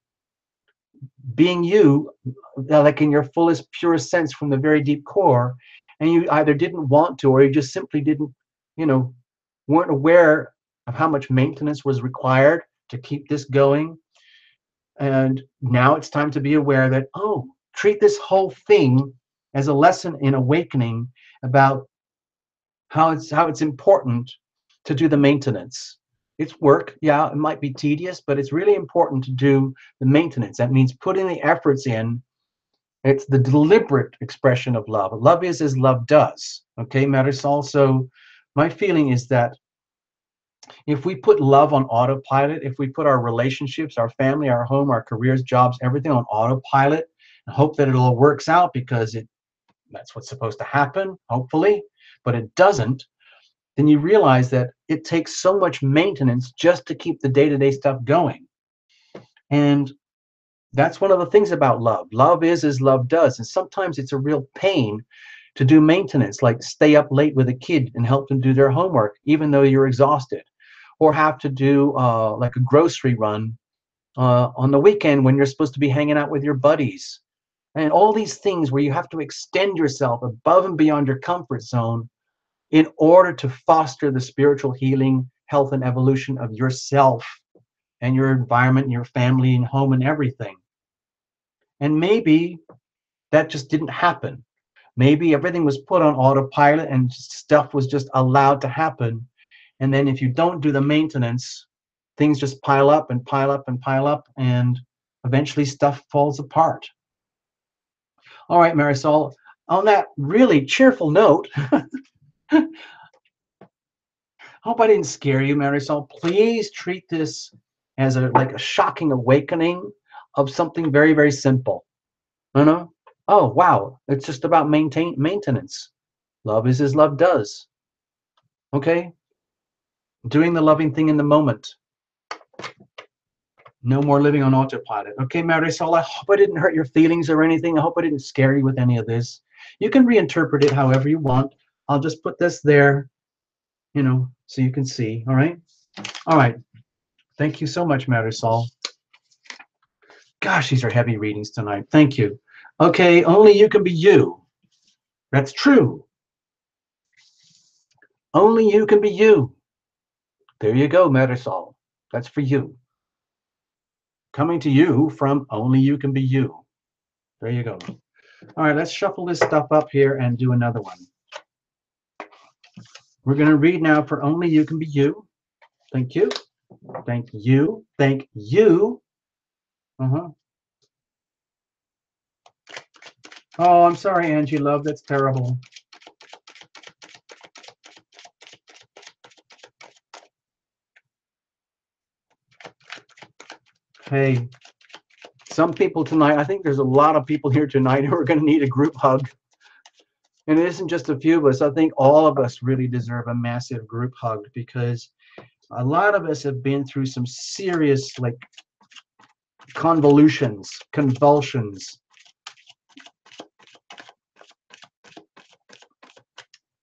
Being you, like in your fullest, purest sense from the very deep core, and you either didn't want to or you just simply didn't, you know, weren't aware of how much maintenance was required to keep this going. And now it's time to be aware that, oh, treat this whole thing as a lesson in awakening about how it's important to do the maintenance. It's work, yeah, it might be tedious, but it's really important to do the maintenance. That means putting the efforts in. It's the deliberate expression of love. Love is as love does. Okay, Marisol. So my feeling is that if we put love on autopilot, if we put our relationships, our family, our home, our careers, jobs, everything on autopilot, and hope that it all works out because that's what's supposed to happen, hopefully, but it doesn't, then you realize that it takes so much maintenance just to keep the day-to-day stuff going. And that's one of the things about love. Love is as love does. And sometimes it's a real pain to do maintenance, like stay up late with a kid and help them do their homework, even though you're exhausted, or have to do like a grocery run on the weekend when you're supposed to be hanging out with your buddies, and all these things where you have to extend yourself above and beyond your comfort zone in order to foster the spiritual healing, health, and evolution of yourself and your environment, your family and home and everything. And maybe that just didn't happen. Maybe everything was put on autopilot and stuff was just allowed to happen. And then if you don't do the maintenance, things just pile up and pile up and pile up, and eventually stuff falls apart. All right, Marisol, on that really cheerful note, hope I didn't scare you, Marisol. Please treat this as like a shocking awakening of something very, very simple. You know? Oh, wow. It's just about maintenance. Love is as love does. Okay? Doing the loving thing in the moment. No more living on autopilot. Okay, Marisol, I hope I didn't hurt your feelings or anything. I hope I didn't scare you with any of this. You can reinterpret it however you want. I'll just put this there, you know, so you can see. All right? All right. Thank you so much, Marisol. Gosh, these are heavy readings tonight. Thank you. Okay, only you can be you. That's true. Only you can be you. There you go, Marisol. That's for you. Coming to you from Only You Can Be You. There you go. All right, let's shuffle this stuff up here and do another one. We're going to read now for Only You Can Be You. Thank you. Thank you. Thank you. Uh-huh. Oh, I'm sorry, Angie, love. That's terrible. Hey, some people tonight, I think there's a lot of people here tonight who are going to need a group hug. And it isn't just a few of us. I think all of us really deserve a massive group hug, because a lot of us have been through some serious, like, convolutions, convulsions.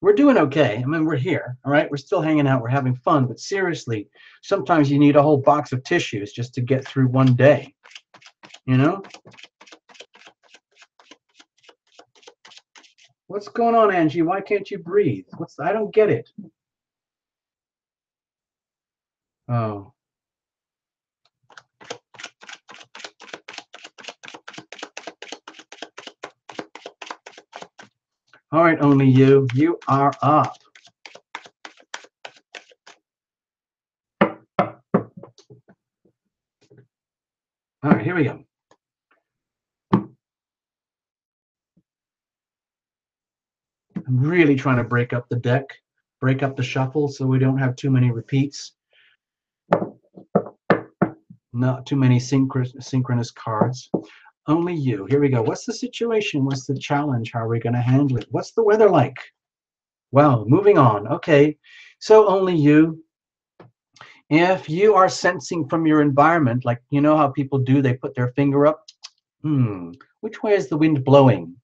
We're doing okay. I mean, we're here, all right? We're still hanging out. We're having fun. But seriously, sometimes you need a whole box of tissues just to get through one day, you know? What's going on, Angie? Why can't you breathe? I don't get it. Oh. All right, Only You. You are up. All right, here we go. I'm really trying to break up the deck, break up the shuffle so we don't have too many repeats. Not too many synchronous cards. Only You. Here we go. What's the situation? What's the challenge? How are we going to handle it? What's the weather like? Well, moving on. Okay. So Only You. If you are sensing from your environment, like, you know how people do, they put their finger up. Which way is the wind blowing?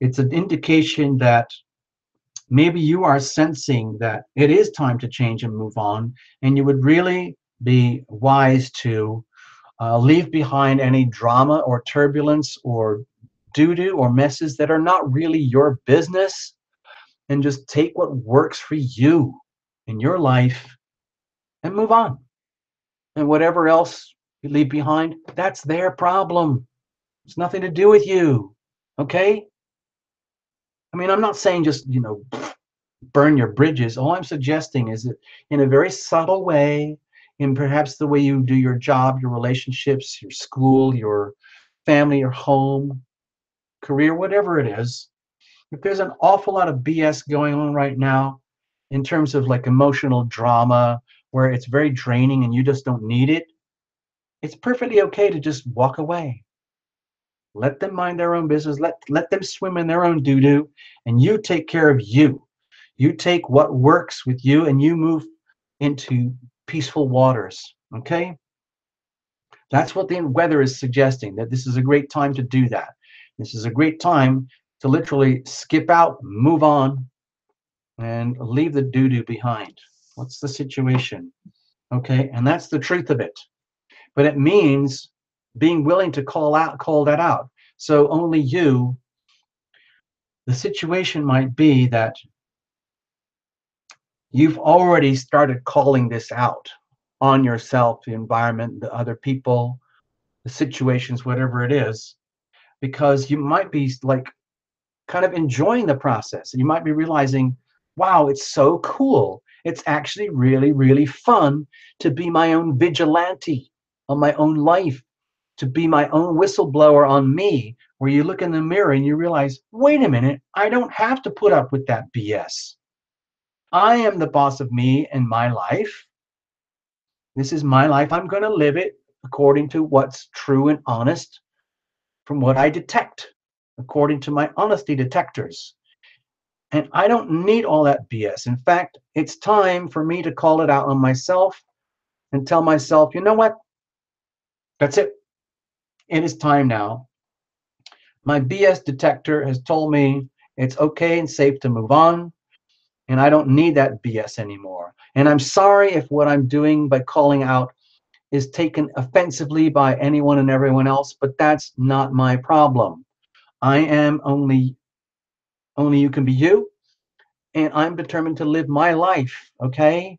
It's an indication that maybe you are sensing that it is time to change and move on, and you would really be wise to leave behind any drama or turbulence or doo-doo or messes that are not really your business, and just take what works for you in your life and move on. And whatever else you leave behind, that's their problem. It's nothing to do with you. Okay? I mean, I'm not saying just, you know, burn your bridges. All I'm suggesting is that in a very subtle way, in perhaps the way you do your job, your relationships, your school, your family, your home, career, whatever it is, if there's an awful lot of BS going on right now in terms of like emotional drama where it's very draining and you just don't need it, it's perfectly okay to just walk away. Let them mind their own business. Let them swim in their own doo-doo, and you take care of you. You take what works with you and you move into peaceful waters. Okay? That's what the weather is suggesting, that this is a great time to do that. This is a great time to literally skip out, move on, and leave the doo-doo behind. What's the situation? Okay? And that's the truth of it. but it means being willing to call that out. So only you, the situation might be that you've already started calling this out on yourself, the environment, the other people, the situations, whatever it is, because you might be like kind of enjoying the process. And you might be realizing, wow, it's so cool. It's actually really, really fun to be my own vigilante on my own life, to be my own whistleblower on me, where you look in the mirror and you realize, wait a minute, I don't have to put up with that BS. I am the boss of me and my life. This is my life. I'm going to live it according to what's true and honest from what I detect, according to my honesty detectors. And I don't need all that BS. In fact, it's time for me to call it out on myself and tell myself, you know what? That's it. It is time now. My BS detector has told me it's okay and safe to move on, and I don't need that BS anymore. And I'm sorry if what I'm doing by calling out is taken offensively by anyone and everyone else, but that's not my problem. I am only you can be you, and I'm determined to live my life, okay?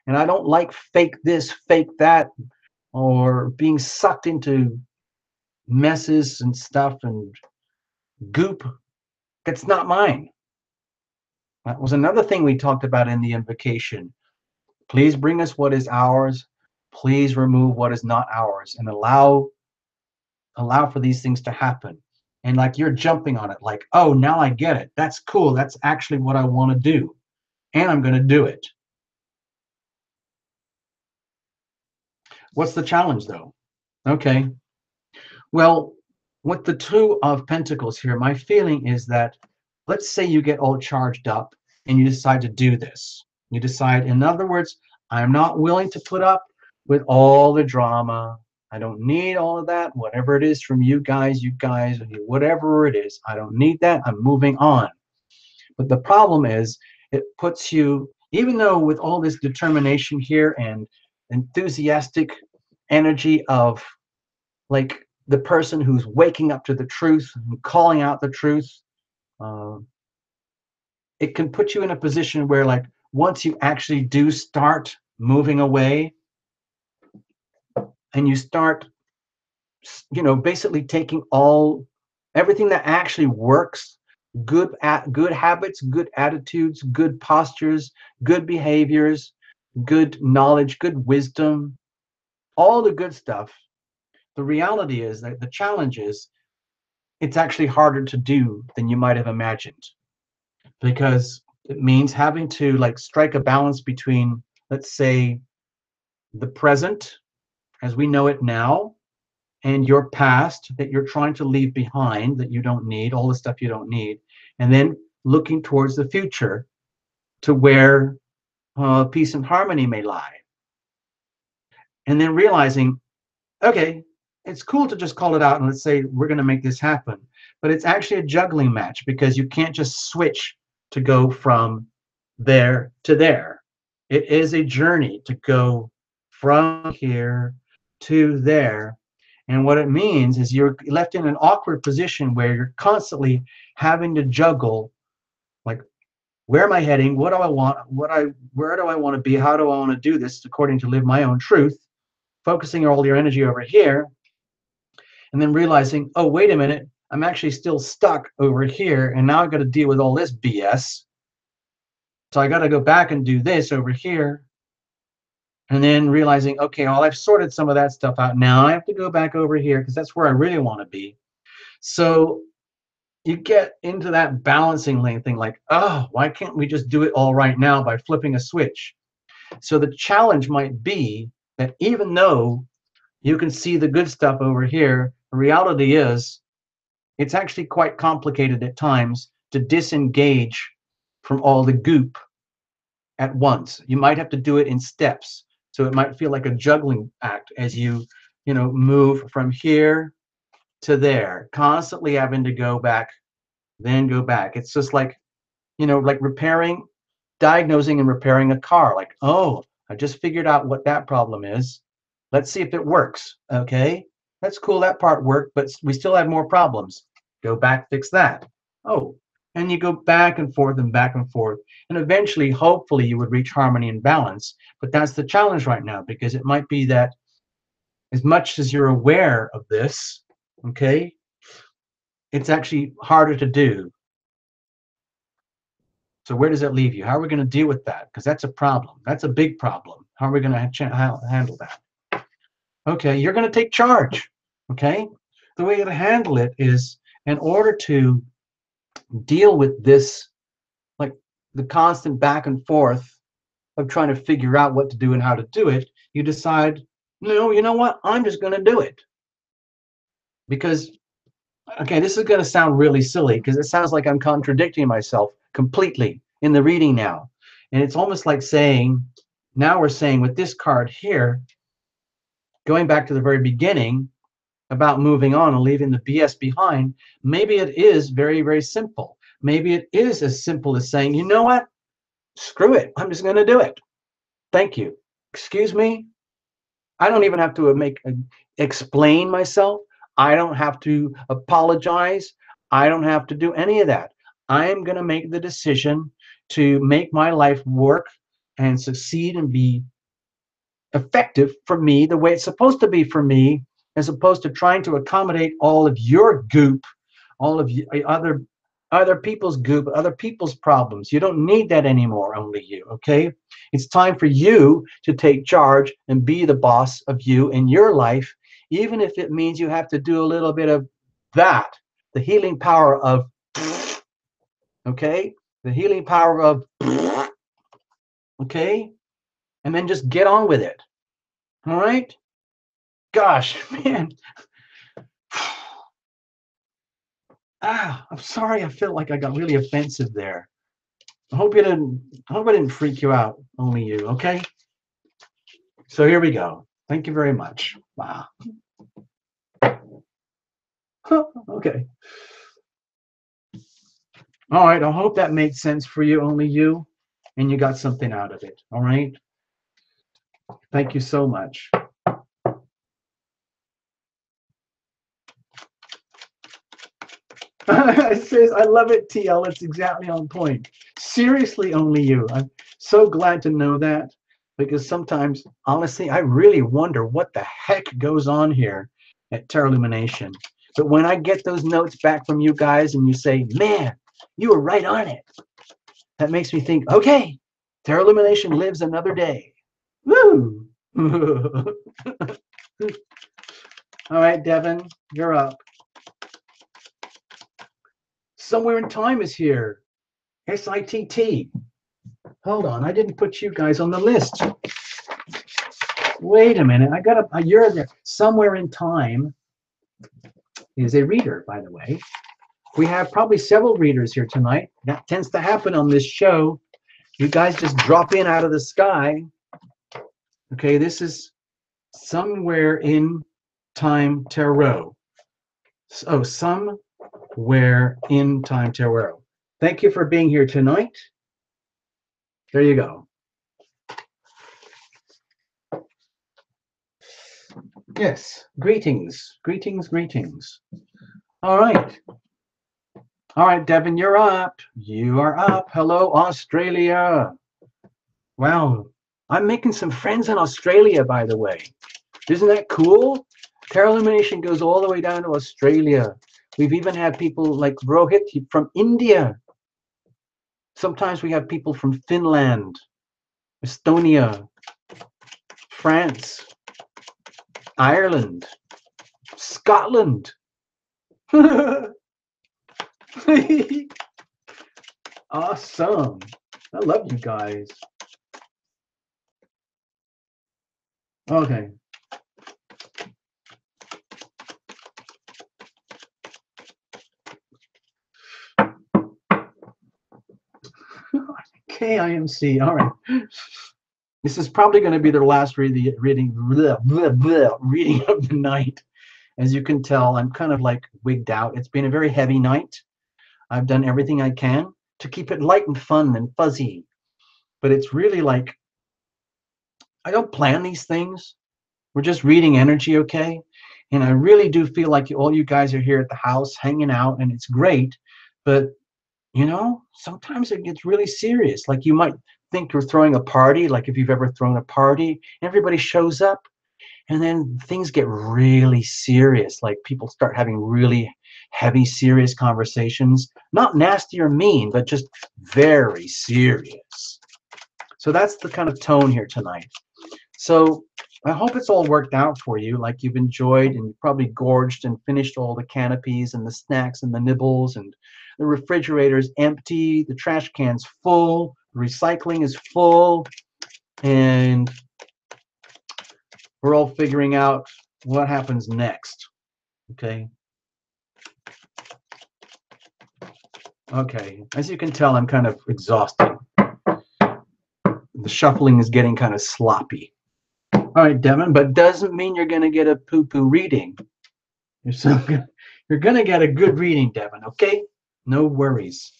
And I don't like fake this, fake that, or being sucked into messes and stuff and goop. That's not mine. That was another thing we talked about in the invocation. Please bring us what is ours. Please remove what is not ours, and allow for these things to happen. And like you're jumping on it, like, oh, now I get it. That's cool. That's actually what I want to do. And I'm going to do it. What's the challenge, though? Okay. Well, with the Two of Pentacles here, my feeling is that, let's say you get all charged up and you decide to do this. You decide, in other words, I'm not willing to put up with all the drama. I don't need all of that. Whatever it is from you guys, whatever it is, I don't need that. I'm moving on. But the problem is, it puts you, even though with all this determination here and enthusiastic energy of like the person who's waking up to the truth and calling out the truth, uh, it can put you in a position where, like, once you actually do start moving away and you start, basically taking everything that actually works, good habits, good attitudes, good postures, good behaviors, good knowledge, good wisdom, all the good stuff. The reality is that the challenge is it's actually harder to do than you might have imagined, because it means having to like strike a balance between, let's say, the present as we know it now and your past that you're trying to leave behind, that you don't need, all the stuff you don't need, and then looking towards the future to where peace and harmony may lie. And then realizing, okay, it's cool to just call it out and let's say we're going to make this happen, but it's actually a juggling match, because you can't just switch to go from there to there. It is a journey to go from here to there. And what it means is you're left in an awkward position where you're constantly having to juggle, like, where am I heading? What do I want? Where do I want to be? How do I want to do this according to live my own truth? Focusing all your energy over here, and then realizing, oh, wait a minute, I'm actually still stuck over here, and now I've got to deal with all this BS. So I got to go back and do this over here. And then realizing, okay, well, I've sorted some of that stuff out. Now I have to go back over here because that's where I really want to be. So you get into that balancing lane thing, like, oh, why can't we just do it all right now by flipping a switch? So the challenge might be that even though you can see the good stuff over here, the reality is it's actually quite complicated at times to disengage from all the goop at once. You might have to do it in steps. So it might feel like a juggling act as you move from here to there, constantly having to go back, then go back. It's just like, like diagnosing and repairing a car. Like, oh, I just figured out what that problem is. Let's see if it works. Okay, that's cool. That part worked, but we still have more problems. Go back, fix that. Oh, and you go back and forth and back and forth. And eventually, hopefully, you would reach harmony and balance. But that's the challenge right now, because it might be that as much as you're aware of this, okay, it's actually harder to do. So where does that leave you? How are we going to deal with that? Because that's a problem. That's a big problem. How are we going to handle that? Okay, you're going to take charge. Okay, the way to handle it is, in order to deal with this, like the constant back and forth of trying to figure out what to do and how to do it, you decide, no, you know what? I'm just going to do it. Because, okay, this is going to sound really silly because it sounds like I'm contradicting myself completely in the reading now. And it's almost like saying, now we're saying with this card here, going back to the very beginning about moving on and leaving the BS behind, maybe it is very, very simple. Maybe it is as simple as saying, you know what? Screw it. I'm just going to do it. Thank you. Excuse me. I don't even have to explain myself. I don't have to apologize. I don't have to do any of that. I am going to make the decision to make my life work and succeed and be effective for me the way it's supposed to be for me, as opposed to trying to accommodate all of your goop, all of you, other people's goop, other people's problems. You don't need that anymore, only you, okay? It's time for you to take charge and be the boss of you in your life, even if it means you have to do a little bit of that, the healing power of, okay? The healing power of, okay? And then just get on with it, all right? Gosh, man. I'm sorry. I feel like I got really offensive there. I hope I didn't freak you out. Only you, okay? So here we go. Thank you very much. Wow. Okay. All right. I hope that made sense for you, only you, and you got something out of it. All right. Thank you so much. It says, I love it, TL. It's exactly on point. Seriously, only you. I'm so glad to know that, because sometimes, honestly, I really wonder what the heck goes on here at Tarot Illumination. But when I get those notes back from you guys and you say, man, you were right on it, that makes me think, okay, Tarot Illumination lives another day. Woo! All right, Devin, you're up. Somewhere in Time is here. SITT. Hold on, I didn't put you guys on the list. Wait a minute, I got you're there. Somewhere in Time is a reader, by the way. We have probably several readers here tonight. That tends to happen on this show. You guys just drop in out of the sky. Okay, this is Somewhere in Time Tarot. Oh, Somewhere in Time Tarot. Thank you for being here tonight. There you go. Yes, greetings, greetings, greetings. All right. All right, Devin, you're up. You are up. Hello, Australia. Wow, I'm making some friends in Australia, by the way. Isn't that cool? Tarot Illumination goes all the way down to Australia. We've even had people like Rohit from India. Sometimes we have people from Finland, Estonia, France, Ireland, Scotland. Awesome. I love you guys. Okay. KIMC. All right. This is probably going to be their last reading of the night. As you can tell, I'm kind of like wigged out. It's been a very heavy night. I've done everything I can to keep it light and fun and fuzzy. But it's really like, I don't plan these things. We're just reading energy, okay? And I really do feel like all you guys are here at the house hanging out, and it's great. But, you know, sometimes it gets really serious. Like you might think you're throwing a party, like if you've ever thrown a party, everybody shows up, and then things get really serious. Like people start having really heavy, serious conversations. Not nasty or mean, but just very serious. So that's the kind of tone here tonight. So I hope it's all worked out for you, like you've enjoyed and you've probably gorged and finished all the canopies and the snacks and the nibbles, and the refrigerator's empty, the trash can's full, the recycling is full, and we're all figuring out what happens next. Okay. Okay. As you can tell, I'm kind of exhausted. The shuffling is getting kind of sloppy. All right, Devin, but doesn't mean you're going to get a poo-poo reading. You're going to get a good reading, Devin, okay? No worries.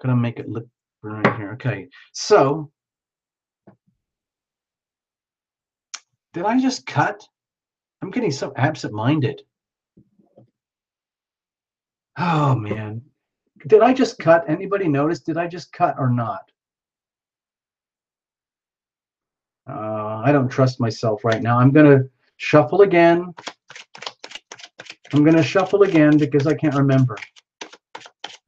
Gonna make it look right here. Okay, so did I just cut? I'm getting so absent-minded. Oh man, did I just cut? Anybody notice? Did I just cut or not? I don't trust myself right now. I'm gonna shuffle again. I'm gonna shuffle again because I can't remember.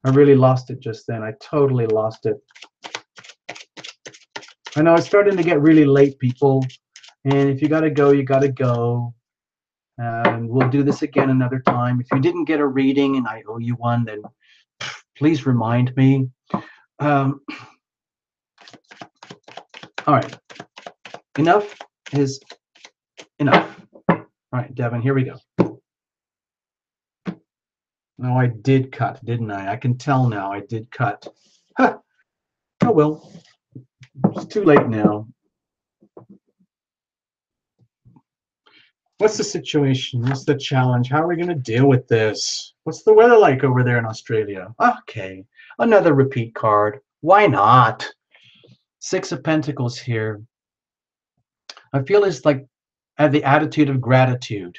I really lost it just then. I totally lost it. I know it's starting to get really late, people. And if you gotta go, you gotta go. And we'll do this again another time. If you didn't get a reading and I owe you one, then please remind me. All right. Enough is enough. All right, Devin, here we go. No, I did cut, didn't I? I can tell now I did cut. Huh. Oh, well. It's too late now. What's the situation? What's the challenge? How are we going to deal with this? What's the weather like over there in Australia? Okay, another repeat card. Why not? Six of Pentacles here. I feel it's like the attitude of gratitude.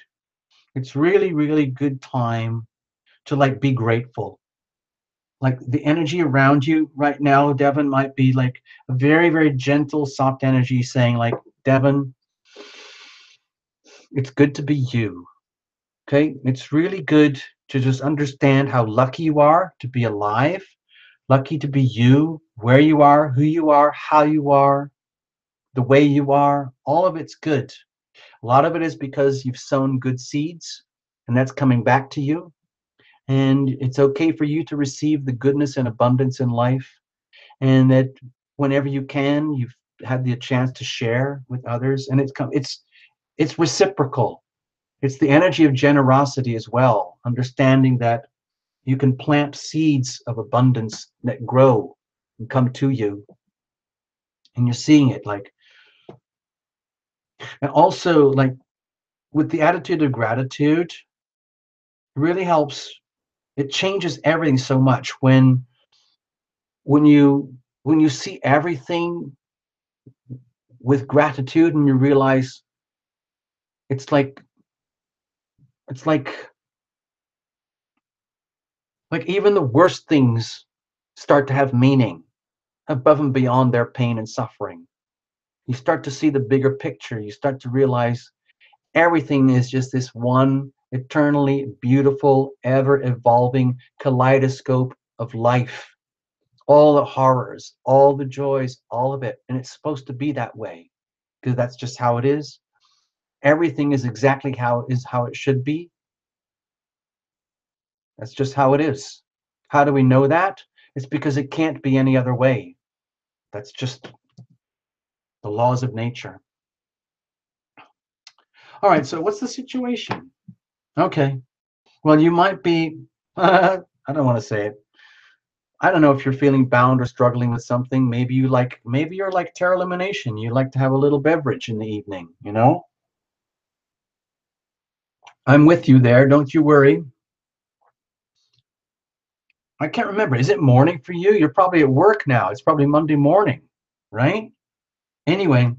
It's really, really good time to like be grateful. Like the energy around you right now, Devin, might be like a very, very gentle, soft energy saying like, Devin, it's good to be you. Okay, it's really good to just understand how lucky you are to be alive, lucky to be you, where you are, who you are, how you are, the way you are. All of it's good. A lot of it is because you've sown good seeds, and that's coming back to you. And it's okay for you to receive the goodness and abundance in life, and that whenever you can, you've had the chance to share with others, and it's reciprocal. It's the energy of generosity as well, understanding that you can plant seeds of abundance that grow and come to you. And you're seeing it like, and also like with the attitude of gratitude, it really helps. It changes everything so much when you see everything with gratitude and you realize it's like it's like even the worst things start to have meaning above and beyond their pain and suffering. You start to see the bigger picture. You start to realize everything is just this one eternally beautiful, ever evolving kaleidoscope of life. All the horrors, all the joys, all of it. And it's supposed to be that way because that's just how it is. Everything is exactly how it should be. That's just how it is. How do we know that? It's because it can't be any other way. That's just the laws of nature. All right, so what's the situation? Okay. Well, you might be, I don't want to say it. I don't know if you're feeling bound or struggling with something. Maybe you're like Terra Lumination. You like to have a little beverage in the evening, you know? I'm with you there. Don't you worry. I can't remember. Is it morning for you? You're probably at work now. It's probably Monday morning, right? Anyway,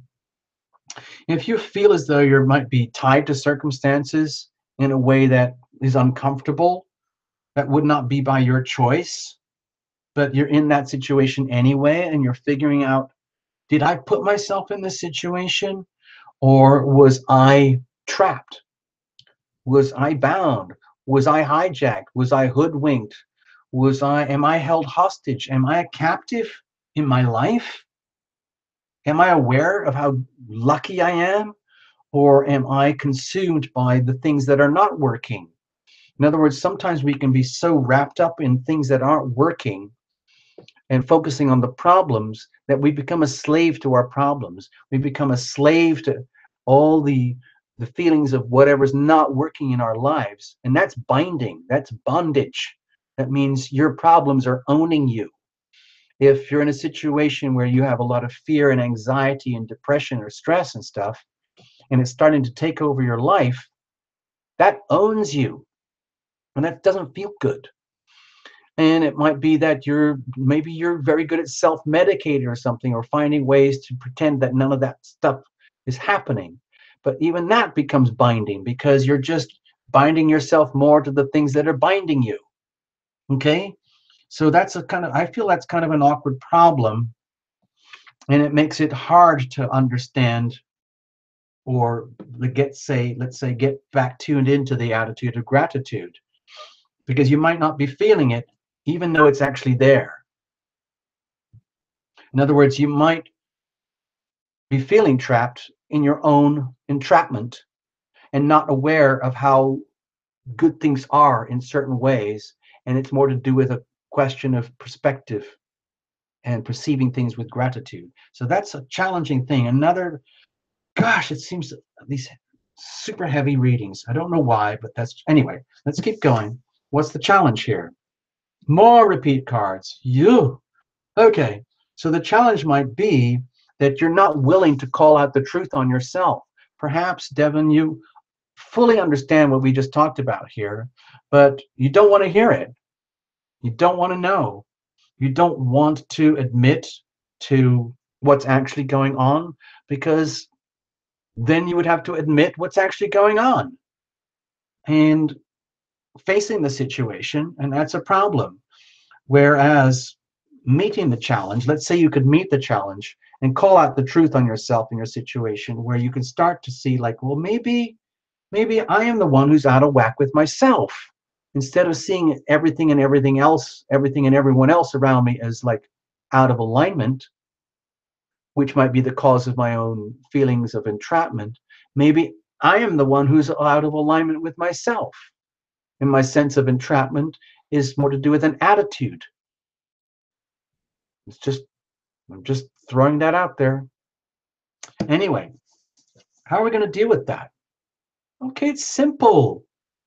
if you feel as though you might be tied to circumstances in a way that is uncomfortable, that would not be by your choice, but you're in that situation anyway, and you're figuring out, did I put myself in this situation, or was I trapped? Was I bound? Was I hijacked? Was I hoodwinked? Am I held hostage? Am I a captive in my life? Am I aware of how lucky I am? Or am I consumed by the things that are not working? In other words, sometimes we can be so wrapped up in things that aren't working and focusing on the problems that we become a slave to our problems. We become a slave to all the feelings of whatever's not working in our lives. And that's binding, that's bondage. That means your problems are owning you. If you're in a situation where you have a lot of fear and anxiety and depression or stress and stuff, and it's starting to take over your life, that owns you. And that doesn't feel good. And it might be that maybe you're very good at self-medicating or something, or finding ways to pretend that none of that stuff is happening. But even that becomes binding, because you're just binding yourself more to the things that are binding you. Okay? So I feel that's kind of an awkward problem, and it makes it hard to understand, or let's say get back tuned into the attitude of gratitude, because you might not be feeling it even though it's actually there. In other words, you might be feeling trapped in your own entrapment and not aware of how good things are in certain ways. And it's more to do with a question of perspective and perceiving things with gratitude. So that's a challenging thing. Gosh, it seems these super heavy readings. I don't know why, but anyway, let's keep going. What's the challenge here? More repeat cards. Okay, so the challenge might be that you're not willing to call out the truth on yourself. Perhaps, Devin, you fully understand what we just talked about here, but you don't want to hear it. You don't want to know. You don't want to admit to what's actually going on, because then you would have to admit what's actually going on and facing the situation, and that's a problem. Whereas meeting the challenge, let's say you could meet the challenge and call out the truth on yourself and your situation, where you can start to see, like, well, maybe I am the one who's out of whack with myself. Instead of seeing everything and everyone else around me as like out of alignment, which might be the cause of my own feelings of entrapment, maybe I am the one who's out of alignment with myself. And my sense of entrapment is more to do with an attitude. I'm just throwing that out there. Anyway, how are we going to deal with that? Okay, it's simple.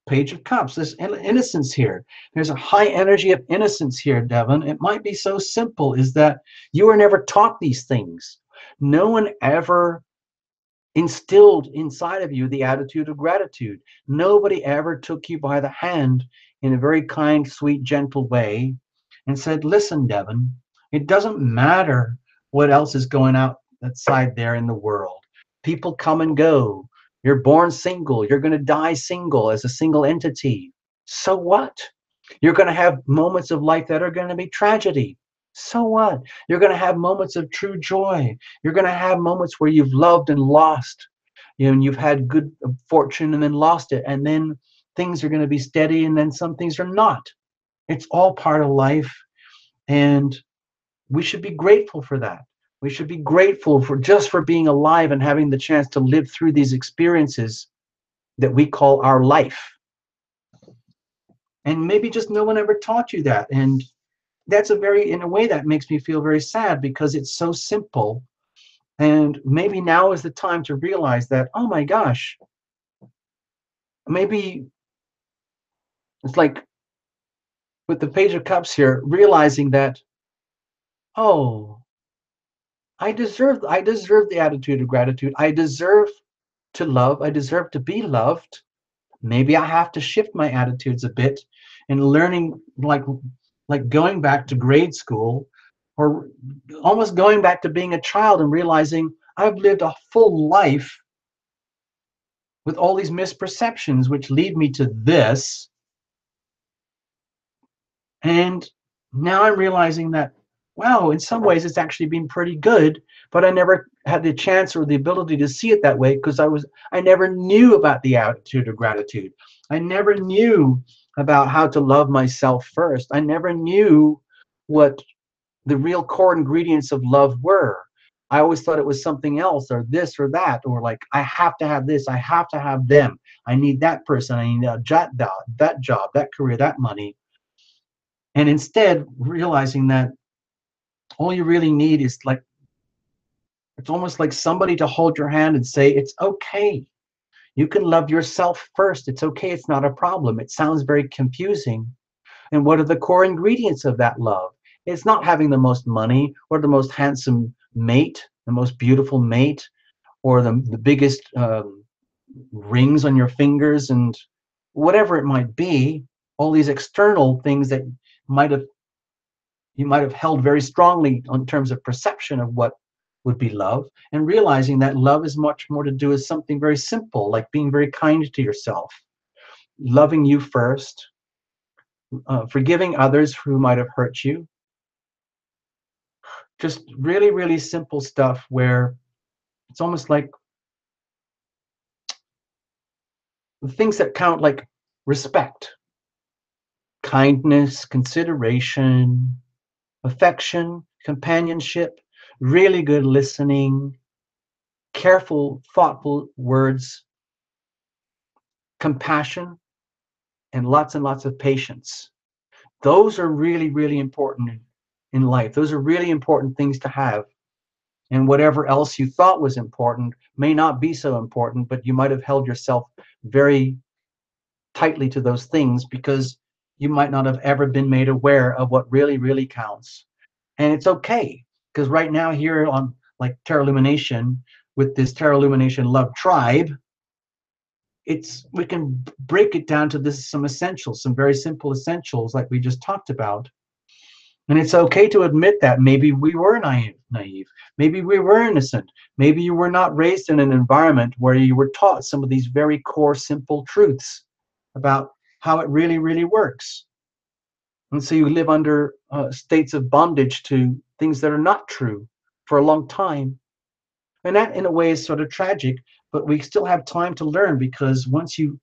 Page of Cups. There's innocence here. There's a high energy of innocence here, Devin. It might be so simple, is that you were never taught these things. No one ever instilled inside of you the attitude of gratitude. Nobody ever took you by the hand in a very kind, sweet, gentle way and said, listen, Devin, it doesn't matter what else is going out outside there in the world. People come and go. You're born single. You're going to die single as a single entity. So what? You're going to have moments of life that are going to be tragedy. So what? You're going to have moments of true joy. You're going to have moments where you've loved and lost. And you've had good fortune and then lost it. And then things are going to be steady, and then some things are not. It's all part of life. And we should be grateful for that. We should be grateful for being alive and having the chance to live through these experiences that we call our life. And maybe just no one ever taught you that. And that's in a way that makes me feel very sad, because it's so simple. And maybe now is the time to realize that, oh my gosh, maybe it's like with the Page of Cups here, realizing that, oh, I deserve the attitude of gratitude. I deserve to love. I deserve to be loved. Maybe I have to shift my attitudes a bit, and learning, like going back to grade school, or almost going back to being a child and realizing I've lived a full life with all these misperceptions, which lead me to this. And now I'm realizing that, wow, in some ways it's actually been pretty good, but I never had the chance or the ability to see it that way because I never knew about the attitude of gratitude. I never knew about how to love myself first. I never knew what the real core ingredients of love were. I always thought it was something else or this or that, or like, I have to have this, I have to have them. I need that person, I need that job, that career, that money. And instead, realizing that all you really need is like, it's almost like somebody to hold your hand and say, it's okay. You can love yourself first. It's okay. It's not a problem. It sounds very confusing. And what are the core ingredients of that love? It's not having the most money or the most handsome mate, the most beautiful mate, or the biggest rings on your fingers and whatever it might be, all these external things that might have you might have held very strongly in terms of perception of what would be love, and realizing that love is much more to do with something very simple, like being very kind to yourself, loving you first, forgiving others who might have hurt you. Just really, really simple stuff where it's almost like the things that count, like respect, kindness, consideration, affection, companionship, really good listening, careful, thoughtful words, compassion, and lots of patience. Those are really, really important in life. Those are really important things to have. And whatever else you thought was important may not be so important, but you might have held yourself very tightly to those things because you might not have ever been made aware of what really, really counts. And it's okay, because right now here on like Tarot Illumination, with this Tarot Illumination Love Tribe, we can break it down to some essentials, some very simple essentials like we just talked about. And it's okay to admit that maybe we were naive, maybe we were innocent, maybe you were not raised in an environment where you were taught some of these very core simple truths about how it really, really works. And so you live under states of bondage to things that are not true for a long time. And that in a way is sort of tragic, but we still have time to learn, because once you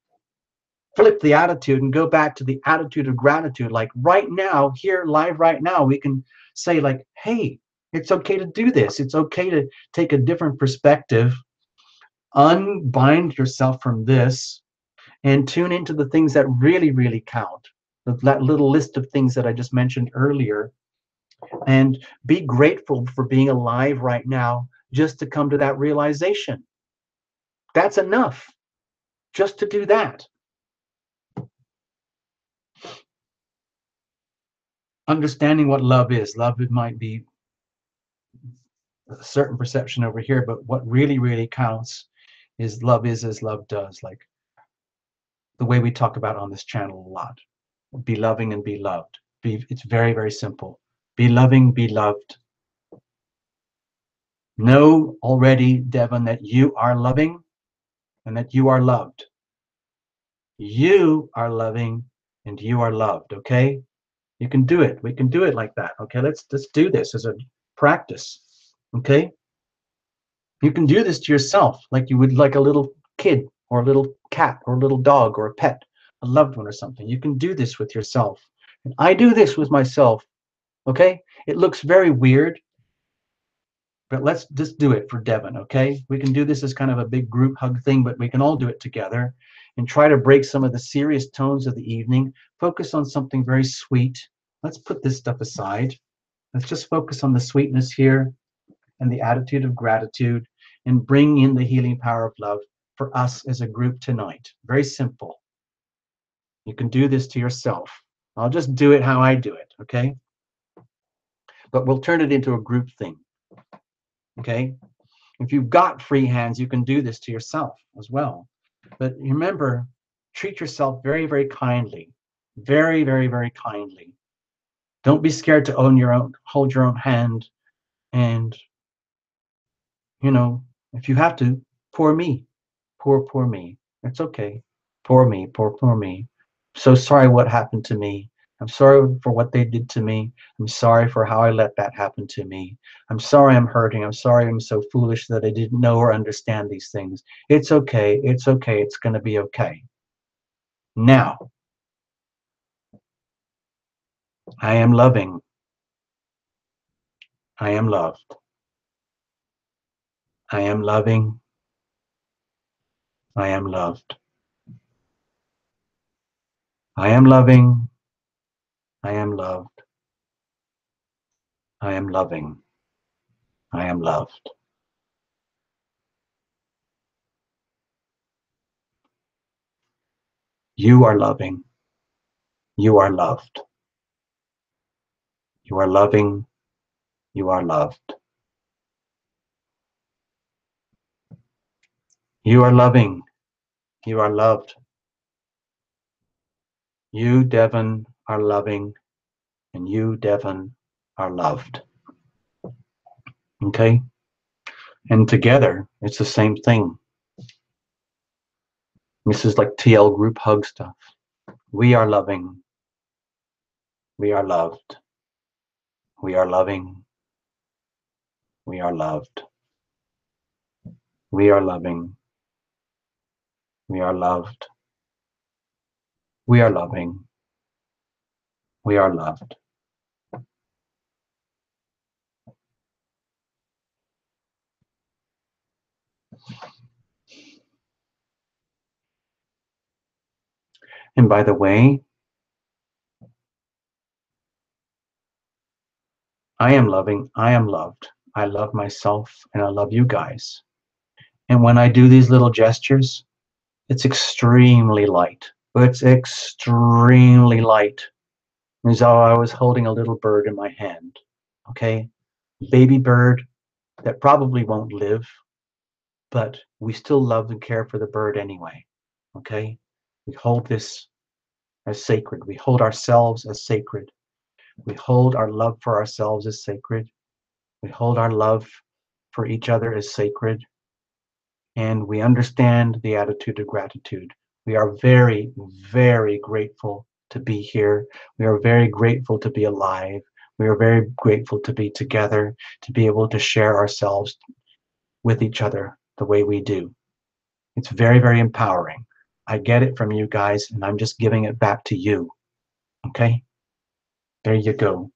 flip the attitude and go back to the attitude of gratitude, like right now, here live right now, we can say like, hey, it's okay to do this. It's okay to take a different perspective, unbind yourself from this, and tune into the things that really, really count. That little list of things that I just mentioned earlier, and be grateful for being alive right now, just to come to that realization. That's enough, just to do that. Understanding what love is. Love, it might be a certain perception over here, but what really, really counts is love is as love does, like the way we talk about on this channel a lot. Be loving and be loved. It's very, very simple. Be loving, be loved. Know already, Devon, that you are loving and that you are loved. You are loving and you are loved, okay? You can do it. We can do it like that, okay? Let's do this as a practice, okay? You can do this to yourself like you would like a little kid or a little cat or a little dog or a pet, a loved one or something. You can do this with yourself. And I do this with myself, okay? It looks very weird, but let's just do it for Devon, okay? We can do this as kind of a big group hug thing, but we can all do it together and try to break some of the serious tones of the evening. Focus on something very sweet. Let's put this stuff aside. Let's just focus on the sweetness here and the attitude of gratitude, and bring in the healing power of love for us as a group tonight. Very simple. You can do this to yourself. I'll just do it how I do it, okay? But we'll turn it into a group thing, okay? If you've got free hands, you can do this to yourself as well. But remember, treat yourself very, very kindly. Very, very, very kindly. Don't be scared to hold your own hand and, If you have to, poor me. Poor me. It's okay. Poor me, poor me. So sorry what happened to me. I'm sorry for what they did to me. I'm sorry for how I let that happen to me. I'm sorry I'm hurting. I'm sorry I'm so foolish that I didn't know or understand these things. It's okay. It's okay. It's going to be okay. Now, I am loving. I am loved. I am loving. I am loved. I am loving. I am loved. I am loving. I am loved. You are loving. You are loved. You are loving. You are loved. You are loving. You are loved. You, Devon, are loving, and you, Devon, are loved. Okay? And together, it's the same thing. This is like TL group hug stuff. We are loving. We are loved. We are loving. We are loved. We are loving. We are loved. We are loving. We are loved. And by the way, I am loving. I am loved. I love myself and I love you guys. And when I do these little gestures, it's extremely light. It's extremely light. As though I was holding a little bird in my hand. Okay? Baby bird that probably won't live, but we still love and care for the bird anyway. Okay? We hold this as sacred. We hold ourselves as sacred. We hold our love for ourselves as sacred. We hold our love for each other as sacred. And we understand the attitude of gratitude. We are very, very grateful to be here. We are very grateful to be alive. We are very grateful to be together, to be able to share ourselves with each other the way we do. It's very, very empowering. I get it from you guys, and I'm just giving it back to you. Okay? There you go.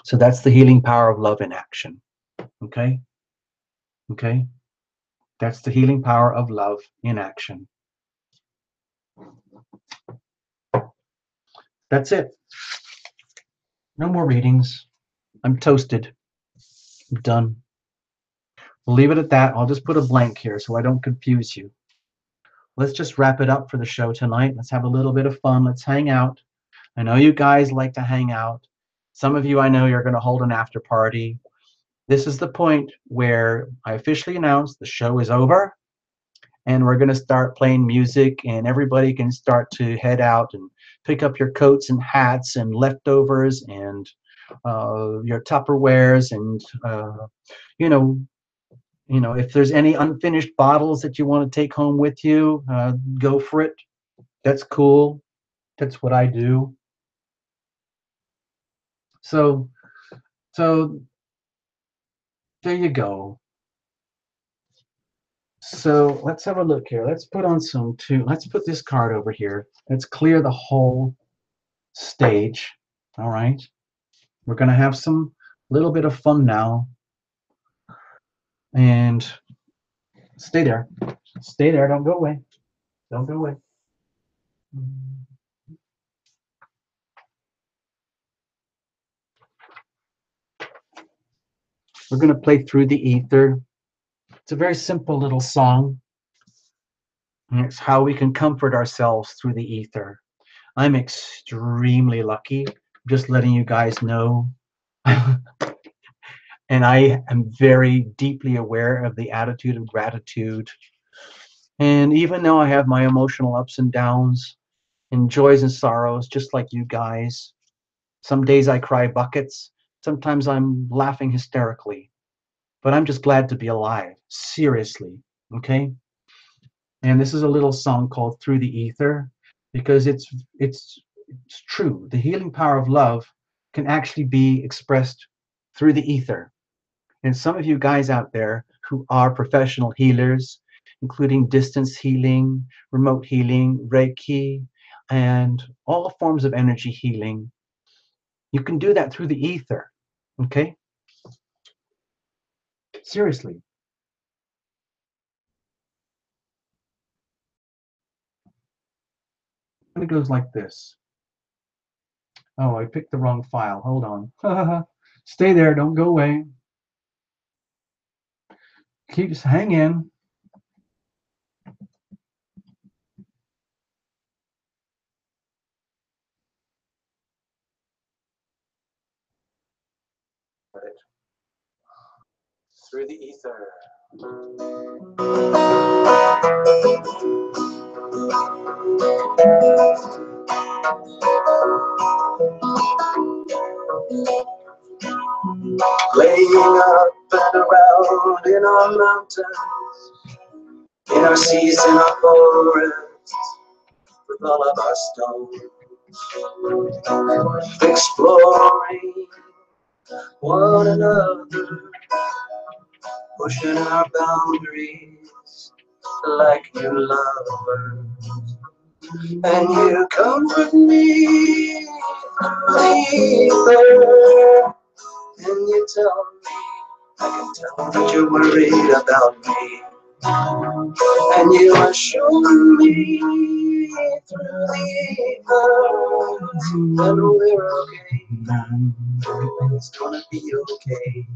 So that's the healing power of love in action. Okay? Okay? That's the healing power of love in action. That's it. No more readings. I'm toasted. I'm done. We'll leave it at that. I'll just put a blank here so I don't confuse you. Let's just wrap it up for the show tonight. Let's have a little bit of fun. Let's hang out. I know you guys like to hang out. Some of you I know you're going to hold an after party. This is the point where I officially announce the show is over and we're going to start playing music and everybody can start to head out and pick up your coats and hats and leftovers and your Tupperwares and you know if there's any unfinished bottles that you want to take home with you, go for it. That's cool. That's what I do. So so there you go. So let's have a look here. Let's put on let's put this card over here. Let's clear the whole stage. All right. We're going to have some little bit of fun now. And stay there. Stay there. Don't go away. Don't go away. We're going to play Through the Ether. It's a very simple little song. And it's how we can comfort ourselves through the ether. I'm extremely lucky, just letting you guys know. And I am very deeply aware of the attitude of gratitude. And even though I have my emotional ups and downs and joys and sorrows, just like you guys, some days I cry buckets. Sometimes I'm laughing hysterically. but I'm just glad to be alive. Seriously, okay? And this is a little song called Through the Ether, because it's true. The healing power of love can actually be expressed through the ether. And some of you guys out there who are professional healers, including distance healing, remote healing, Reiki, and all forms of energy healing, you can do that through the ether, okay? Seriously. And it goes like this. Oh, I picked the wrong file. Hold on. Stay there. Don't go away. Just hang in. Through the ether. Laying up and around in our mountains, in our seas, in our forests, with all of our stones, exploring one another, pushing our boundaries like new lovers. And you comfort me through the ether, and you tell me, I can tell that you're worried about me. And you assure me through the earth that we're okay, everything's gonna be okay.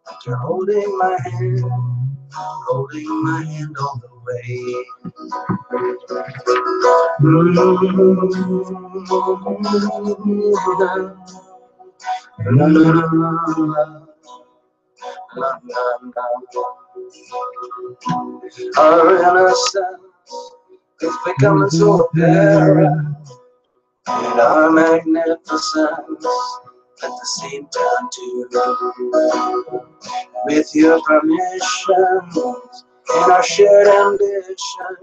That you're holding my hand all the way. La, la, la, la, la. Our innocence is becoming so apparent, and our magnificence at the same time too. With your permission and our shared ambition,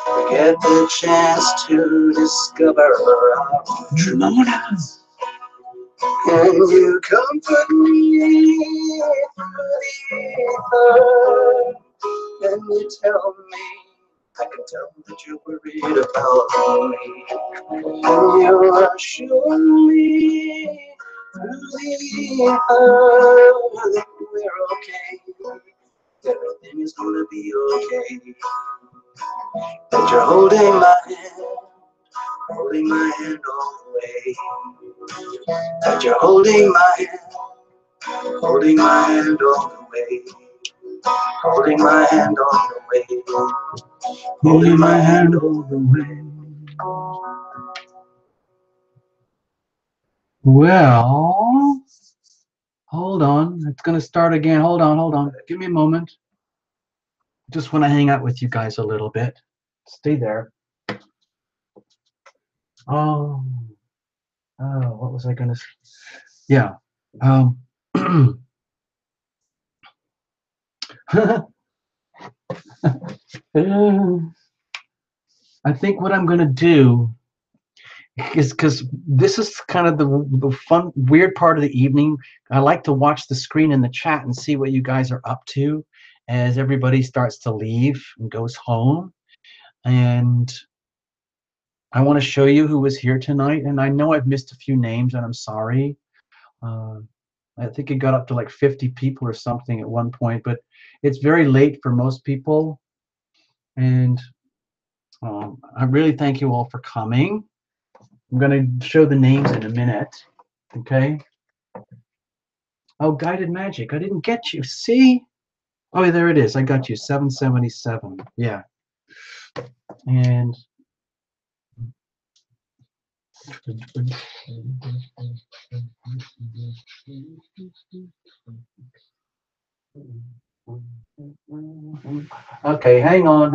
we get the chance to discover our true motives. And you comfort me through the ether, and you tell me, I can tell that you're worried about me. And you assure me through the ether that we're okay, everything is gonna be okay. That you're holding my hand all the way. That you're holding my hand all the way. Holding my hand all the way. Holding my hand all the way. Well, hold on. It's going to start again. Hold on. Give me a moment. Just want to hang out with you guys a little bit. Stay there. Oh, what was I going to say? Yeah. I think what I'm going to do is, because this is kind of the fun, weird part of the evening. I like to watch the screen in the chat and see what you guys are up to as everybody starts to leave and goes home. And I want to show you who was here tonight. And I know I've missed a few names, and I'm sorry. I think it got up to like 50 people or something at one point, but it's very late for most people. And I really thank you all for coming. I'm going to show the names in a minute. Okay. Oh, guided magic. I didn't get you. See? Oh, there it is. I got you. 777. Yeah. And okay, hang on.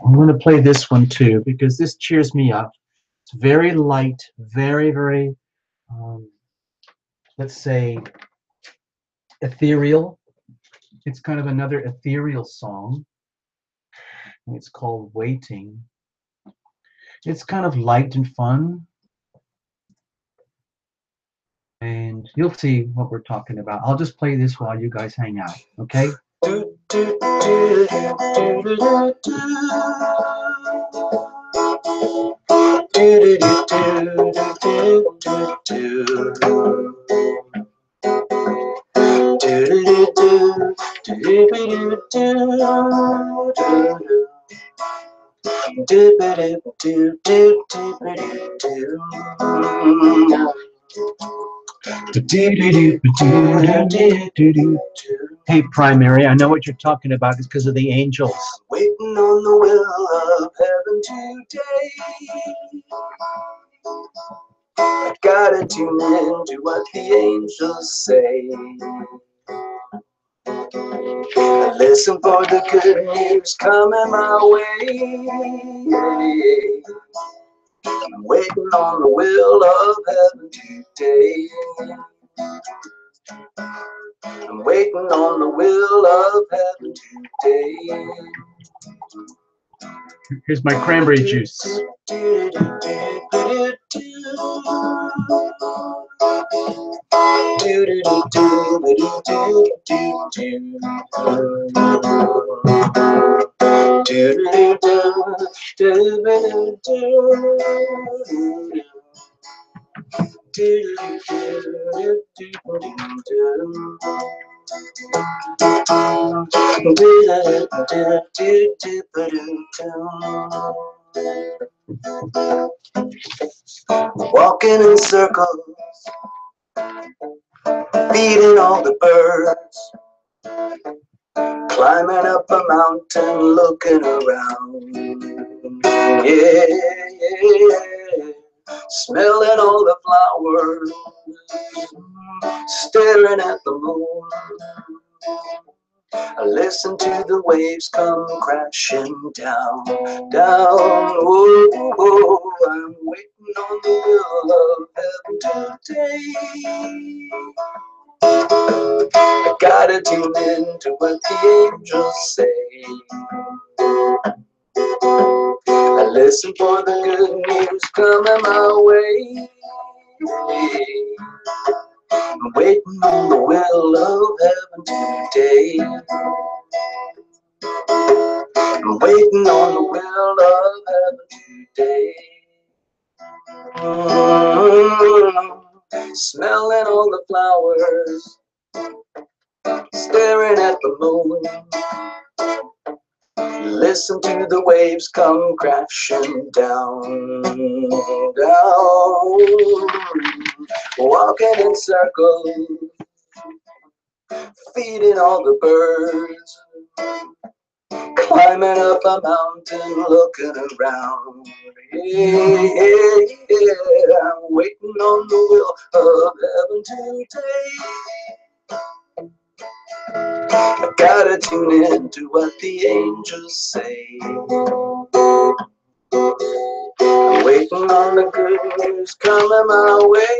I'm going to play this one too because this cheers me up. It's very light, very, let's say, ethereal. It's kind of another ethereal song. It's called Waiting. It's kind of light and fun. And you'll see what we're talking about. I'll just play this while you guys hang out, okay? Hey, Primary, I know what you're talking about. It's because of the angels. Waiting on the will of heaven today. I gotta tune in to what the angels say. Listen for the good news coming my way. I'm waiting on the will of heaven today. I'm waiting on the will of heaven today. Here's my cranberry juice. Walking in circles, feeding all the birds, climbing up a mountain, looking around. Yeah, smelling all the flowers, staring at the moon. I listen to the waves come crashing down, down. Whoa, whoa, I'm waiting on the will of heaven today. I gotta tune in to what the angels say. I listen for the good news coming my way. I'm waiting on the will of heaven today. I'm waiting on the will of heaven today. Smelling all the flowers, staring at the moon. Listen to the waves come crashing down, down. Walking in circles, feeding all the birds, climbing up a mountain, looking around. Yeah, I'm waiting on the will of heaven today. I gotta tune in to what the angels say. I'm waiting on the good news coming my way.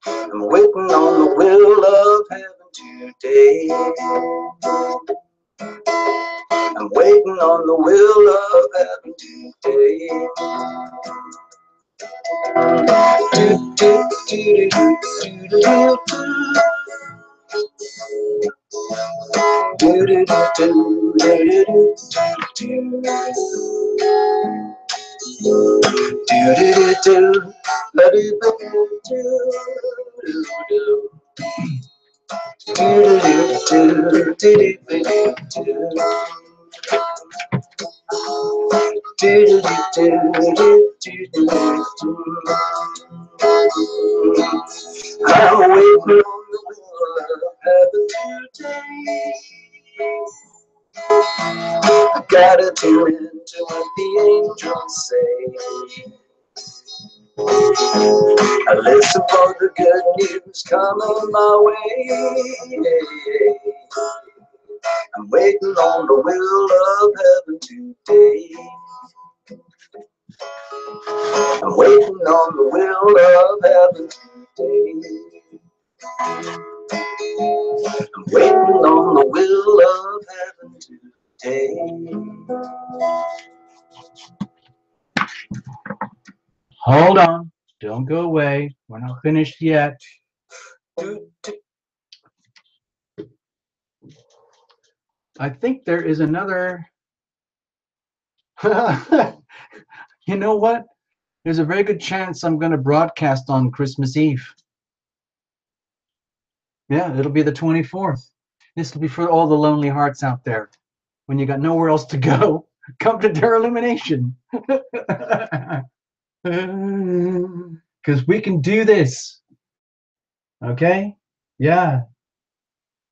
I'm waiting on the will of heaven today. I'm waiting on the will of heaven today. I'm waiting on the will of heaven today. I gotta tune into what the angels say. I listen for the good news coming my way. I'm waiting on the will of heaven today. I'm waiting on the will of heaven today. I'm waiting on the will of heaven today. Hold on. Don't go away. We're not finished yet. I think there is another. You know what? There's a very good chance I'm going to broadcast on Christmas Eve. Yeah, it'll be the 24th. This will be for all the lonely hearts out there. When you got nowhere else to go, come to their Illumination. Because we can do this. Okay? Yeah.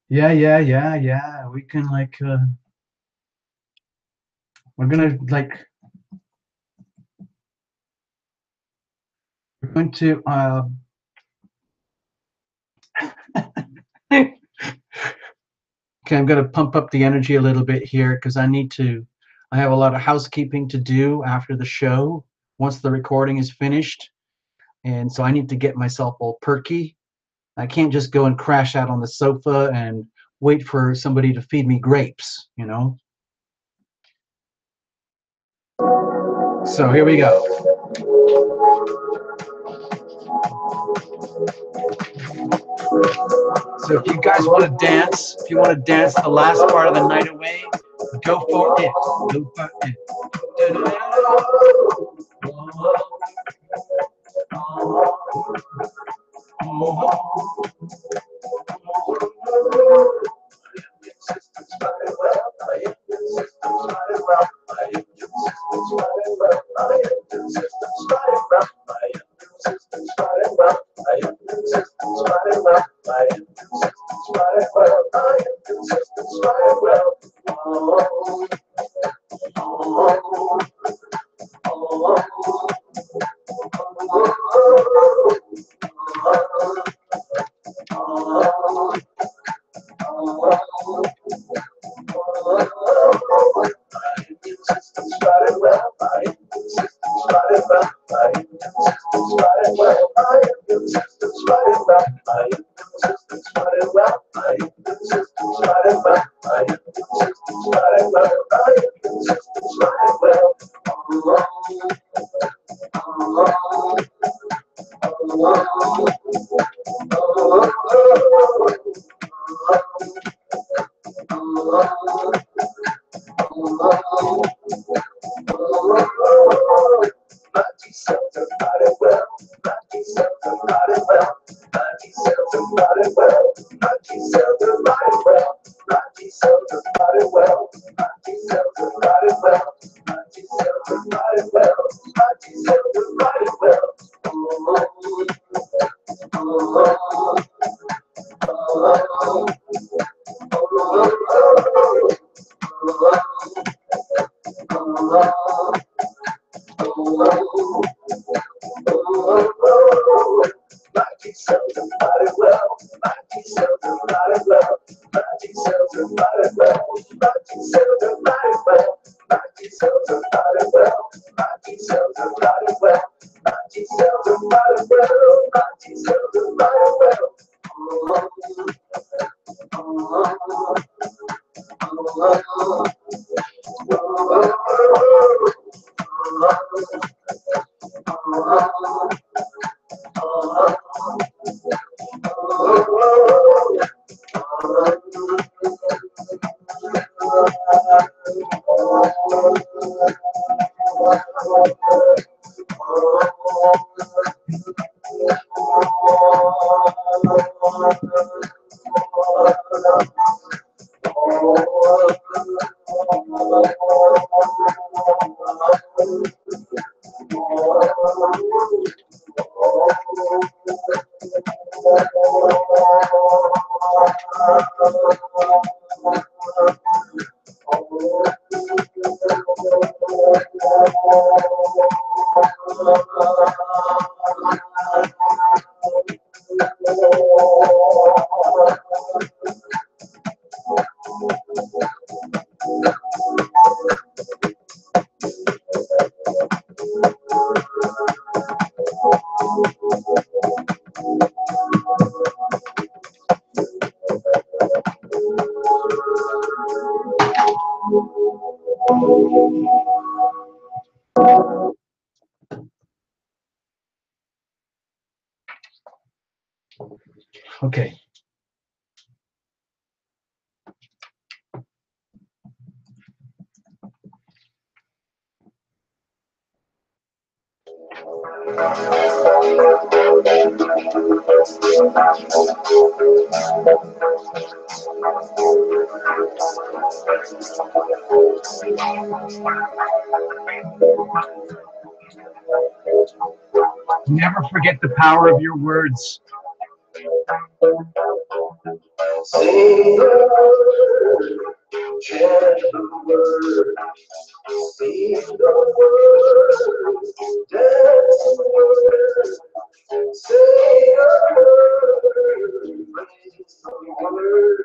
Yeah. We can like, we're going to, okay, I'm going to pump up the energy a little bit here because I have a lot of housekeeping to do after the show once the recording is finished. And so I need to get myself all perky. I can't just go and crash out on the sofa and wait for somebody to feed me grapes, you know? So here we go. So if you guys want to dance, if you want to dance the last part of the night away, go for it. Go for it. Okay. Never forget the power of your words. Say the word, chant the word, speak the word, dance the word, say the word, praise the word,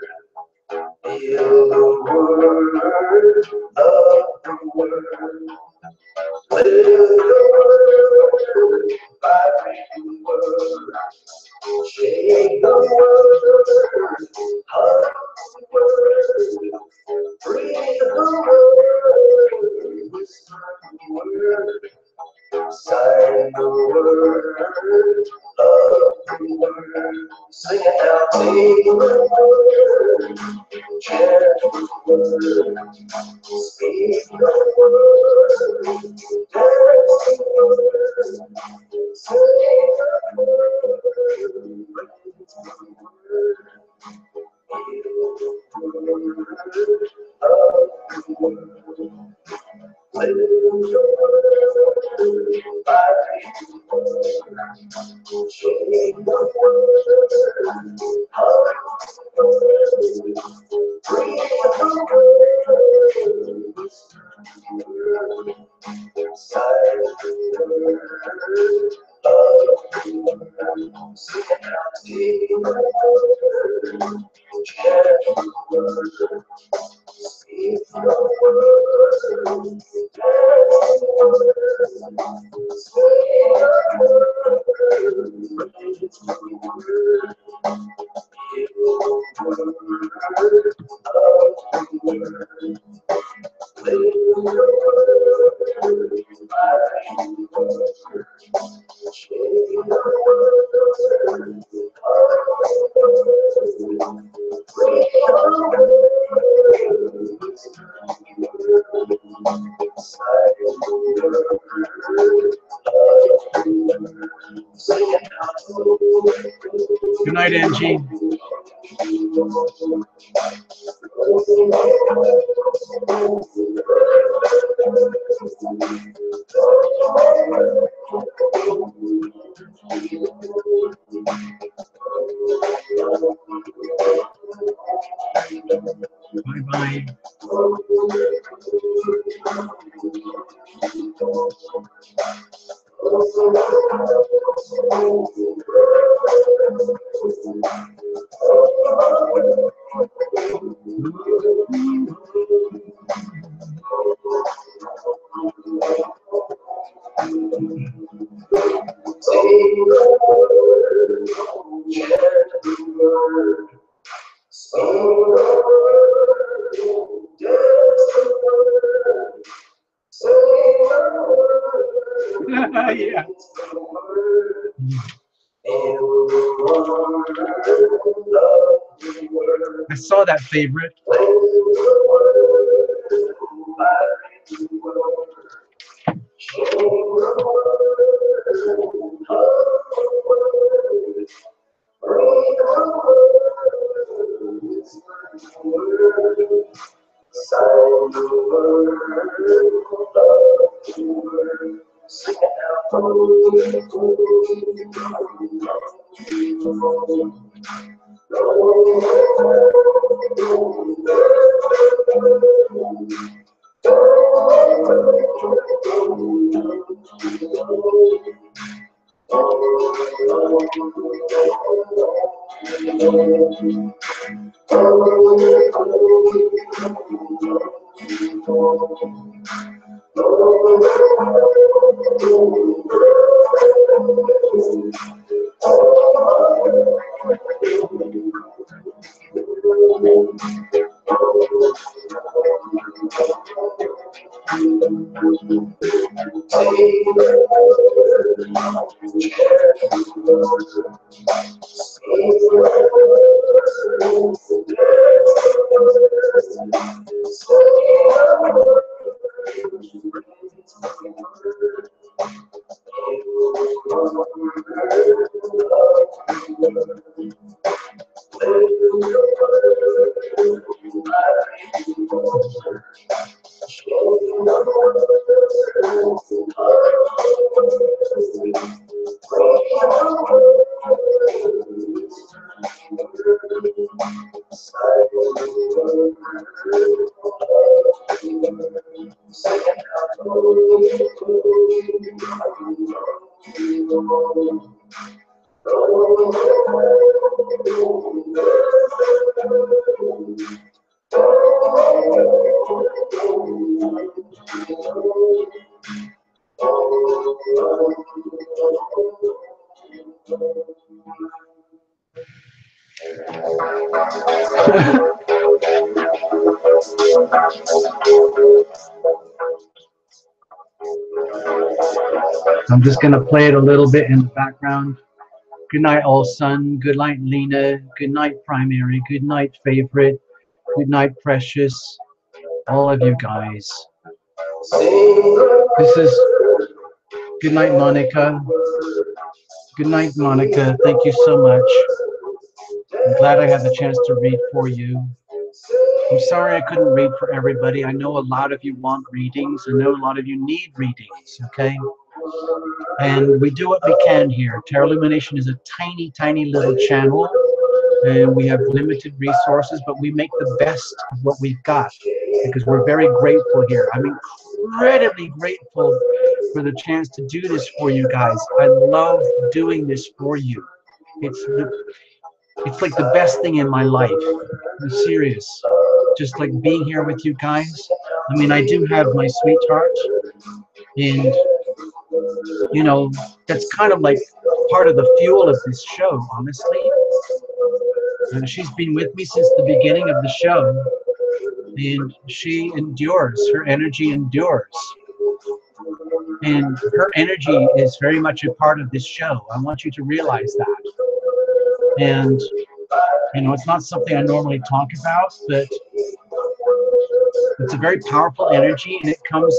feel the word, love the word, live the word, vibrate the word. Shake the word, hug the word, breathe the word, whisper the word, sign the word, love the word, sing it out, sing the word, chant the word, speak the word, dance the word, say the word. Good night, Angie. Bye-bye. Yeah. I saw that favorite. I'm just going to play it a little bit in the background. Good night, All Sun. Good night, Lena. Good night, Primary. Good night, Favorite. Good night, Precious. All of you guys. This is good night, Monica. Good night, Monica. Thank you so much. I'm glad I had the chance to read for you. I'm sorry I couldn't read for everybody. I know a lot of you want readings. I know a lot of you need readings, okay? And we do what we can here. Tarot Illumination is a tiny, tiny little channel, and we have limited resources, but we make the best of what we've got because we're very grateful here. I'm incredibly grateful for the chance to do this for you guys. I love doing this for you. It's like the best thing in my life. I'm serious. Just like being here with you guys. I mean, I do have my sweetheart, and you know, that's kind of like part of the fuel of this show, honestly. And she's been with me since the beginning of the show, and she endures. Her energy endures. And her energy is very much a part of this show. I want you to realize that. And, you know, it's not something I normally talk about, but it's a very powerful energy, and it comes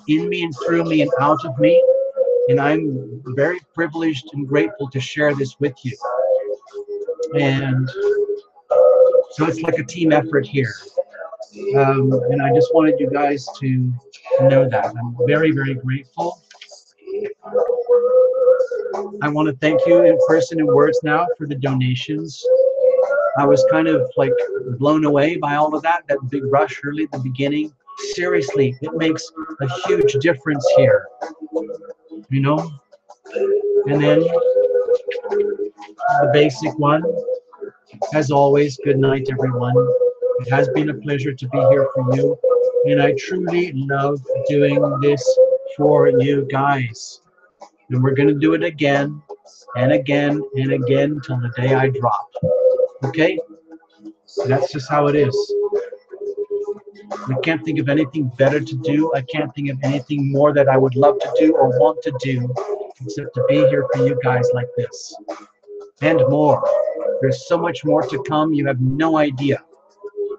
in me and through me and out of me. And I'm very privileged and grateful to share this with you. And so it's like a team effort here. And I just wanted you guys to know that. I'm very, very grateful. I want to thank you in person and words now for the donations. I was kind of like blown away by all of that big rush early at the beginning. Seriously, it makes a huge difference here, you know? And then the basic one, as always, good night, everyone. It has been a pleasure to be here for you, and I truly love doing this for you guys. And we're going to do it again and again and again till the day I drop. Okay? That's just how it is. I can't think of anything better to do. I can't think of anything more that I would love to do or want to do except to be here for you guys like this. And more. There's so much more to come. You have no idea.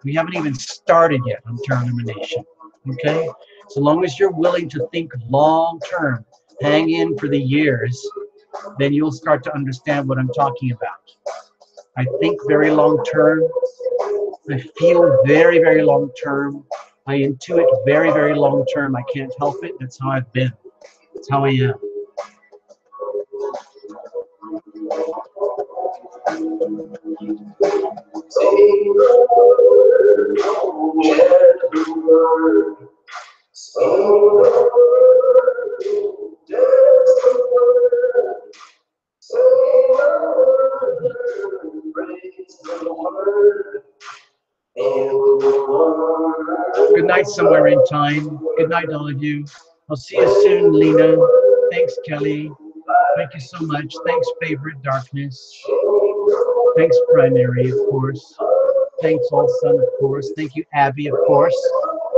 We haven't even started yet on Tarot Illumination. Okay? So long as you're willing to think long term, hang in for the years, then you'll start to understand what I'm talking about. I think very long term. I feel very, very long term. I intuit very, very long term. I can't help it. That's how I've been. That's how I am. Good night, night somewhere in time. Good night, all of you. I'll see you soon, Lena. Thanks, Kelly. Thank you so much. Thanks, Favorite Darkness. Thanks, Primary, of course. Thanks, All Sun, of course. Thank you, Abby, of course.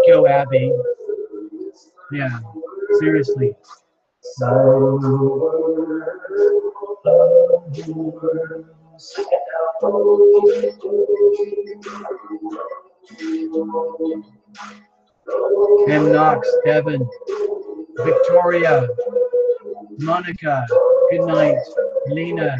Go, Abby. Yeah, seriously. Kim Knox, Devin, Victoria, Monica, good night. Lena.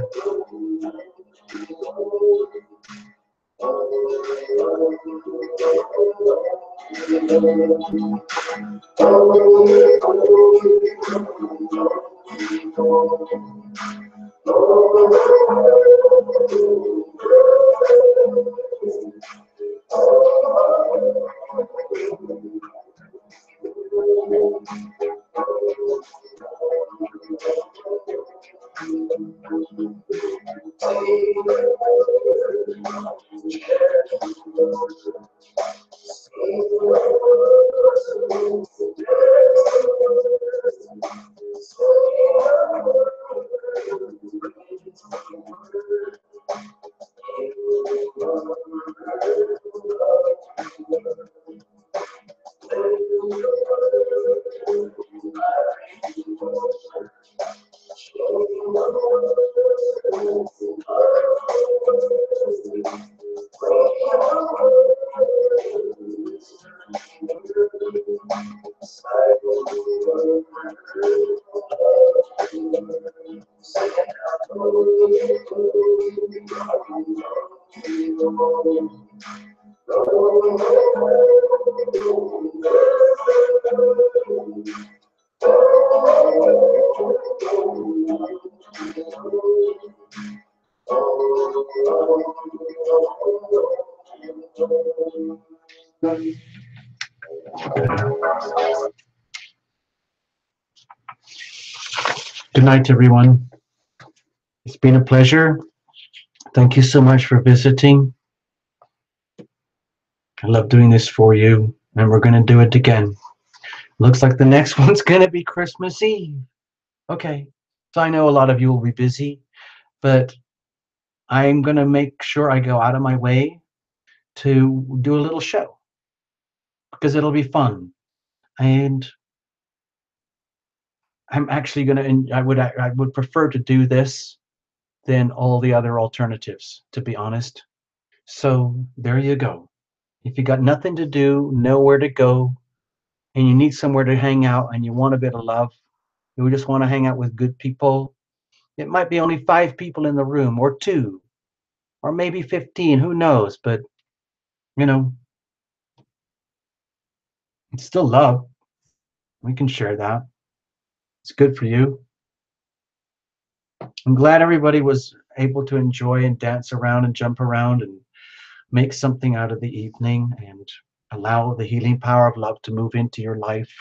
Good night, everyone. It's been a pleasure. Thank you so much for visiting. I love doing this for you, and we're going to do it again. Looks like the next one's going to be Christmas Eve. Okay, so I know a lot of you will be busy, but I'm going to make sure I go out of my way to do a little show because it'll be fun. And I'm actually going to, I would prefer to do this than all the other alternatives, to be honest. So there you go. If you got nothing to do, nowhere to go, and you need somewhere to hang out and you want a bit of love, you just want to hang out with good people, it might be only 5 people in the room or 2 or maybe 15, who knows, but you know, it's still love. We can share that. It's good for you. I'm glad everybody was able to enjoy and dance around and jump around and make something out of the evening and allow the healing power of love to move into your life,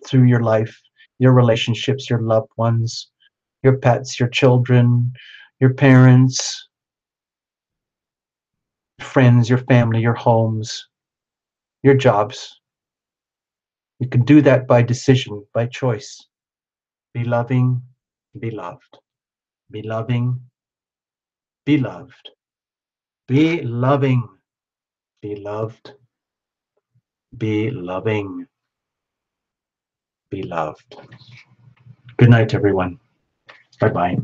through your life, your relationships, your loved ones, your pets, your children, your parents, friends, your family, your homes, your jobs. You can do that by decision, by choice. Be loving, be loved. Be loving, be loved. Be loving, be loved. Be loving, be loved. Good night, everyone. Bye-bye.